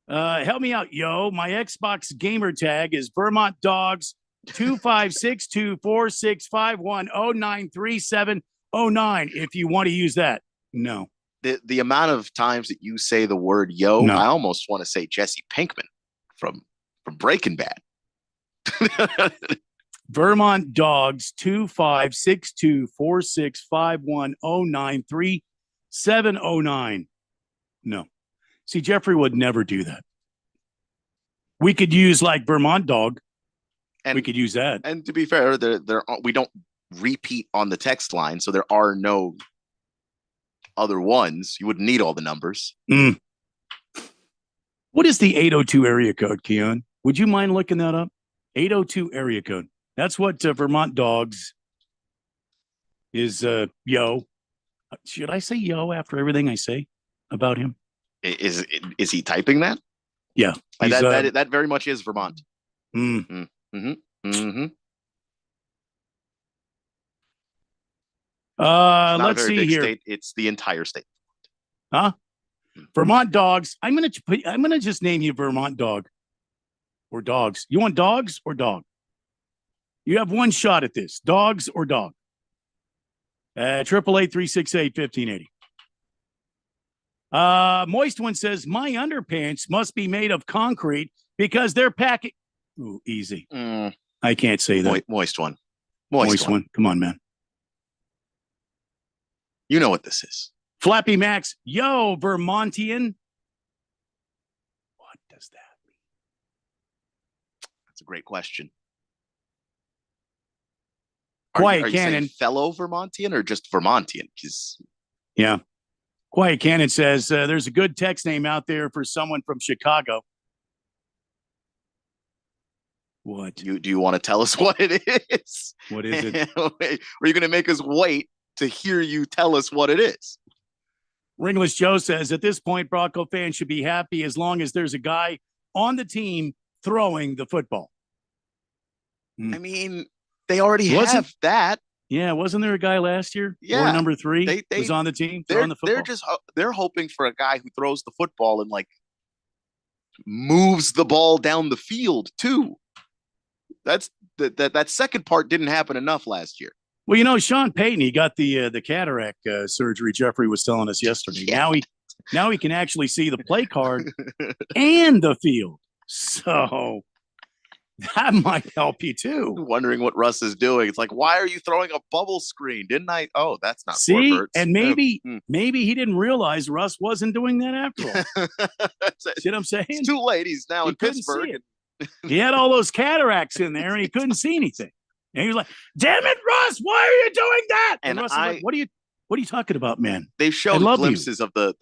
Help me out, yo. My Xbox gamer tag is Vermont Dogs 256246510937009. If you want to use that. No. The amount of times that you say the word yo, no. I almost want to say Jesse Pinkman from Breaking Bad. Vermont Dogs 256246510937009. No. See, Jeffrey would never do that. We could use like Vermont Dog. And we could use that. And to be fair, we don't repeat on the text line, so there are no other ones. You wouldn't need all the numbers. What is the 802 area code, Keon? Would you mind looking that up? 802 area code. That's what Vermont Dogs is. Yo. Should I say yo after everything I say about him? Is he typing that? Yeah. That very much is Vermont. Mm-hmm. Let's see here. State. It's the entire state. Huh? Vermont Dogs. I'm gonna just name you Vermont Dog or Dogs. You want dogs or dog? You have one shot at this. Dogs or dog. 888-368-1580. Moist One says my underpants must be made of concrete because they're packing. Ooh, easy. I can't say that. Moist One. Moist One. Come on, man. You know what this is. Flappy Max. Yo, Vermontian. What does that mean? That's a great question. Quiet are you Cannon. saying fellow Vermontian or just Vermontian? Yeah. Quiet Cannon says there's a good text name out there for someone from Chicago. What? Do you want to tell us what it is? What is it? Are you going to make us wait to hear you tell us what it is? Ringless Joe says at this point, Bronco fans should be happy as long as there's a guy on the team throwing the football. I mean, they already have that. Yeah, wasn't there a guy last year? Yeah, or number 3 was on the team throwing the football. They're hoping for a guy who throws the football and like moves the ball down the field too. That's that second part didn't happen enough last year. Well, you know, Sean Payton, he got the cataract surgery. Jeffrey was telling us yesterday. Yeah. Now he can actually see the play card and the field. So that might help you too. Wondering what Russ is doing. It's like, why are you throwing a bubble screen? Didn't I? Oh, that's not see. Forverts. And maybe he didn't realize Russ wasn't doing that after all. See what I'm saying? It's too late. He's now in Pittsburgh. He had all those cataracts in there, and he couldn't see anything. And he was like, "Damn it, Russ! Why are you doing that?" And Russ is like, "What are you talking about, man?" They've shown glimpses of the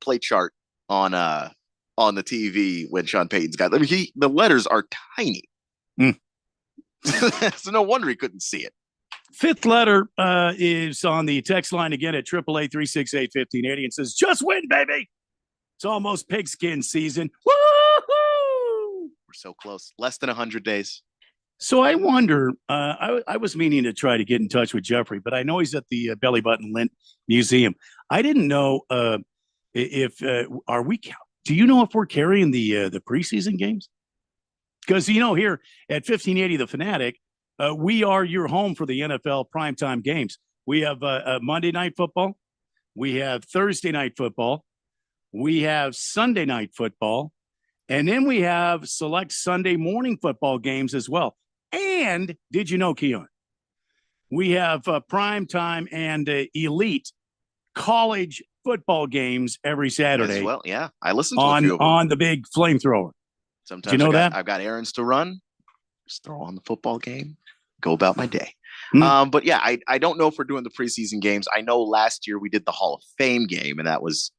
play chart on the TV when Sean Payton's got. I mean, the letters are tiny. So no wonder he couldn't see it. Fifth letter is on the text line again at 888-368-1580 and says, "Just win, baby! It's almost pigskin season. Woo-hoo!" We're so close. Less than 100 days. So I wonder, I was meaning to try to get in touch with Jeffrey, but I know he's at the Belly Button Lint Museum. I didn't know if do you know if we're carrying the preseason games? Because, you know, here at 1580 The Fanatic, we are your home for the NFL primetime games. We have Monday Night Football. We have Thursday Night Football. We have Sunday Night Football. And then we have select Sunday morning football games as well. And did you know, Keon, we have primetime and elite college football games every Saturday. As well, yeah. I listened to a few of them. On the big flamethrower. Sometimes you know that? I've got errands to run. Just throw on the football game, go about my day. But yeah, I don't know if we're doing the preseason games. I know last year we did the Hall of Fame game, and that was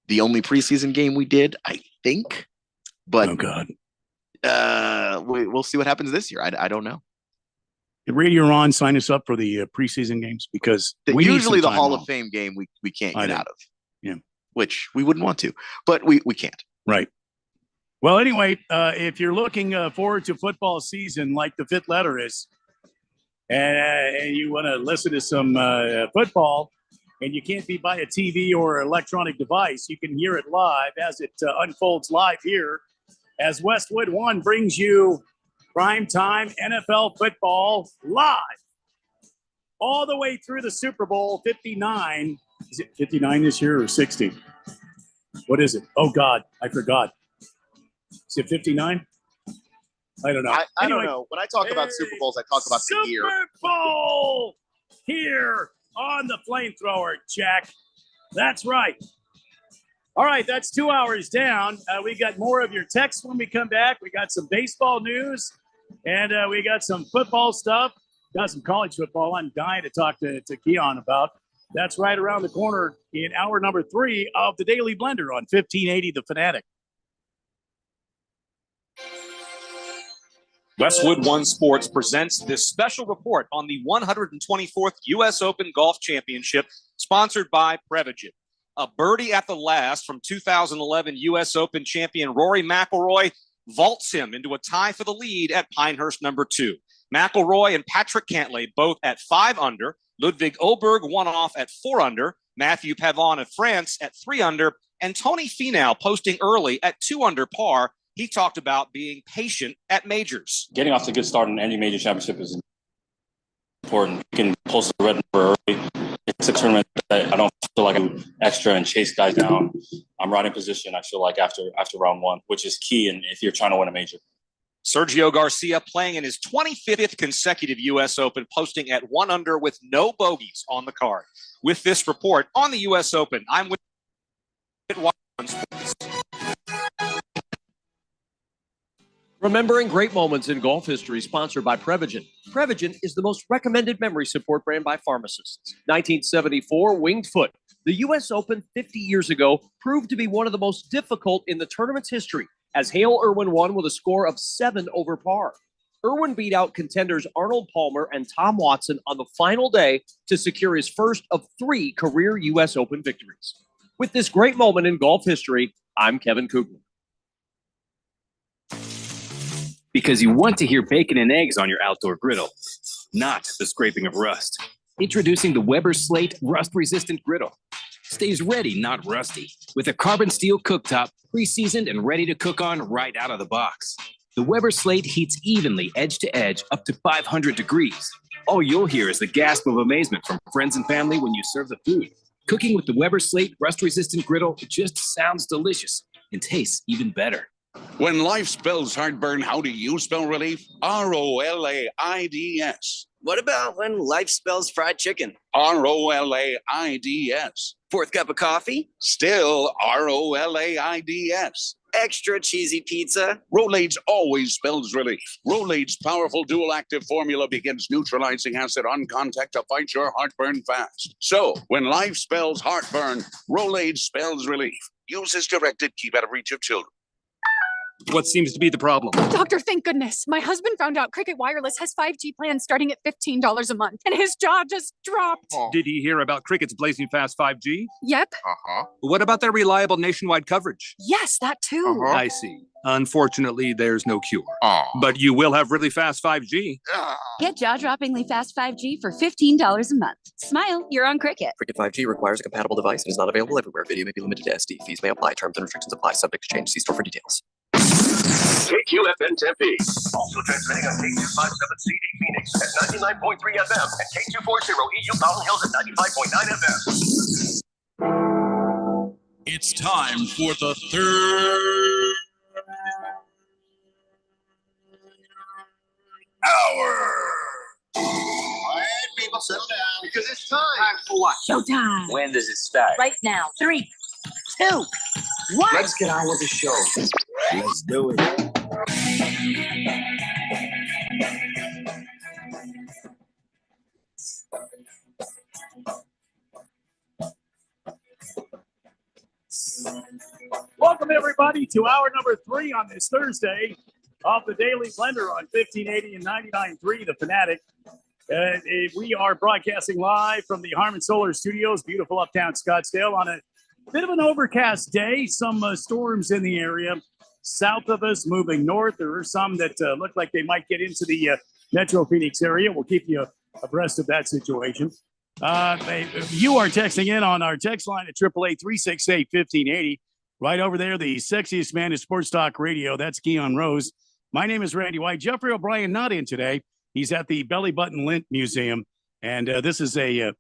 the only preseason game we did, I think. But oh God, we'll see what happens this year. I don't know. Radio Ron, sign us up for the preseason games because we usually the Hall of Fame game we can't get out of. Yeah, which we wouldn't want to, but we can't. Right. Well, anyway, if you're looking forward to football season like the fifth letter is, and you want to listen to some football, and you can't be by a TV or electronic device, you can hear it live as it unfolds live here as Westwood One brings you primetime NFL football live all the way through the Super Bowl 59. Is it 59 this year or 60? What is it? Oh, God, I forgot. Is it 59? I don't know. I don't know. When I talk about Super Bowls, I talk about the year. Super Bowl here on the flamethrower, Jack. That's right. All right, that's 2 hours down. We got more of your texts when we come back. We got some baseball news, and we got some football stuff. Got some college football I'm dying to talk to Keon about. That's right around the corner in hour number 3 of the Daily Blender on 1580 The Fanatic. Westwood One Sports presents this special report on the 124th U.S. Open Golf Championship, sponsored by Prevagen. A birdie at the last from 2011 U.S. Open champion Rory McIlroy vaults him into a tie for the lead at Pinehurst number 2. McIlroy and Patrick Cantlay both at 5 under. Ludwig Oberg one off at 4 under. Matthew Pavon of France at 3 under. And Tony Finau posting early at 2 under par. He talked about being patient at majors. Getting off to a good start in any major championship is important. You can post the red number early. It's a tournament that I don't feel like I'm extra and chase guys down. I'm right in position, I feel like, after round 1, which is key and if you're trying to win a major. Sergio Garcia playing in his 25th consecutive U.S. Open, posting at 1 under with no bogeys on the card. With this report on the U.S. Open, I'm with One Sports. Remembering great moments in golf history, sponsored by Prevagen. Prevagen is the most recommended memory support brand by pharmacists. 1974, Winged Foot. The U.S. Open 50 years ago proved to be one of the most difficult in the tournament's history, as Hale Irwin won with a score of 7 over par. Irwin beat out contenders Arnold Palmer and Tom Watson on the final day to secure his first of 3 career U.S. Open victories. With this great moment in golf history, I'm Kevin Koopman. Because you want to hear bacon and eggs on your outdoor griddle, not the scraping of rust. Introducing the Weber Slate rust-resistant griddle. Stays ready, not rusty, with a carbon steel cooktop, pre-seasoned and ready to cook on right out of the box. The Weber Slate heats evenly edge to edge up to 500 degrees. All you'll hear is the gasp of amazement from friends and family when you serve the food. Cooking with the Weber Slate rust-resistant griddle just sounds delicious and tastes even better. When life spells heartburn, how do you spell relief? ROLAIDS. What about when life spells fried chicken? ROLAIDS. 4th cup of coffee? Still ROLAIDS. Extra cheesy pizza? Rolaids always spells relief. Rolaids' powerful dual-active formula begins neutralizing acid on contact to fight your heartburn fast. So, when life spells heartburn, Rolaids spells relief. Use as directed. Keep out of reach of children. What seems to be the problem? Doctor, thank goodness. My husband found out Cricket Wireless has 5G plans starting at $15 a month, and his jaw just dropped. Did he hear about Cricket's blazing fast 5G? Yep. What about their reliable nationwide coverage? Yes, that too. I see. Unfortunately, there's no cure. But you will have really fast 5G. Get jaw-droppingly fast 5G for $15 a month. Smile, you're on Cricket. Cricket 5G requires a compatible device and is not available everywhere. Video may be limited to SD. Fees may apply. Terms and restrictions apply. Subject to change. See store for details. KQFN Tempe. Also transmitting on K257CD Phoenix at 99.3 FM and K240 EU Mountain Hills at 95.9 FM. It's time for the third hour. All right, people, settle down because it's time. Time for what? Showtime. When does it start? Right now. 3, 2, 1. Let's get on with the show. Let's do it. Welcome, everybody, to hour number 3 on this Thursday of the Daily Blender on 1580 and 99.3 The Fanatic. We are broadcasting live from the Harman Solar Studios, beautiful uptown Scottsdale, on a bit of an overcast day. Some storms in the area south of us, moving north. There are some that look like they might get into the Metro Phoenix area. We'll keep you abreast of that situation. You are texting in on our text line at 888-368-1580. Right over there, the sexiest man in sports talk radio. That's Keon Rose. My name is Randy White. Jeffrey O'Brien not in today. He's at the Belly Button Lint Museum, and this is a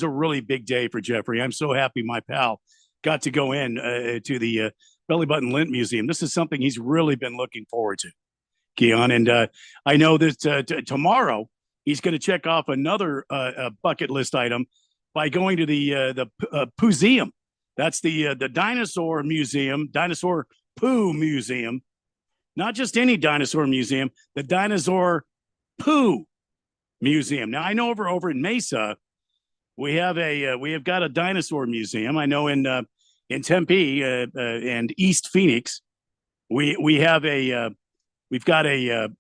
really big day for Jeffrey. I'm so happy my pal got to go in to the Belly Button Lint Museum. This is something he's really been looking forward to, Keon. And I know that tomorrow he's going to check off another bucket list item by going to the Pooseum. That's the dinosaur museum, Dinosaur Poo Museum. Not just any dinosaur museum, the Dinosaur Poo Museum. Now I know over in Mesa, we have got a dinosaur museum. I know in Tempe and East Phoenix, we have a We've got a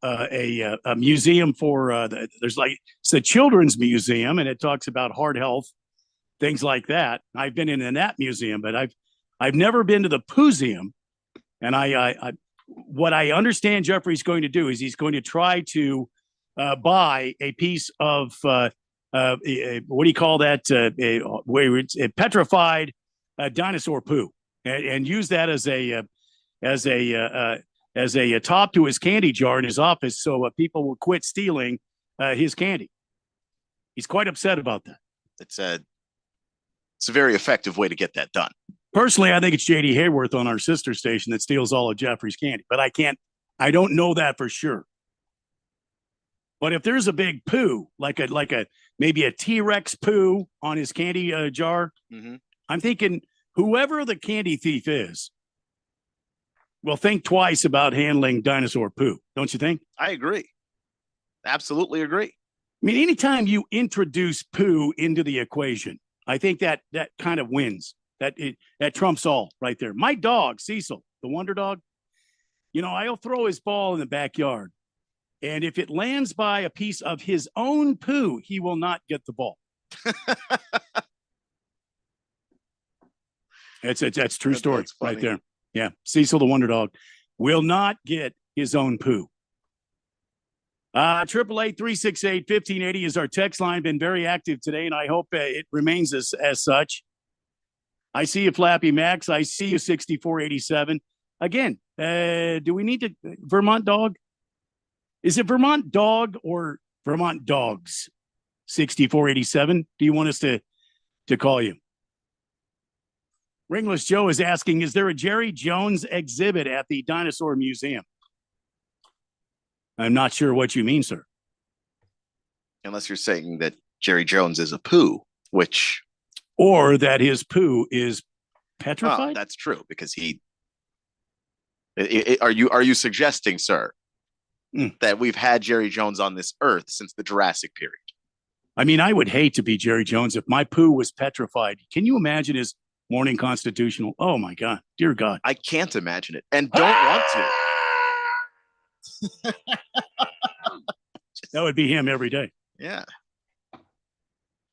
museum for it's the children's museum, and it talks about heart health, things like that. I've been in that museum, but I've never been to the Pooseum. And what I understand Jeffrey's going to do is he's going to try to buy a piece of what do you call that? A petrified dinosaur poo, and use that as a top to his candy jar in his office, so people will quit stealing his candy. He's quite upset about that. It's a very effective way to get that done. Personally, I think it's JD Hayworth on our sister station that steals all of Jeffrey's candy, but I don't know that for sure. But if there's a big poo, like maybe a T-Rex poo on his candy jar, I'm thinking whoever the candy thief is will think twice about handling dinosaur poo. Don't you think? I agree. Absolutely agree. I mean, anytime you introduce poo into the equation, I think that kind of wins. That trumps all right there. My dog, Cecil, the wonder dog, I'll throw his ball in the backyard. And if it lands by a piece of his own poo, he will not get the ball. That's true story right there. Yeah. Cecil, the wonder dog, will not get his own poo. 888-368-1580 is our text line. Been very active today, and I hope it remains as such. I see you, Flappy Max. I see you, 6487. Again, do we need to Vermont Dog? Is it Vermont Dog or Vermont Dogs? 6487. Do you want us to call you? Ringless Joe is asking, is there a Jerry Jones exhibit at the Dinosaur Museum? I'm not sure what you mean, sir. Unless you're saying that Jerry Jones is a poo, which... Or that his poo is petrified? Oh, that's true, because are you suggesting, sir, that we've had Jerry Jones on this earth since the Jurassic period? I mean, I would hate to be Jerry Jones if my poo was petrified. Can you imagine his morning constitutional? Oh, my God. Dear God. I can't imagine it and don't want to. That would be him every day. Yeah.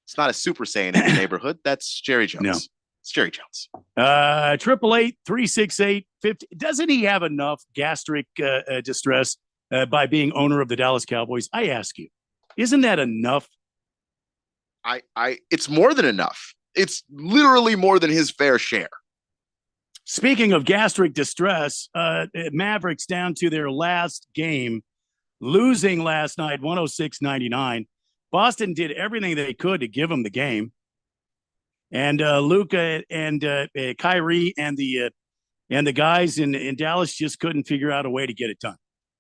It's not a Super Saiyan in the neighborhood. That's Jerry Jones. No. It's Jerry Jones. 888-368-50. Doesn't he have enough gastric distress by being owner of the Dallas Cowboys? I ask you, isn't that enough? It's more than enough. It's literally more than his fair share. Speaking of gastric distress, Mavericks down to their last game, losing last night 106-99. Boston did everything they could to give them the game. And Luka and Kyrie and the guys in Dallas just couldn't figure out a way to get it done.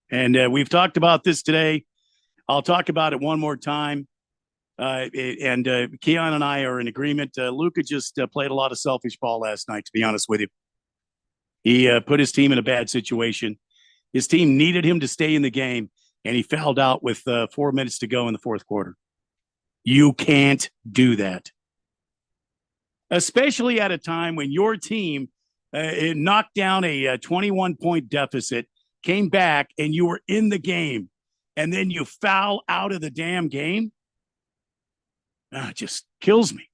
And we've talked about this today. I'll talk about it one more time. Keon and I are in agreement. Luka just played a lot of selfish ball last night, to be honest with you. He put his team in a bad situation. His team needed him to stay in the game, and he fouled out with 4 minutes to go in the fourth quarter. You can't do that. Especially at a time when your team knocked down a 21-point deficit, came back, and you were in the game, and then you foul out of the damn game. It just kills me.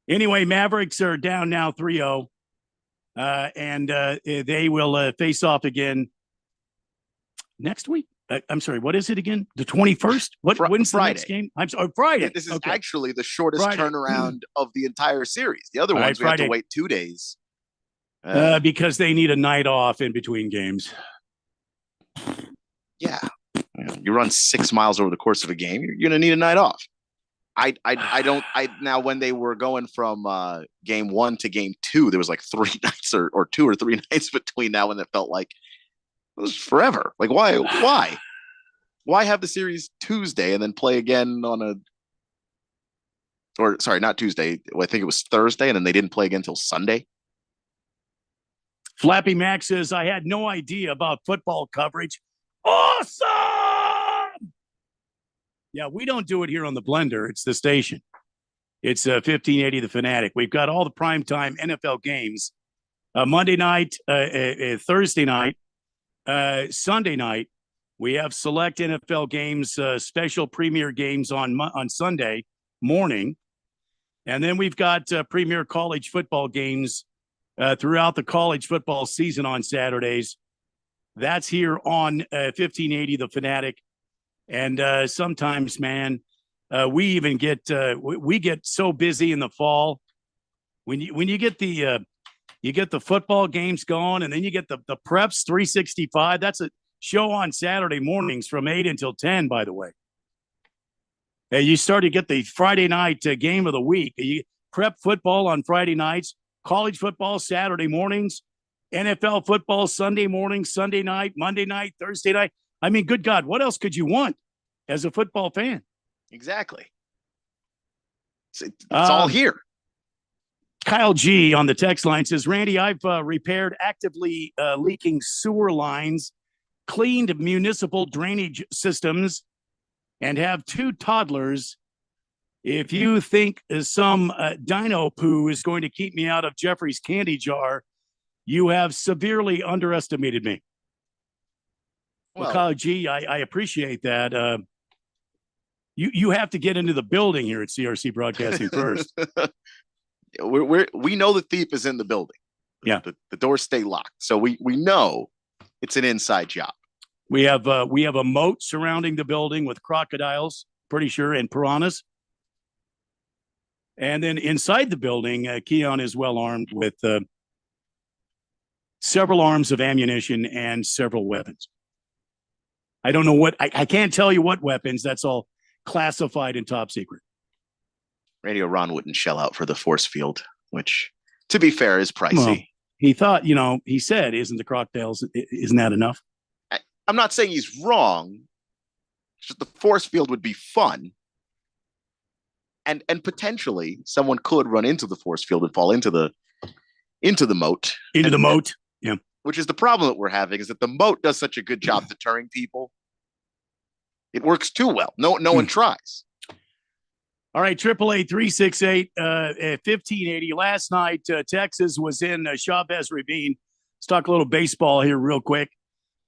Anyway, Mavericks are down now 3-0, and they will face off again next week. I'm sorry, what is it again? The 21st? When's the next game? I'm sorry, Friday. Yeah, this is actually the shortest turnaround of the entire series. The other ones, we have to wait 2 days. Because they need a night off in between games. Yeah. You run 6 miles over the course of a game, you're going to need a night off. Now when they were going from game 1 to game 2, there was like 3 nights or 2 or 3 nights between now and it felt like it was forever. Like why have the series Tuesday and then play again on not Tuesday. I think it was Thursday, and then they didn't play again until Sunday. Flappy Max says, I had no idea about football coverage. Awesome! Yeah, we don't do it here on the Blender. It's the station. It's 1580 The Fanatic. We've got all the primetime NFL games. Monday night, Thursday night, Sunday night, we have select NFL games, special premier games on Sunday morning. And then we've got premier college football games throughout the college football season on Saturdays. That's here on 1580 The Fanatic. And sometimes, man, we even get we get so busy in the fall when you get the football games going, and then you get the Preps 365. That's a show on Saturday mornings from 8 until 10, by the way. You start to get the Friday night game of the week. You prep football on Friday nights, college football Saturday mornings, NFL football Sunday morning, Sunday night, Monday night, Thursday night. I mean, good God, what else could you want as a football fan? Exactly. It's all here. Kyle G on the text line says, Randy, I've repaired actively leaking sewer lines, cleaned municipal drainage systems, and have 2 toddlers. If you think some dino poo is going to keep me out of Jeffrey's candy jar, you have severely underestimated me. Well, Kyle G, I appreciate that. You have to get into the building here at CRC Broadcasting first. We know the thief is in the building. Yeah, the doors stay locked, so we know it's an inside job. We have a moat surrounding the building with crocodiles, pretty sure, and piranhas. And then inside the building, Keon is well armed with several arms of ammunition and several weapons. I don't know what I can't tell you what weapons. That's all classified and top secret. Radio Ron wouldn't shell out for the force field, which, to be fair, is pricey. Well, he thought, he said, isn't the crocodiles, isn't that enough? I'm not saying he's wrong. Just the force field would be fun. And potentially someone could run into the force field and fall into the moat. Into the moat. Yeah. Which is the problem that we're having, is that the moat does such a good job deterring people. It works too well. No one tries. All right, 888-368-1580. Last night, Texas was in Chavez Ravine. Let's talk a little baseball here real quick.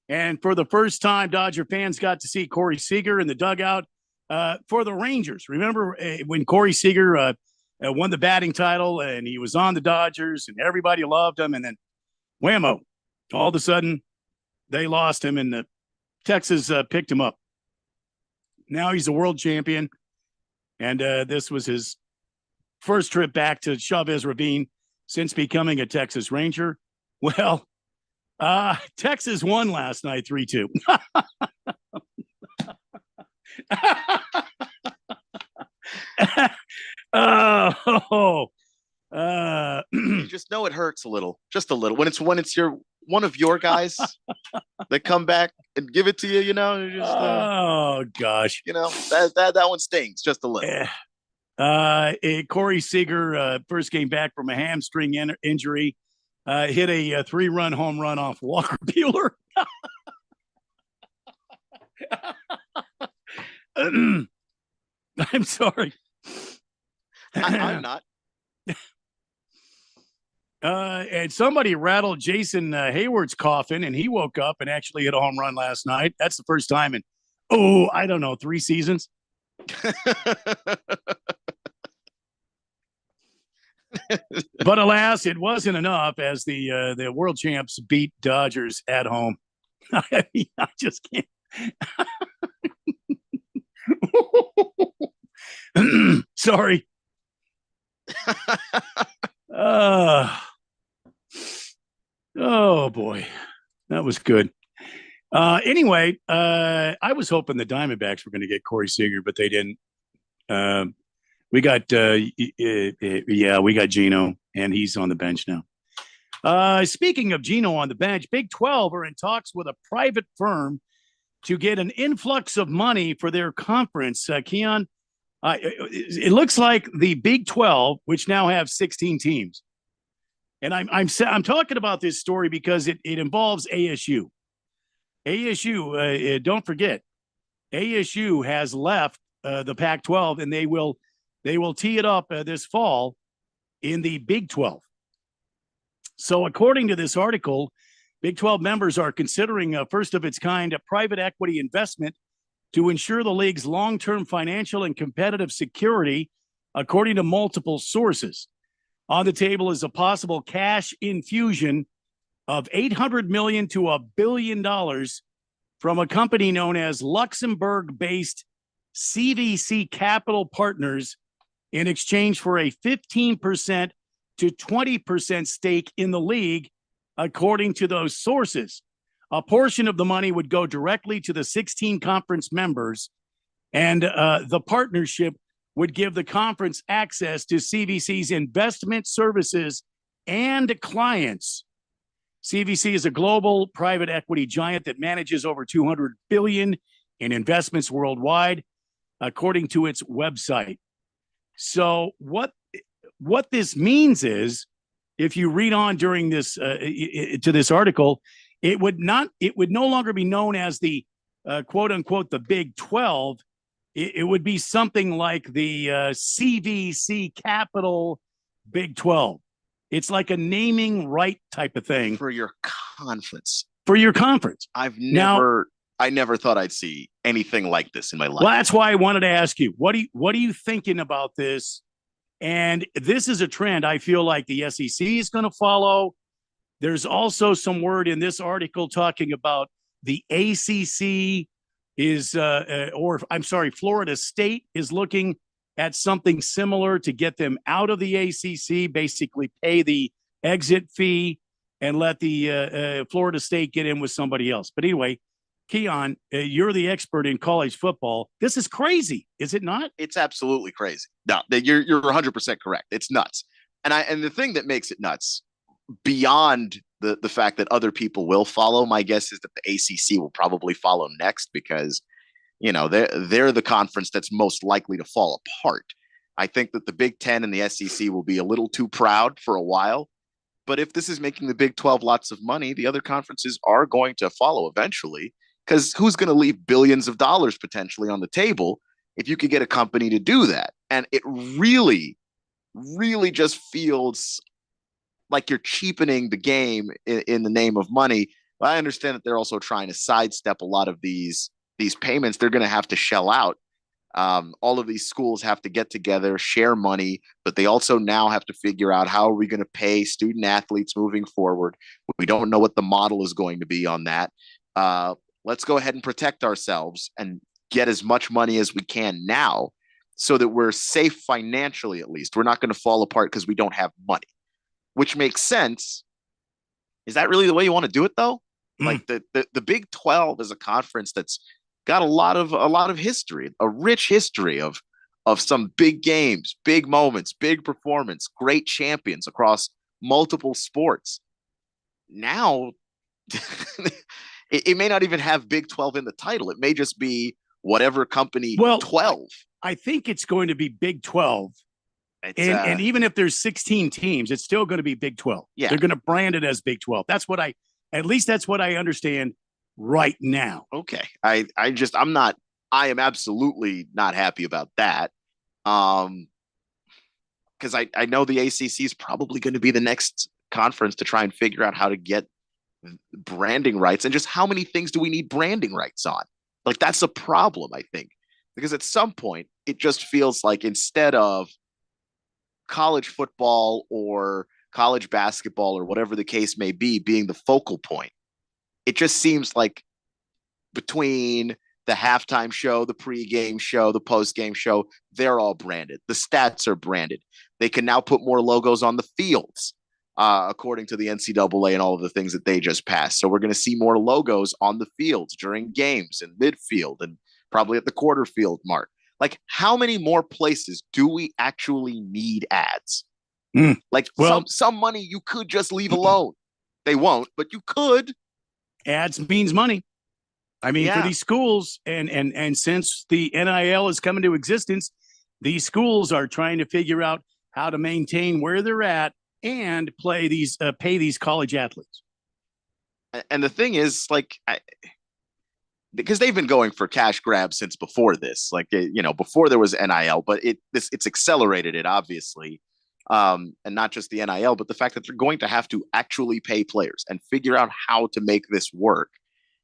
And for the first time, Dodger fans got to see Corey Seager in the dugout for the Rangers. Remember when Corey Seager won the batting title and he was on the Dodgers and everybody loved him, and then whammo, all of a sudden they lost him and Texas picked him up. Now he's a world champion. And this was his first trip back to Chavez Ravine since becoming a Texas Ranger. Well, Texas won last night 3-2. You just know it hurts a little, just a little. When it's one of your guys that come back and give it to you, just, oh gosh, that one stings just a little. Corey Seager first came back from a hamstring injury, hit a 3-run home run off Walker Buehler. I'm sorry. I'm not. And somebody rattled Jason Hayward's coffin, and he woke up and actually hit a home run last night. That's the first time in, 3 seasons. But alas, it wasn't enough as the world champs beat Dodgers at home. I just can't. Sorry. Oh boy, that was good. Anyway, I was hoping the Diamondbacks were going to get Corey Seager, but they didn't. We got Gino, and he's on the bench now. Speaking of Gino on the bench, Big 12 are in talks with a private firm to get an influx of money for their conference. Keon, it looks like the Big 12, which now have 16 teams, and I'm talking about this story because it involves ASU. ASU, don't forget, ASU has left the Pac-12, and they will tee it up this fall in the Big 12. So according to this article, Big 12 members are considering a first of its kind private equity investment to ensure the league's long-term financial and competitive security, according to multiple sources. On the table is a possible cash infusion of $800 million to $1 billion from a company known as Luxembourg-based CVC Capital Partners in exchange for a 15% to 20% stake in the league, according to those sources. A portion of the money would go directly to the 16 conference members, and the partnership would give the conference access to CVC's investment services and clients. CVC is a global private equity giant that manages over $200 billion in investments worldwide, according to its website. So what this means is, if you read on during this to this article, it would no longer be known as the quote unquote the Big 12. It would be something like the CVC Capital Big 12. It's like a naming right type of thing for your conference. For your conference. I never thought I'd see anything like this in my life. Well, that's why I wanted to ask you, what are you thinking about this? And this is a trend I feel like the SEC is going to follow. There's also some word in this article talking about the ACC Florida State is looking at something similar to get them out of the ACC, basically pay the exit fee and let the Florida State get in with somebody else. But anyway, Keon, you're the expert in college football. This is crazy, is it not? It's absolutely crazy. No, you're 100% correct. It's nuts. And the thing that makes it nuts, beyond the fact that other people will follow, my guess is that the ACC will probably follow next, because they're the conference that's most likely to fall apart. I think that the Big Ten and the SEC will be a little too proud for a while. But if this is making the Big 12 lots of money, the other conferences are going to follow eventually, because who's going to leave billions of dollars potentially on the table if you could get a company to do that? And it really, really just feels like you're cheapening the game in the name of money. But I understand that they're also trying to sidestep a lot of these payments they're going to have to shell out. All of these schools have to get together, share money, but they also now have to figure out, how are we going to pay student athletes moving forward? We don't know what the model is going to be on that. Let's go ahead and protect ourselves and get as much money as we can now, so that we're safe financially. At least we're not going to fall apart because we don't have money, which makes sense. Is that really the way you want to do it, though? Like the Big 12 is a conference that's got a lot of history, a rich history of some big games, big moments, big performance, great champions across multiple sports. Now, it may not even have Big 12 in the title. It may just be whatever company 12. I think it's going to be Big 12. And even if there's 16 teams, it's still going to be Big 12. Yeah. They're going to brand it as Big 12. That's what I understand right now. Okay. I am absolutely not happy about that. Because I know the ACC is probably going to be the next conference to try and figure out how to get branding rights, and just how many things do we need branding rights on? Like, that's a problem, I think, because at some point it just feels like, instead of college football or college basketball or whatever the case may be being the focal point, it just seems like between the halftime show, the pregame show, the postgame show, they're all branded. The stats are branded. They can now put more logos on the fields, according to the NCAA and all of the things that they just passed. So we're going to see more logos on the fields during games and midfield and probably at the quarter field mark. Like, how many more places do we actually need ads? Like, some money you could just leave alone. They won't, but you could. Ads means money. I mean, for these schools, and since the NIL has come into existence, these schools are trying to figure out how to maintain where they're at and pay these college athletes. And the thing is, like, because they've been going for cash grabs since before this, before there was NIL, but it's accelerated it, obviously. and not just the NIL, but the fact that they're going to have to actually pay players and figure out how to make this work,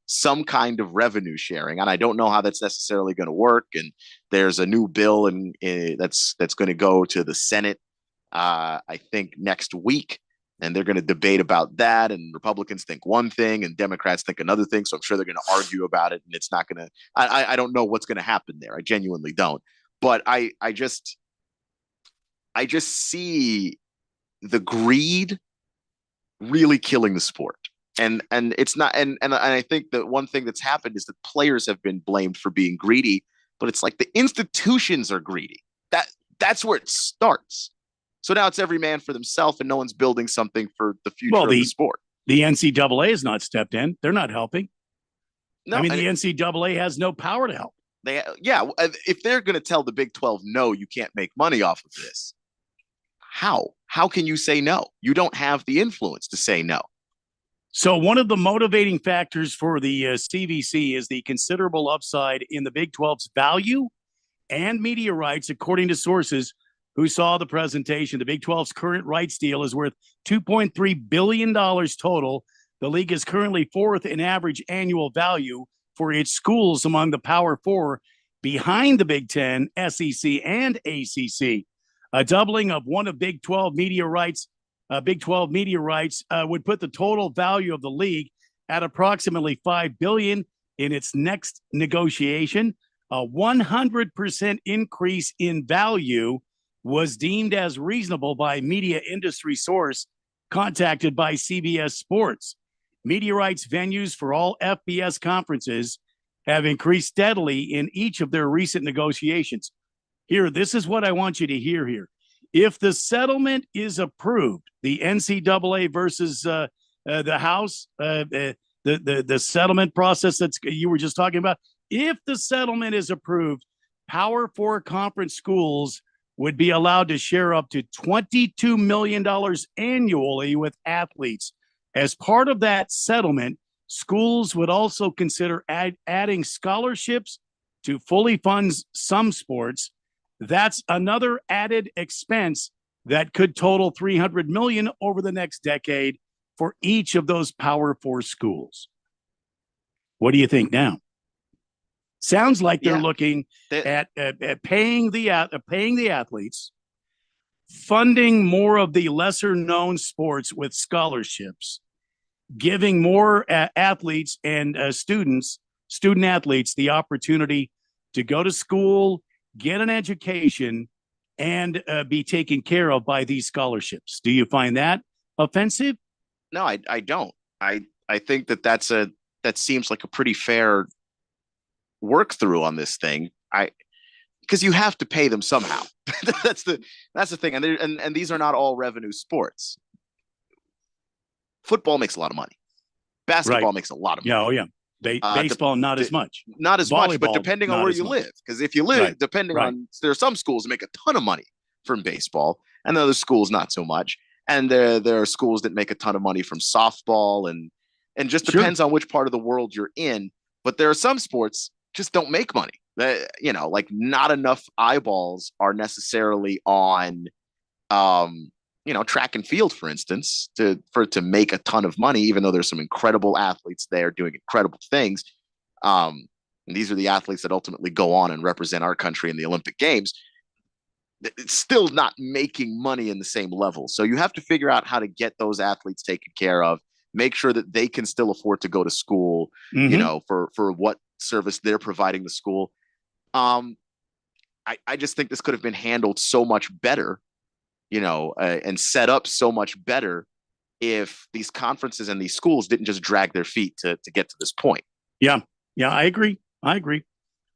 some kind of revenue sharing. And I don't know how that's necessarily going to work. And there's a new bill that's going to go to the Senate, I think next week. And they're going to debate about that. And Republicans think one thing and Democrats think another thing. So I'm sure they're going to argue about it. And it's not going to, I don't know what's going to happen there. I genuinely don't. But I just see the greed really killing the sport. And it's not, and I think that one thing that's happened is that players have been blamed for being greedy, but it's like the institutions are greedy. That's where it starts. So now it's every man for themselves, and no one's building something for the future of the sport. The NCAA has not stepped in. They're not helping. No, I mean, the NCAA has no power to help. If they're going to tell the Big 12, no, you can't make money off of this. How can you say no? You don't have the influence to say no. So one of the motivating factors for the CVC is the considerable upside in the Big 12's value and media rights, according to sources who saw the presentation. The Big 12's current rights deal is worth $2.3 billion total. The league is currently fourth in average annual value for its schools among the Power Four, behind the Big Ten, SEC, and ACC. A doubling of one of Big 12 media rights would put the total value of the league at approximately $5 billion in its next negotiation. A 100% increase in value was deemed as reasonable by media industry source contacted by CBS Sports. Media rights venues for all FBS conferences have increased steadily in each of their recent negotiations. Here, this is what I want you to hear here. If the settlement is approved, the NCAA versus the House, the settlement process that you were just talking about, if the settlement is approved, Power Four conference schools would be allowed to share up to $22 million annually with athletes. As part of that settlement, schools would also consider adding scholarships to fully fund some sports. That's another added expense that could total $300 million over the next decade for each of those Power Four schools. What do you think now? Sounds like they're looking at paying the athletes, funding more of the lesser-known sports with scholarships, giving more athletes and student athletes the opportunity to go to school, get an education, and be taken care of by these scholarships. Do you find that offensive? No, I don't. I think that seems like a pretty fair work through on this thing. Because you have to pay them somehow. that's the thing. And these are not all revenue sports. Football makes a lot of money. Basketball makes a lot of money. Baseball, not as much. Not as much, but depending on where you live. Because if you live, there are some schools that make a ton of money from baseball, and other schools not so much. And there are schools that make a ton of money from softball, and just depends on which part of the world you're in. But there are some sports just don't make money. Like not enough eyeballs are necessarily on, track and field, for instance, for it to make a ton of money, even though there's some incredible athletes there doing incredible things. And these are the athletes that ultimately go on and represent our country in the Olympic Games. It's still not making money in the same level. So you have to figure out how to get those athletes taken care of, make sure that they can still afford to go to school, for what service they're providing the school. I just think this could have been handled so much better, and set up so much better if these conferences and these schools didn't just drag their feet to get to this point. Yeah, I agree.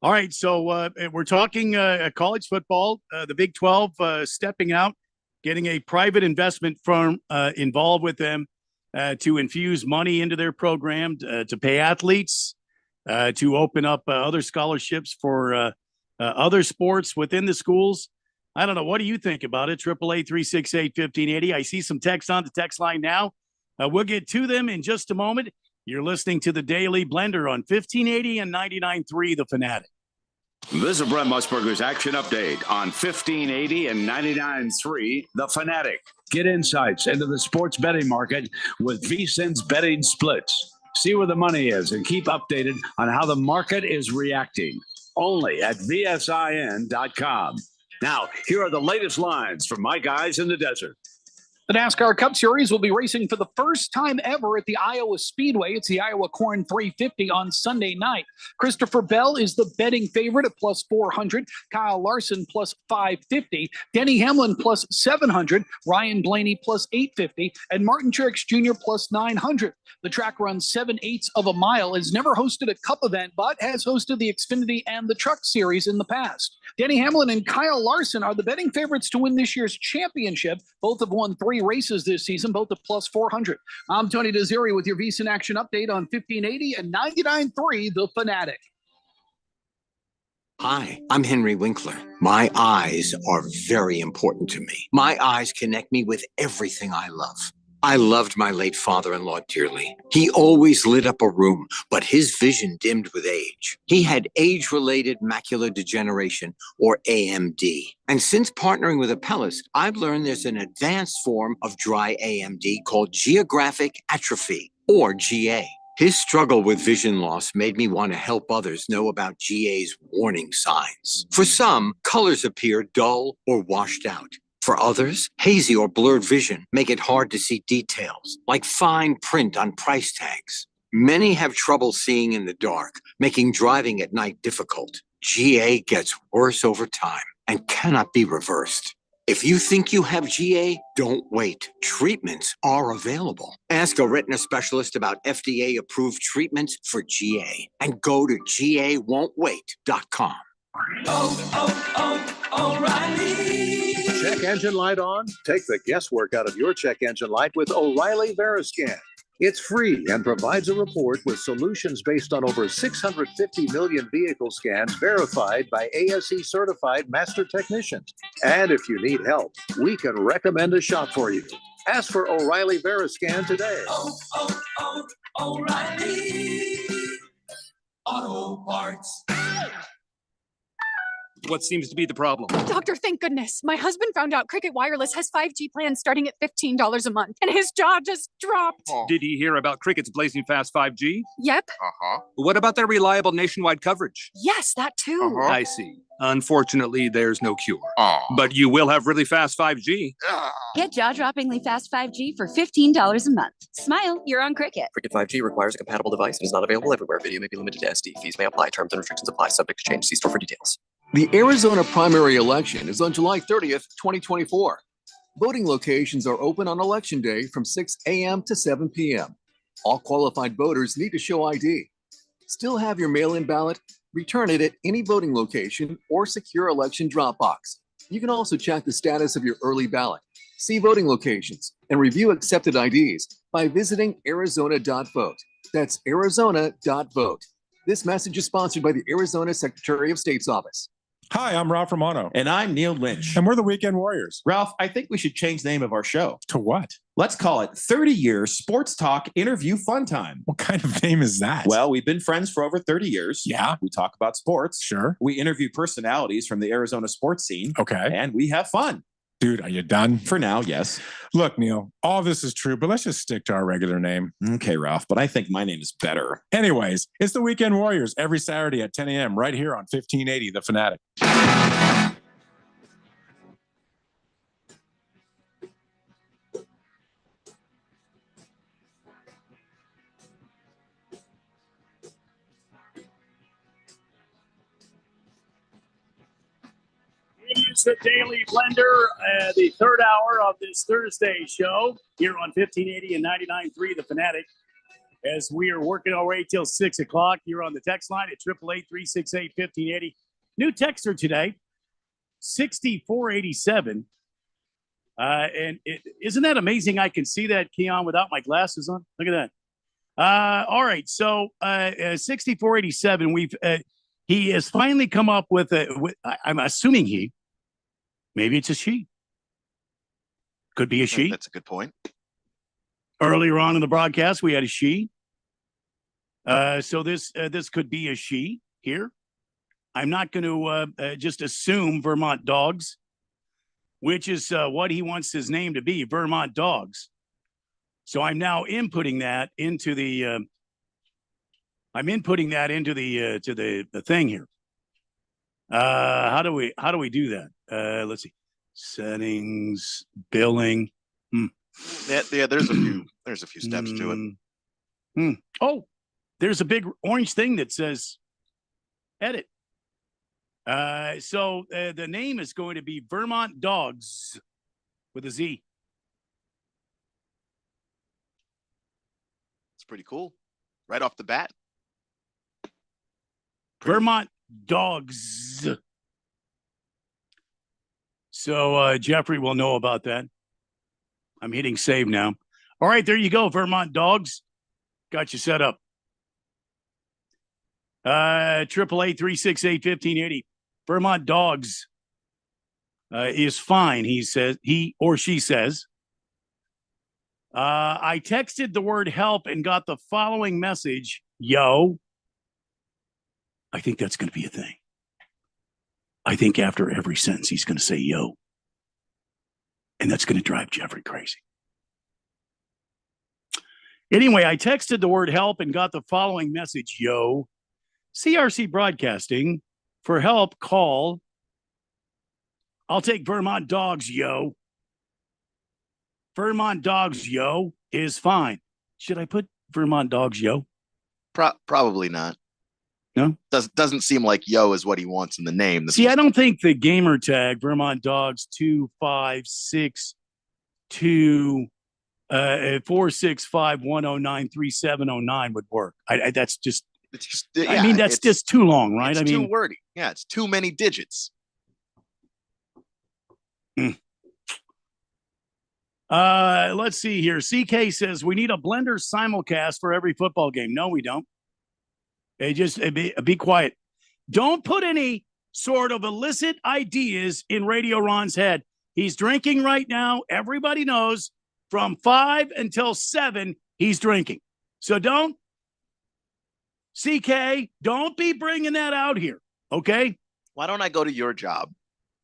All right, so we're talking college football, the Big 12 stepping out, getting a private investment firm involved with them to infuse money into their program, to pay athletes, to open up other scholarships for other sports within the schools. I don't know. What do you think about it? 888-368-1580. I see some text on the text line now. We'll get to them in just a moment. You're listening to the Daily Blender on 1580 and 99.3 The Fanatic. This is Brent Musburger's Action Update on 1580 and 99.3 The Fanatic. Get insights into the sports betting market with VSiN's betting splits. See where the money is and keep updated on how the market is reacting. Only at VSIN.com. Now, here are the latest lines from my guys in the desert. The NASCAR Cup Series will be racing for the first time ever at the Iowa Speedway. It's the Iowa Corn 350 on Sunday night. Christopher Bell is the betting favorite at plus 400. Kyle Larson plus 550. Denny Hamlin plus 700. Ryan Blaney plus 850. And Martin Truex Jr. plus 900. The track runs 7/8 of a mile, has never hosted a Cup event, but has hosted the Xfinity and the Truck Series in the past. Denny Hamlin and Kyle Larson are the betting favorites to win this year's championship. Both have won 3 races this season, both at plus 400. I'm Tony Desiri with your VSiN Action Update on 1580 and 99.3 The Fanatic. Hi, I'm Henry Winkler. My eyes are very important to me. My eyes connect me with everything I love. I loved my late father-in-law dearly. He always lit up a room, but his vision dimmed with age. He had age-related macular degeneration, or AMD. And since partnering with Apellis, I've learned there's an advanced form of dry AMD called geographic atrophy, or GA. His struggle with vision loss made me want to help others know about GA's warning signs. For some, colors appear dull or washed out. For others, hazy or blurred vision make it hard to see details, like fine print on price tags. Many have trouble seeing in the dark, making driving at night difficult. GA gets worse over time and cannot be reversed. If you think you have GA, don't wait. Treatments are available. Ask a retina specialist about FDA-approved treatments for GA and go to GAWon'tWait.com. O'Reilly. Check engine light on? Take the guesswork out of your check engine light with O'Reilly Veriscan. It's free and provides a report with solutions based on over 650 million vehicle scans verified by ASE certified master technicians. And if you need help, we can recommend a shop for you. Ask for O'Reilly Veriscan today. O'Reilly Auto Parts. What seems to be the problem? Doctor, thank goodness. My husband found out Cricket Wireless has 5G plans starting at $15 a month, and his jaw just dropped. Did he hear about Cricket's blazing fast 5G? Yep. What about their reliable nationwide coverage? Yes, that too. I see. Unfortunately, there's no cure. But you will have really fast 5G. Get jaw-droppingly fast 5G for $15 a month. Smile, you're on Cricket. Cricket 5G requires a compatible device and is not available everywhere. Video may be limited to SD. Fees may apply. Terms and restrictions apply. Subject to change. See store for details. The Arizona primary election is on July 30th, 2024. Voting locations are open on Election Day from 6 a.m. to 7 p.m. All qualified voters need to show ID. Still have your mail-in ballot? Return it at any voting location or secure election drop box. You can also check the status of your early ballot, see voting locations, and review accepted IDs by visiting Arizona.vote. That's Arizona.vote. This message is sponsored by the Arizona Secretary of State's office. Hi, I'm Ralph Romano. And I'm Neil Lynch. And we're the Weekend Warriors. Ralph, I think we should change the name of our show. To what? Let's call it 30 Years Sports Talk Interview Fun Time. What kind of name is that? Well, we've been friends for over 30 years. Yeah. We talk about sports. Sure. We interview personalities from the Arizona sports scene. Okay. And we have fun. Dude, are you done? For now, yes. Look, Neil, all this is true, but let's just stick to our regular name. Okay, Ralph, but I think my name is better. Anyways, it's the Weekend Warriors every Saturday at 10 a.m. right here on 1580 The Fanatic. It is the Daily Blender, the third hour of this Thursday show here on 1580 and 99.3 The Fanatic. As we are working our way till 6 o'clock, you're on the text line at 888-368-1580. New texter today, 6487. And isn't that amazing? I can see that, Keon, without my glasses on. Look at that. All right, so 6487. He has finally come up with I'm assuming maybe it's a she. Could be a she. That's a good point. Earlier on in the broadcast, we had a she. So this could be a she here. I'm not going to just assume Vermont Dogs, which is what he wants his name to be, Vermont Dogs. So I'm now inputting that into the to the thing here. How do we do that? Let's see. Settings, billing. Yeah, there's a few steps to it. Oh, there's a big orange thing that says edit. So the name is going to be Vermont Dogs with a Z. It's pretty cool. Right off the bat. Vermont Dogs. So Jeffrey will know about that. I'm hitting save now. All right, there you go, Vermont Dogs. Got you set up. 888-368-1580. Vermont Dogs is fine, he or she says. I texted the word help and got the following message. Yo. I think that's going to be a thing. I think after every sentence, he's going to say yo. And that's going to drive Jeffrey crazy. Anyway, I texted the word help and got the following message. Yo, CRC Broadcasting. For help, call. I'll take Vermont Dogs, yo. Vermont Dogs, yo, is fine. Should I put Vermont Dogs, yo? Probably not. No? Doesn't seem like yo is what he wants in the name. I don't think the gamer tag, Vermont Dogs 2562 465-109-3709 would work. That's just, that's just too long, right? It's too wordy. Yeah, it's too many digits. Let's see here. CK says we need a blender simulcast for every football game. No, we don't. Be quiet. Don't put any sort of illicit ideas in Radio Ron's head. He's drinking right now. Everybody knows from 5 until 7, he's drinking. So don't, CK, don't be bringing that out here. Okay. Why don't I go to your job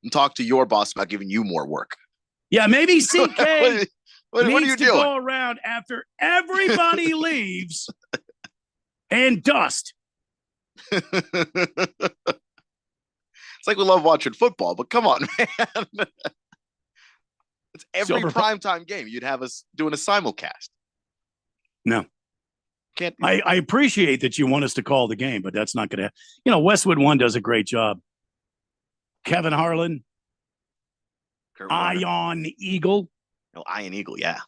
and talk to your boss about giving you more work? Yeah, maybe CK what are needs you to doing? go around after everybody leaves and dust. It's like we love watching football, but come on, man. It's every primetime game. You'd have us doing a simulcast. No. Can't. I appreciate that you want us to call the game, but that's not going to. Westwood One does a great job. Kevin Harlan, Ion Eagle. No, Ion Eagle, yeah.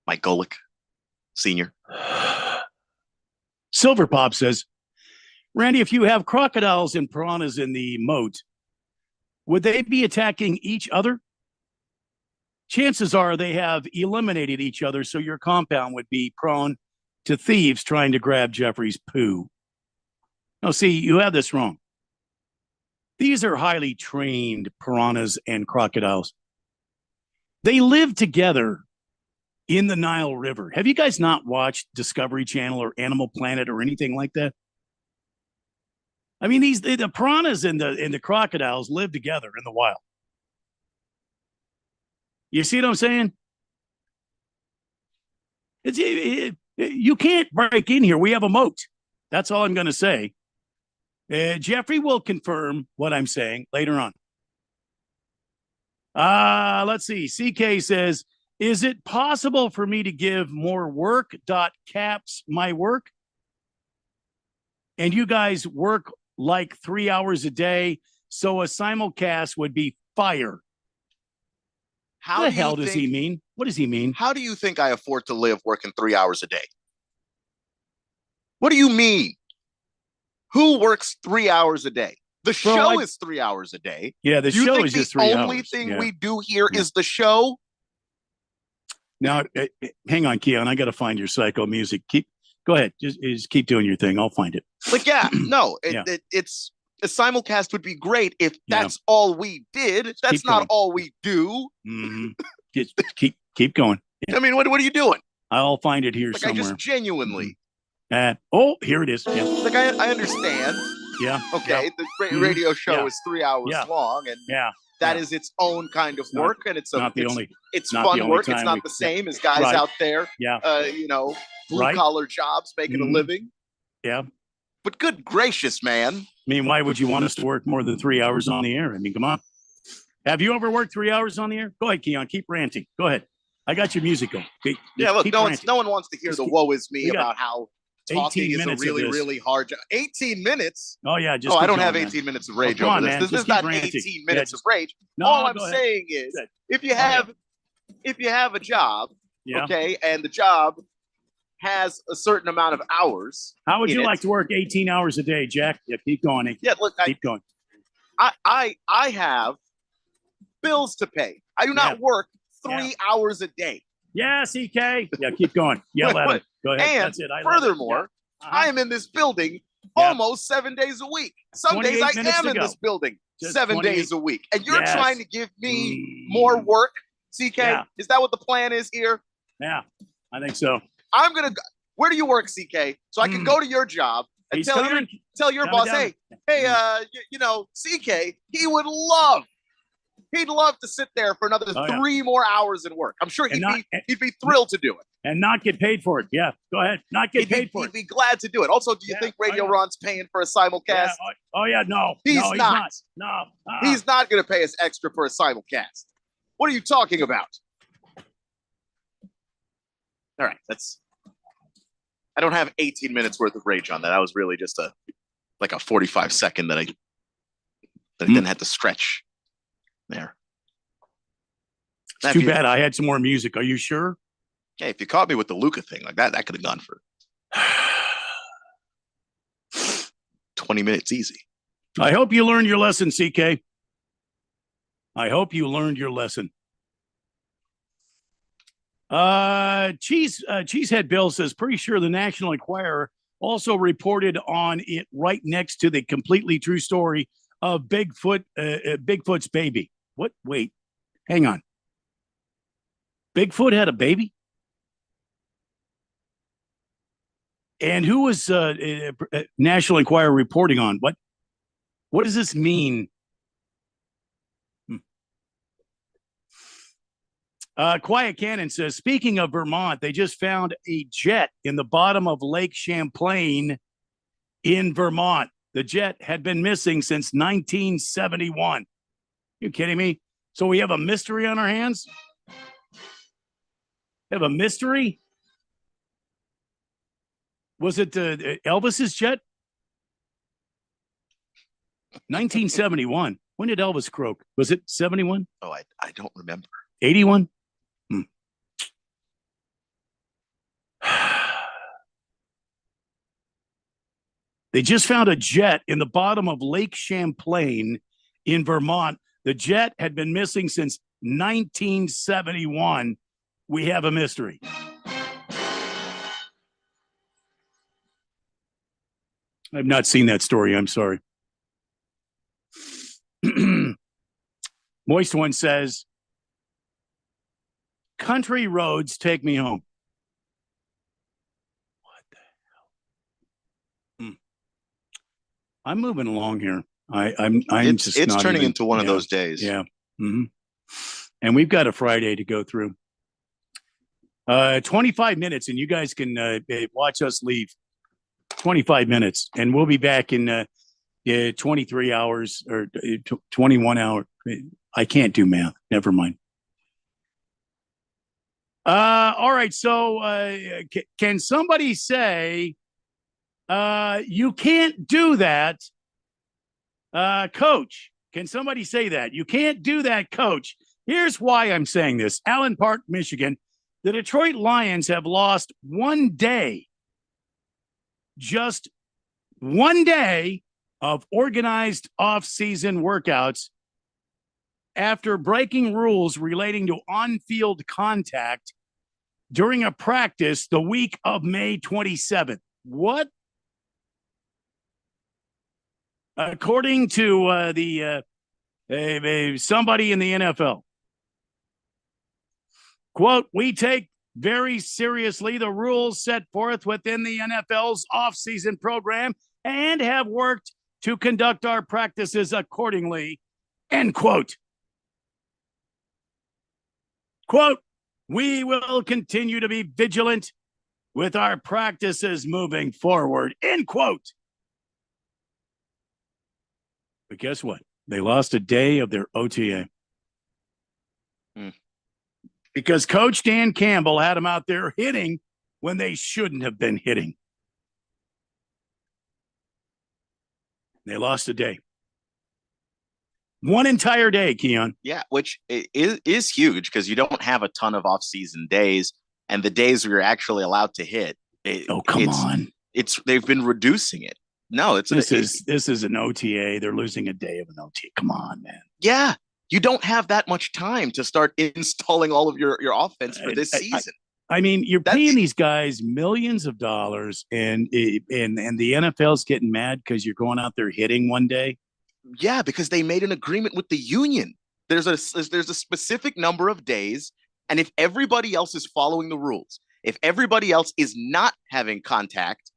Mike Golick, Senior. Silver Pop says, Randy, if you have crocodiles and piranhas in the moat, would they be attacking each other? Chances are they have eliminated each other, so your compound would be prone to thieves trying to grab Jeffrey's poo. No, see, you have this wrong. These are highly trained piranhas and crocodiles. They live together in the Nile River. Have you guys not watched Discovery Channel or Animal Planet or anything like that? I mean, the piranhas and the crocodiles live together in the wild. You see what I'm saying? You can't break in here. We have a moat. That's all I'm going to say. Jeffrey will confirm what I'm saying later on. Let's see. CK says, is it possible for me to give more work.caps my work? And you guys work like 3 hours a day, so a simulcast would be fire. How what the hell does he mean? What does he mean? How do you think I afford to live working 3 hours a day? What do you mean? Who works 3 hours a day? The show is 3 hours a day. Yeah, the show is just 3 hours. The only thing we do here is the show. Now, hang on, Keon. I got to find your psycho music. Go ahead. Just keep doing your thing. I'll find it. Like, it's a simulcast would be great if that's all we did. That's not all we do. Mm-hmm. Keep going. Yeah. I mean, what are you doing? I'll find it here like somewhere. I just genuinely Here it is. Yeah. Like I understand. Yeah. Okay. Yeah. The radio show Yeah. is 3 hours Yeah. long, and Yeah. that is its own kind of Not- work, and it's not the only. it's not the fun only work. It's time not we- the same as guys Right. out there. Yeah. Blue Right. collar jobs, making a Mhm. living. Yeah. But good gracious, man. I mean, why would you want us to work more than 3 hours on the air? I mean, come on. Have you ever worked 3 hours on the air? Go ahead, Keon. Keep ranting. Go ahead. I got your music going. Yeah, look, Keep no ranting. one wants to hear the keep- woe is me we got about how talking 18 is a minutes of really, this. really hard job. 18 minutes? Oh, yeah. Just I keep don't going, have man. 18 minutes of rage come over on, this. man. This Just is not keep ranting. 18 Yeah, minutes just- of rage. No, All I'm go ahead. saying is, Good. if you have a job, Yeah. okay, and the job has a certain amount of hours. How would in you it, like to work 18 hours a day, Jack? Yeah, keep going. Yeah, look, keep going. I have bills to pay. I do not work 3 hours a day. Yeah, CK. Yeah, keep going. Yell at him. Go ahead. And That's it. I love it. furthermore, Yeah. I am in this building almost 7 days a week. Some days 28 I minutes am to in go. this building Just 7 28 days a week. And you're Yes. trying to give me more work, CK? Yeah. Is that what the plan is here? Yeah, I think so. I'm going to go. Where do you work, CK? So I can go to your job and He's tell coming. your Coming boss, down. hey, CK, he'd love to sit there for another Oh, yeah. 3 more hours and work. I'm sure And he'd be thrilled to do it. And not get paid for it. Yeah, go ahead. Not get paid for He'd it. be glad to do it. Also, do you think Radio Ron's paying for a simulcast? Yeah, oh, yeah, no. He's no, not. No. uh-uh. He's not going to pay us extra for a simulcast. What are you talking about? All right, I don't have 18 minutes worth of rage on that. That was really just a 45-second that I didn't have to stretch there. It's too bad I had some more music. Are you sure? Hey, if you caught me with the Luca thing like that could have gone for 20 minutes easy. I hope you learned your lesson, CK. I hope you learned your lesson. Cheesehead Bill says, pretty sure the National Enquirer also reported on it right next to the completely true story of Bigfoot's baby. What? Wait, hang on. Bigfoot had a baby? And who was National Enquirer reporting on? What does this mean? Quiet Cannon says, speaking of Vermont, they just found a jet in the bottom of Lake Champlain in Vermont. The jet had been missing since 1971. You kidding me? So we have a mystery on our hands? Have a mystery? Was it Elvis's jet? 1971. When did Elvis croak? Was it 71? Oh, I don't remember. 81? They just found a jet in the bottom of Lake Champlain in Vermont. The jet had been missing since 1971. We have a mystery. I've not seen that story. I'm sorry. Moist One says, country roads take me home. What the hell? I'm moving along here. It's turning into one of those days. Yeah. Mm-hmm. And we've got a Friday to go through. 25 minutes, and you guys can watch us leave. 25 minutes, and we'll be back in 23 hours or 21 hours. I can't do math. Never mind. All right. So can somebody say you can't do that, Coach? Can somebody say that? You can't do that, Coach. Here's why I'm saying this. Allen Park, Michigan. The Detroit Lions have lost one day. Just 1 day of organized off-season workouts after breaking rules relating to on-field contact during a practice the week of May 27th. What? According to somebody in the NFL. Quote, we take very seriously the rules set forth within the NFL's offseason program and have worked to conduct our practices accordingly. End quote. Quote, we will continue to be vigilant with our practices moving forward. End quote. But guess what? They lost a day of their OTA. Because Coach Dan Campbell had them out there hitting when they shouldn't have been hitting. They lost a day. One entire day, Keon. Yeah, which is huge because you don't have a ton of off-season days, and the days where you're actually allowed to hit. Come on! They've been reducing it. No, this is an OTA. They're losing a day of an OTA. Come on, man. Yeah, you don't have that much time to start installing all of your offense for this season. I mean, you're paying these guys millions of dollars, and the NFL's getting mad because you're going out there hitting one day. Yeah, because they made an agreement with the union. There's a specific number of days, and if everybody else is following the rules, if everybody else is not having contact,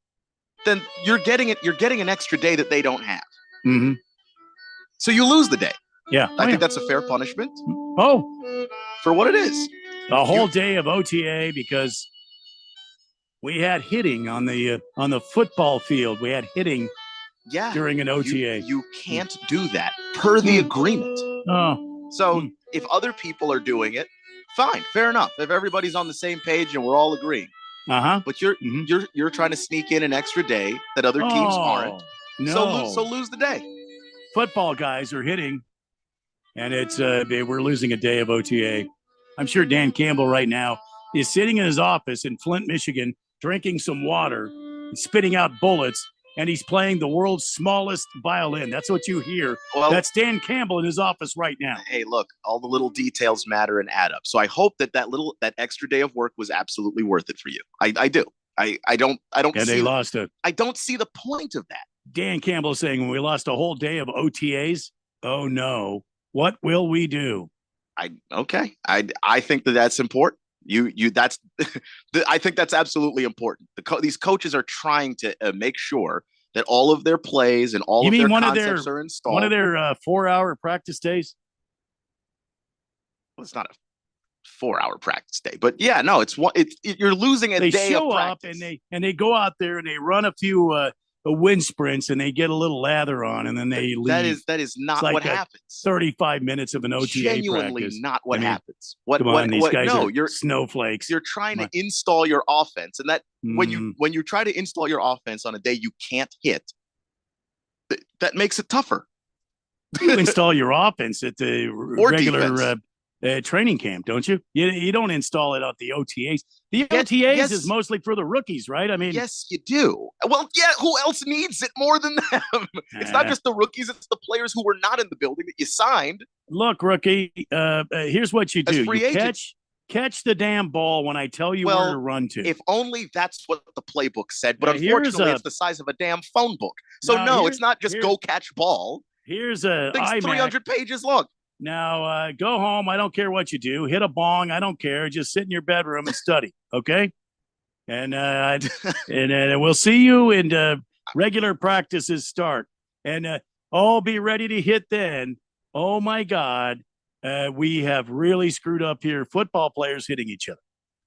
then you're getting it. You're getting an extra day that they don't have. Mm-hmm. So you lose the day. Yeah, I think that's a fair punishment. Oh, for what it is. A whole day of OTA because we had hitting on the football field. We had hitting. Yeah, during an OTA. You can't do that per the agreement. Oh. So if other people are doing it, fine, fair enough. If everybody's on the same page and we're all agreeing. But you're trying to sneak in an extra day that other teams aren't. No. So lose the day. Football guys are hitting, and we're losing a day of OTA. I'm sure Dan Campbell right now is sitting in his office in Flint, Michigan, drinking some water, spitting out bullets. And he's playing the world's smallest violin. That's what you hear. Well, that's Dan Campbell in his office right now. Hey, look, all the little details matter and add up. So I hope that extra day of work was absolutely worth it for you. I do. I don't. And they lost I don't see the point of that. Dan Campbell saying when we lost a whole day of OTAs. Oh no, what will we do? I think that's important. I think that's absolutely important. These coaches are trying to make sure that all of their plays and all of their concepts are installed. One of their 4-hour practice days. Well, it's not a 4-hour practice day, but yeah, no, you're losing a day of practice. They show up and they go out there and they run a few wind sprints and they get a little lather on and then they leave. That is not what happens. 35 minutes of an OTA Genuinely practice. Not what happens. These guys are snowflakes. You're trying to install your offense, and that when you try to install your offense on a day you can't hit, that makes it tougher. You install your offense at the regular training camp, don't you? You don't install it at the OTAs. The OTAs is mostly for the rookies, right? I mean, yes, you do. Well, yeah, who else needs it more than them? It's not just the rookies; it's the players who were not in the building that you signed. Look, rookie, here's what you do: you catch the damn ball when I tell you where to run to. If only that's what the playbook said, but unfortunately, it's the size of a damn phone book. So no, it's not just go catch ball. Here's a 300 pages long. Now, go home. I don't care what you do. Hit a bong. I don't care. Just sit in your bedroom and study, okay? And we'll see you in regular practices start. And be ready to hit then. Oh, my God. We have really screwed up here. Football players hitting each other.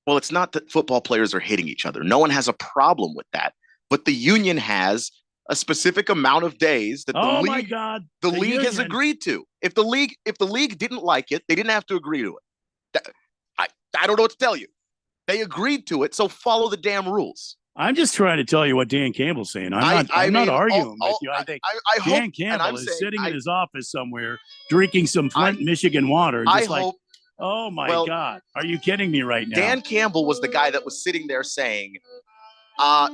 Well, it's not that football players are hitting each other. No one has a problem with that. But the union has a specific amount of days that the league has agreed to. If the league didn't like it, they didn't have to agree to it. I don't know what to tell you. They agreed to it, so follow the damn rules. I'm just trying to tell you what Dan Campbell's saying. I'm not arguing with you. I think Dan Campbell is sitting in his office somewhere drinking some Flint, Michigan water. Oh my God. Are you kidding me right now? Dan Campbell was the guy that was sitting there saying,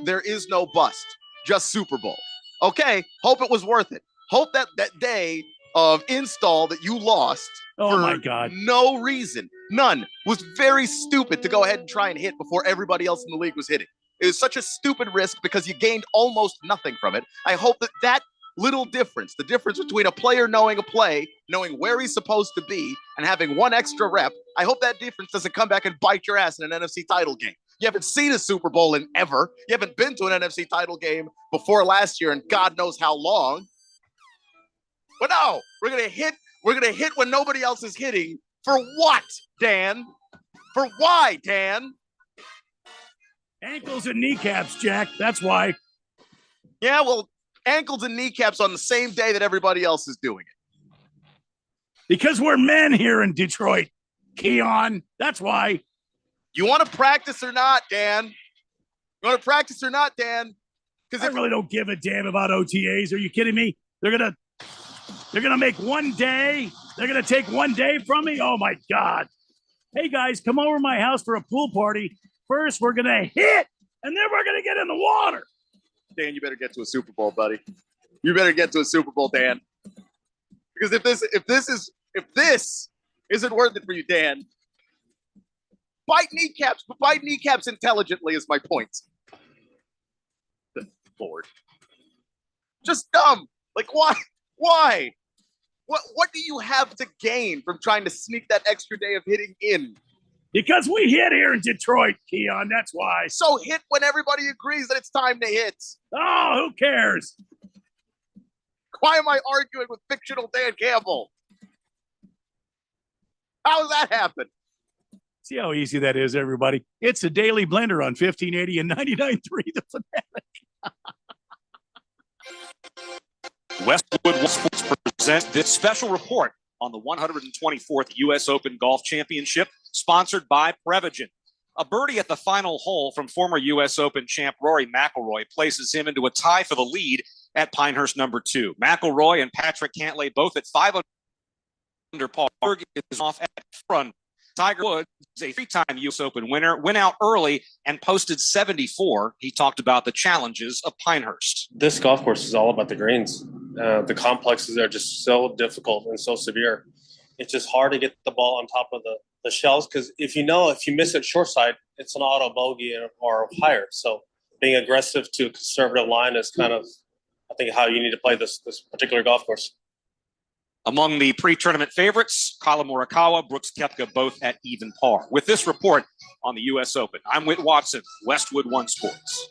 there is no bust. Just Super Bowl. Okay. Hope it was worth it. Hope that day of install that you lost my God, no reason, none, was very stupid to go ahead and try and hit before everybody else in the league was hitting. It was such a stupid risk because you gained almost nothing from it. I hope that little difference. The difference between a player knowing a play, knowing where he's supposed to be, and having one extra rep. I hope that difference doesn't come back and bite your ass in an NFC title game. You haven't seen a Super Bowl in ever. You haven't been to an NFC title game before last year in God knows how long. But no, we're gonna hit when nobody else is hitting. For what, Dan? For why, Dan? Ankles and kneecaps, Jack. That's why. Yeah, well, ankles and kneecaps on the same day that everybody else is doing it. Because we're men here in Detroit, Keon. That's why. You want to practice or not, Dan? You want to practice or not, Dan? Because I really don't give a damn about OTAs. Are you kidding me? They're gonna make one day. They're gonna take one day from me. Oh my God! Hey guys, come over to my house for a pool party. First, we're gonna hit, and then we're gonna get in the water. Dan, you better get to a Super Bowl, buddy. You better get to a Super Bowl, Dan. Because if this isn't worth it for you, Dan, bite kneecaps, but bite kneecaps intelligently is my point. Good Lord. Just dumb. Like, why? Why? What do you have to gain from trying to sneak that extra day of hitting in? Because we hit here in Detroit, Keon. That's why. So hit when everybody agrees that it's time to hit. Oh, who cares? Why am I arguing with fictional Dan Campbell? How does that happen? See how easy that is, everybody. It's a Daily Blender on 1580 and 99.3 The Fanatic. Westwood Sports present this special report on the 124th U.S. Open Golf Championship, sponsored by Prevagen. A birdie at the final hole from former U.S. Open champ Rory McIlroy places him into a tie for the lead at Pinehurst number 2. McIlroy and Patrick Cantlay both at 5 under par. Is off at front. Tiger Woods, a 3-time U.S. Open winner, went out early and posted 74. He talked about the challenges of Pinehurst. This golf course is all about the greens. The complexes are just so difficult and so severe. It's just hard to get the ball on top of the shells because if you miss it short side, it's an auto bogey or higher. So being aggressive to a conservative line is kind of, I think, how you need to play this particular golf course. Among the pre-tournament favorites, Colin Morikawa, Brooks Koepka, both at even par. With this report on the U.S. Open, I'm Whit Watson, Westwood One Sports.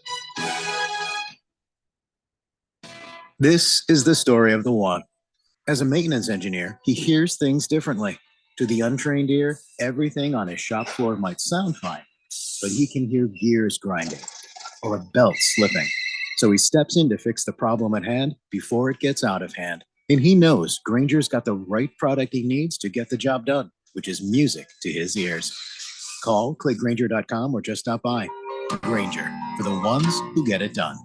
This is the story of the one. As a maintenance engineer, he hears things differently. To the untrained ear, everything on his shop floor might sound fine, but he can hear gears grinding or a belt slipping. So he steps in to fix the problem at hand before it gets out of hand. And he knows Grainger's got the right product he needs to get the job done, which is music to his ears. Call, click Grainger.com, or just stop by. Grainger, for the ones who get it done.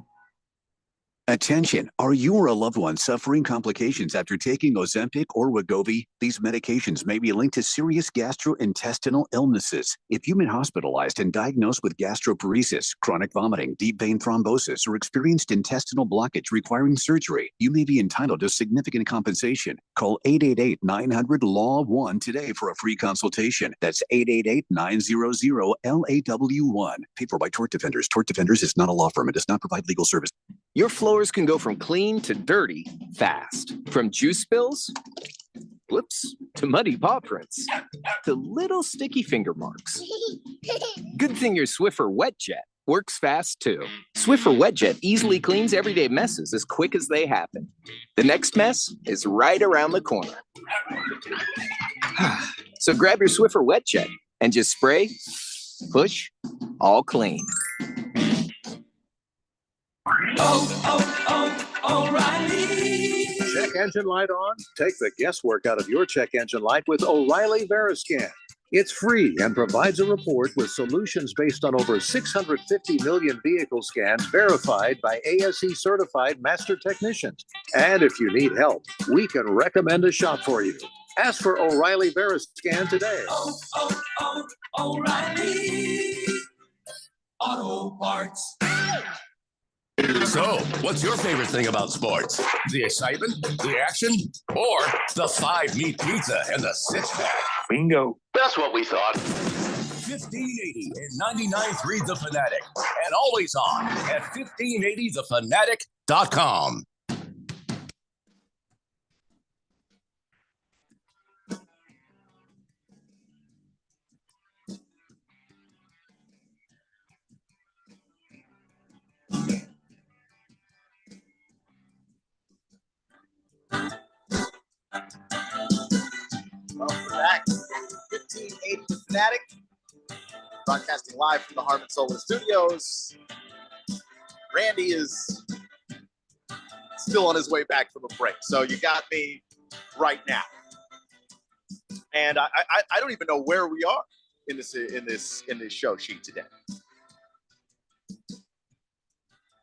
Attention, are you or a loved one suffering complications after taking Ozempic or Wegovy? These medications may be linked to serious gastrointestinal illnesses. If you've been hospitalized and diagnosed with gastroparesis, chronic vomiting, deep vein thrombosis, or experienced intestinal blockage requiring surgery, you may be entitled to significant compensation. Call 888-900-LAW-1 today for a free consultation. That's 888-900-LAW1. Paid for by Tort Defenders. Tort Defenders is not a law firm and does not provide legal service. Your floors can go from clean to dirty fast. From juice spills, whoops, to muddy paw prints, to little sticky finger marks. Good thing your Swiffer WetJet works fast too. Swiffer WetJet easily cleans everyday messes as quick as they happen. The next mess is right around the corner. So grab your Swiffer WetJet and just spray, push, all clean. O'Reilly. Check engine light on? Take the guesswork out of your check engine light with O'Reilly Veriscan. It's free and provides a report with solutions based on over 650 million vehicle scans verified by ASE certified master technicians. And if you need help, we can recommend a shop for you. Ask for O'Reilly Veriscan today. O'Reilly Auto Parts. So, what's your favorite thing about sports? The excitement, the action, or the 5-meat pizza and the 6-pack? Bingo. That's what we thought. 1580 and 99.3 The Fanatic. And always on at 1580thefanatic.com. 1480 The Fanatic. Broadcasting live from the Harmon Solar Studios. Randy is still on his way back from a break, so you got me right now. And I don't even know where we are in this show sheet today.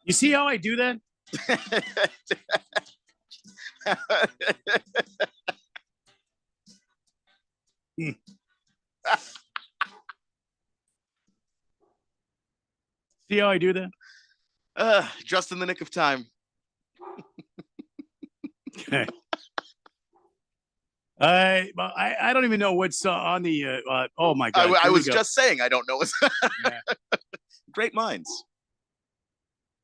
You see how I do that? See how I do that? Just in the nick of time. Okay. I don't even know what's on the. Oh my God! I was just saying I don't know. Yeah. Great minds.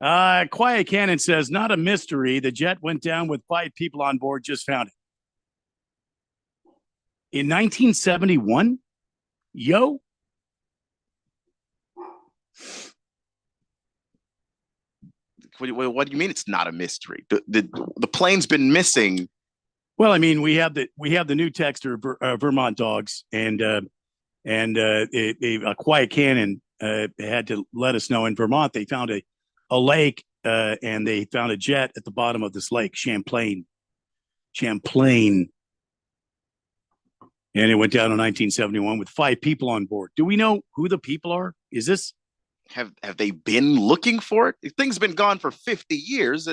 Quiet Cannon says, not a mystery. The jet went down with 5 people on board. Just found it. In 1971? Yo. What do you mean it's not a mystery? The plane's been missing. Well, I mean, we have the new texter, Vermont Dogs, and Quiet Cannon had to let us know in Vermont they found a lake and they found a jet at the bottom of this lake, Champlain, and it went down in 1971 with 5 people on board. Do we know who the people are? Is this? Have they been looking for it? Things been gone for 50 years.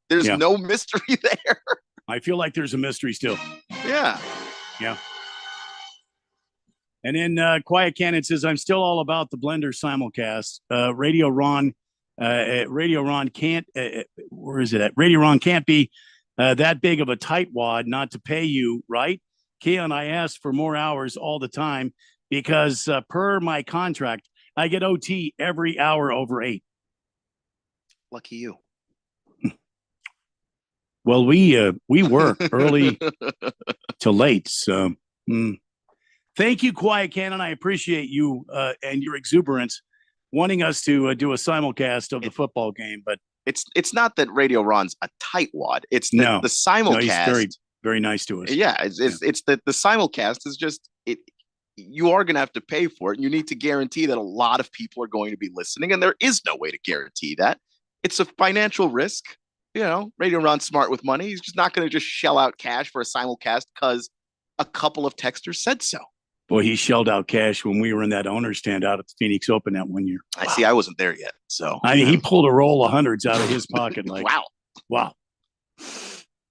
There's no mystery there. I feel like there's a mystery still. Yeah. Yeah. And then Quiet Cannon says, I'm still all about the Blender simulcast. Radio Ron can't, where is it at? Radio Ron can't be that big of a tightwad not to pay you, right? Keon, I asked for more hours all the time because per my contract, I get OT every hour over 8. Lucky you. Well, we work early to late. So thank you, Quiet Cannon. I appreciate you and your exuberance wanting us to do a simulcast of the football game. But it's not that Radio Ron's a tightwad. It's the simulcast. No, he's very, very nice to us. Yeah, it's that the simulcast is just it. You are going to have to pay for it. And you need to guarantee that a lot of people are going to be listening. And there is no way to guarantee that. It's a financial risk. You know, Radio Ron's smart with money. He's just not going to just shell out cash for a simulcast because a couple of texters said so. Boy, he shelled out cash when we were in that owner's stand out at the Phoenix Open that one year. I see. I wasn't there yet. So I mean, he pulled a roll of hundreds out of his pocket. Like, wow.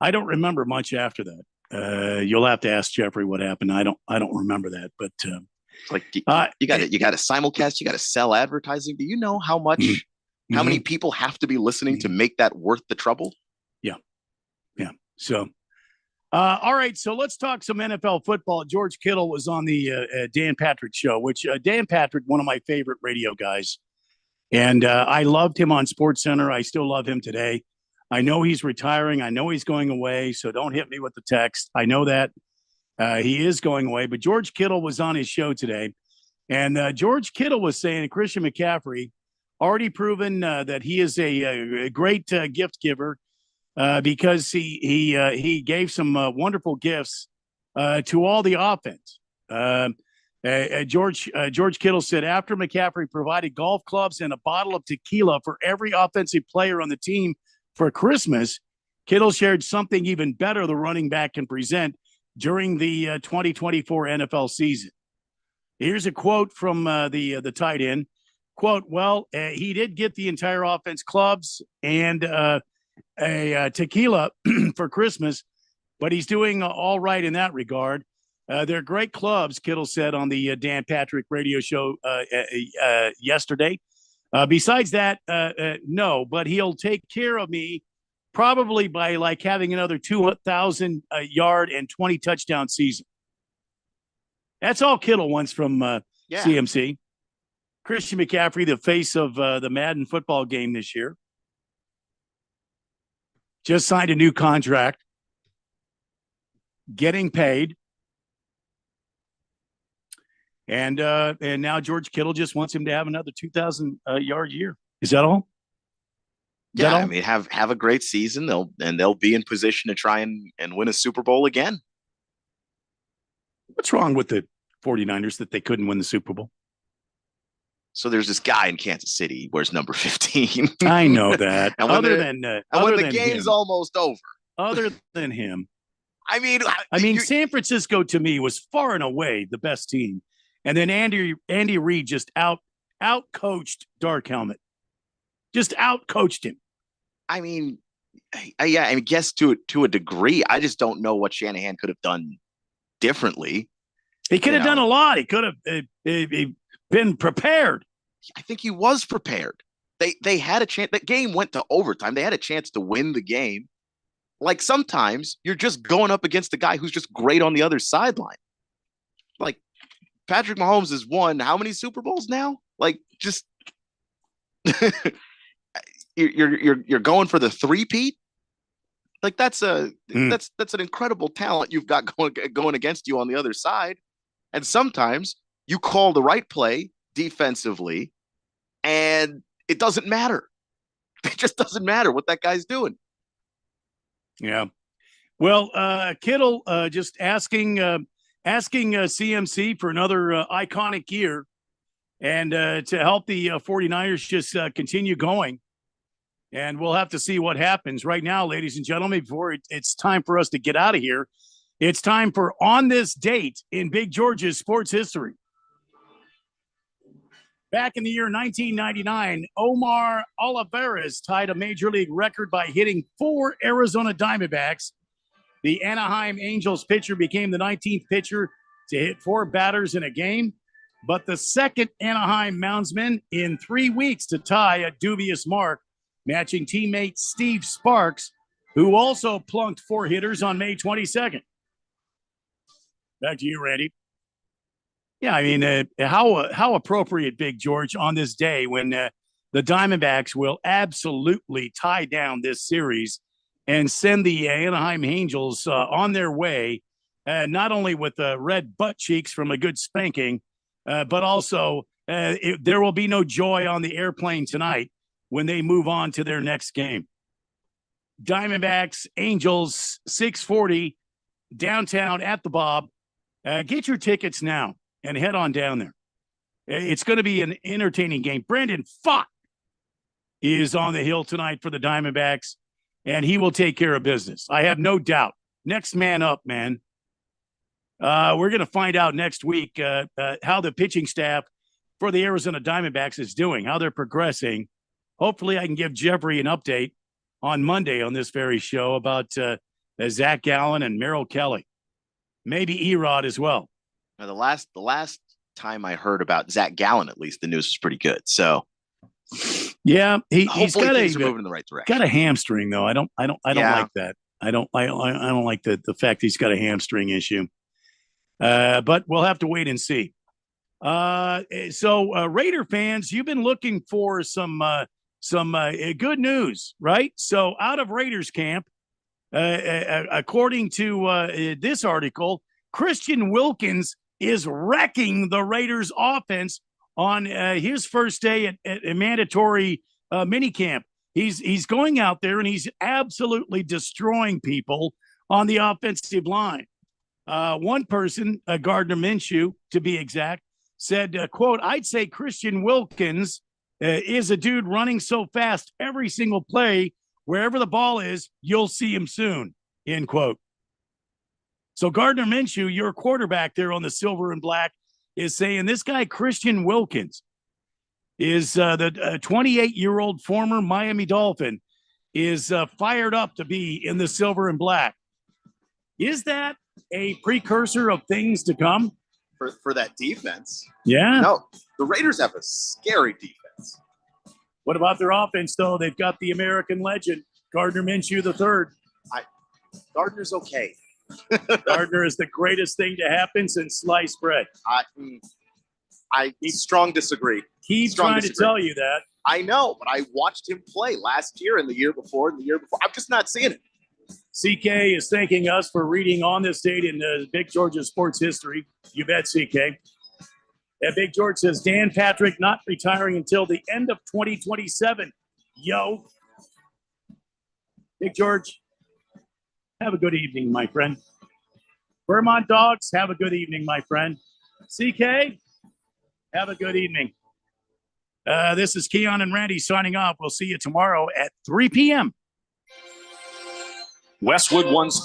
I don't remember much after that. You'll have to ask Jeffrey what happened. I don't remember that, but like you got to simulcast. You got to sell advertising. Do you know how much? How many people have to be listening to make that worth the trouble? Yeah. So, all right. So let's talk some NFL football. George Kittle was on the Dan Patrick show, which Dan Patrick, one of my favorite radio guys. And I loved him on SportsCenter. I still love him today. I know he's retiring. I know he's going away. So don't hit me with the text. I know that he is going away. But George Kittle was on his show today. And George Kittle was saying Christian McCaffrey already proven that he is a great gift giver because he gave some wonderful gifts to all the offense. George Kittle said after McCaffrey provided golf clubs and a bottle of tequila for every offensive player on the team for Christmas, Kittle shared something even better the running back can present during the 2024 NFL season. Here's a quote from the tight end. Quote, well, he did get the entire offense clubs and a tequila for Christmas, but he's doing all right in that regard. They're great clubs, Kittle said on the Dan Patrick radio show yesterday. Besides that, no, but he'll take care of me probably by like having another 2,000 yard and 20 touchdown season. That's all Kittle wants from CMC. Christian McCaffrey, the face of the Madden football game this year, just signed a new contract, getting paid. And now George Kittle just wants him to have another 2,000 yard year. Is that all? I mean, have a great season. They'll be in position to try and win a Super Bowl again. What's wrong with the 49ers that they couldn't win the Super Bowl. So there's this guy in Kansas City, he wears number 15. I know that. And when other the- than and when the game's almost over. Other than him. I mean, San Francisco to me was far and away the best team. And then Andy Reid just out coached Dark Helmet. Just out coached him. I mean, yeah, I guess to a degree. I just don't know what Shanahan could have done differently. He could have done a lot. He could have been prepared. I think he was prepared. They had a chance. That game went to overtime. They had a chance to win the game. Like sometimes you're just going up against a guy who's just great on the other sideline. Like Patrick Mahomes has won how many Super Bowls now? Like just you're going for the three-peat. Like that's an incredible talent you've got going against you on the other side. And sometimes you call the right play defensively, and it doesn't matter. It just doesn't matter what that guy's doing. Yeah. Well, Kittle just asking CMC for another iconic year and to help the 49ers just continue going. And we'll have to see what happens. Right now, ladies and gentlemen, before it's time for us to get out of here, it's time for On This Date in Big George's sports history. Back in the year 1999, Omar Olivares tied a major league record by hitting 4 Arizona Diamondbacks. The Anaheim Angels pitcher became the 19th pitcher to hit 4 batters in a game, but the second Anaheim moundsman in 3 weeks to tie a dubious mark, matching teammate Steve Sparks, who also plunked 4 hitters on May 22nd. Back to you, Randy. Yeah, I mean, how appropriate, Big George, on this day when the Diamondbacks will absolutely tie down this series and send the Anaheim Angels on their way, not only with red butt cheeks from a good spanking, but also there will be no joy on the airplane tonight when they move on to their next game. Diamondbacks, Angels, 6:40 downtown at the Bob. Get your tickets now and head on down there. It's going to be an entertaining game. Brandon Pfaadt is on the hill tonight for the Diamondbacks, and he will take care of business. I have no doubt. Next man up, man. We're going to find out next week how the pitching staff for the Arizona Diamondbacks is doing, how they're progressing. Hopefully I can give Jeffrey an update on Monday on this very show about Zach Gallen and Merrill Kelly. Maybe Erod as well. Now, the last time I heard about Zach Gallen, at least the news was pretty good. So, yeah, he's got moving in the right direction. Got a hamstring though. I don't like that. I don't like the fact he's got a hamstring issue. But we'll have to wait and see. So Raider fans, you've been looking for some good news, right? So out of Raiders camp, according to this article, Christian Wilkins is wrecking the Raiders offense on his first day at a mandatory minicamp. He's going out there and he's absolutely destroying people on the offensive line. One person, Gardner Minshew, to be exact, said, quote, "I'd say Christian Wilkins is a dude running so fast every single play, wherever the ball is, you'll see him soon," end quote. So Gardner Minshew, your quarterback there on the silver and black, is saying this guy, Christian Wilkins, is the 28-year-old former Miami Dolphin, is fired up to be in the silver and black. Is that a precursor of things to come? For that defense? Yeah. No, the Raiders have a scary defense. What about their offense, though? They've got the American legend, Gardner Minshew III. Gardner's okay. Gardner is the greatest thing to happen since sliced bread. I strong disagree. He's trying to tell you that. I know, but I watched him play last year and the year before and the year before. I'm just not seeing it. CK is thanking us for reading On This Date in Big George's sports history. You bet, CK. Big George says, Dan Patrick not retiring until the end of 2027. Yo. Big George, have a good evening, my friend. Vermont Dogs, have a good evening, my friend. CK, have a good evening. This is Keon and Randy signing off. We'll see you tomorrow at 3 p.m. Westwood won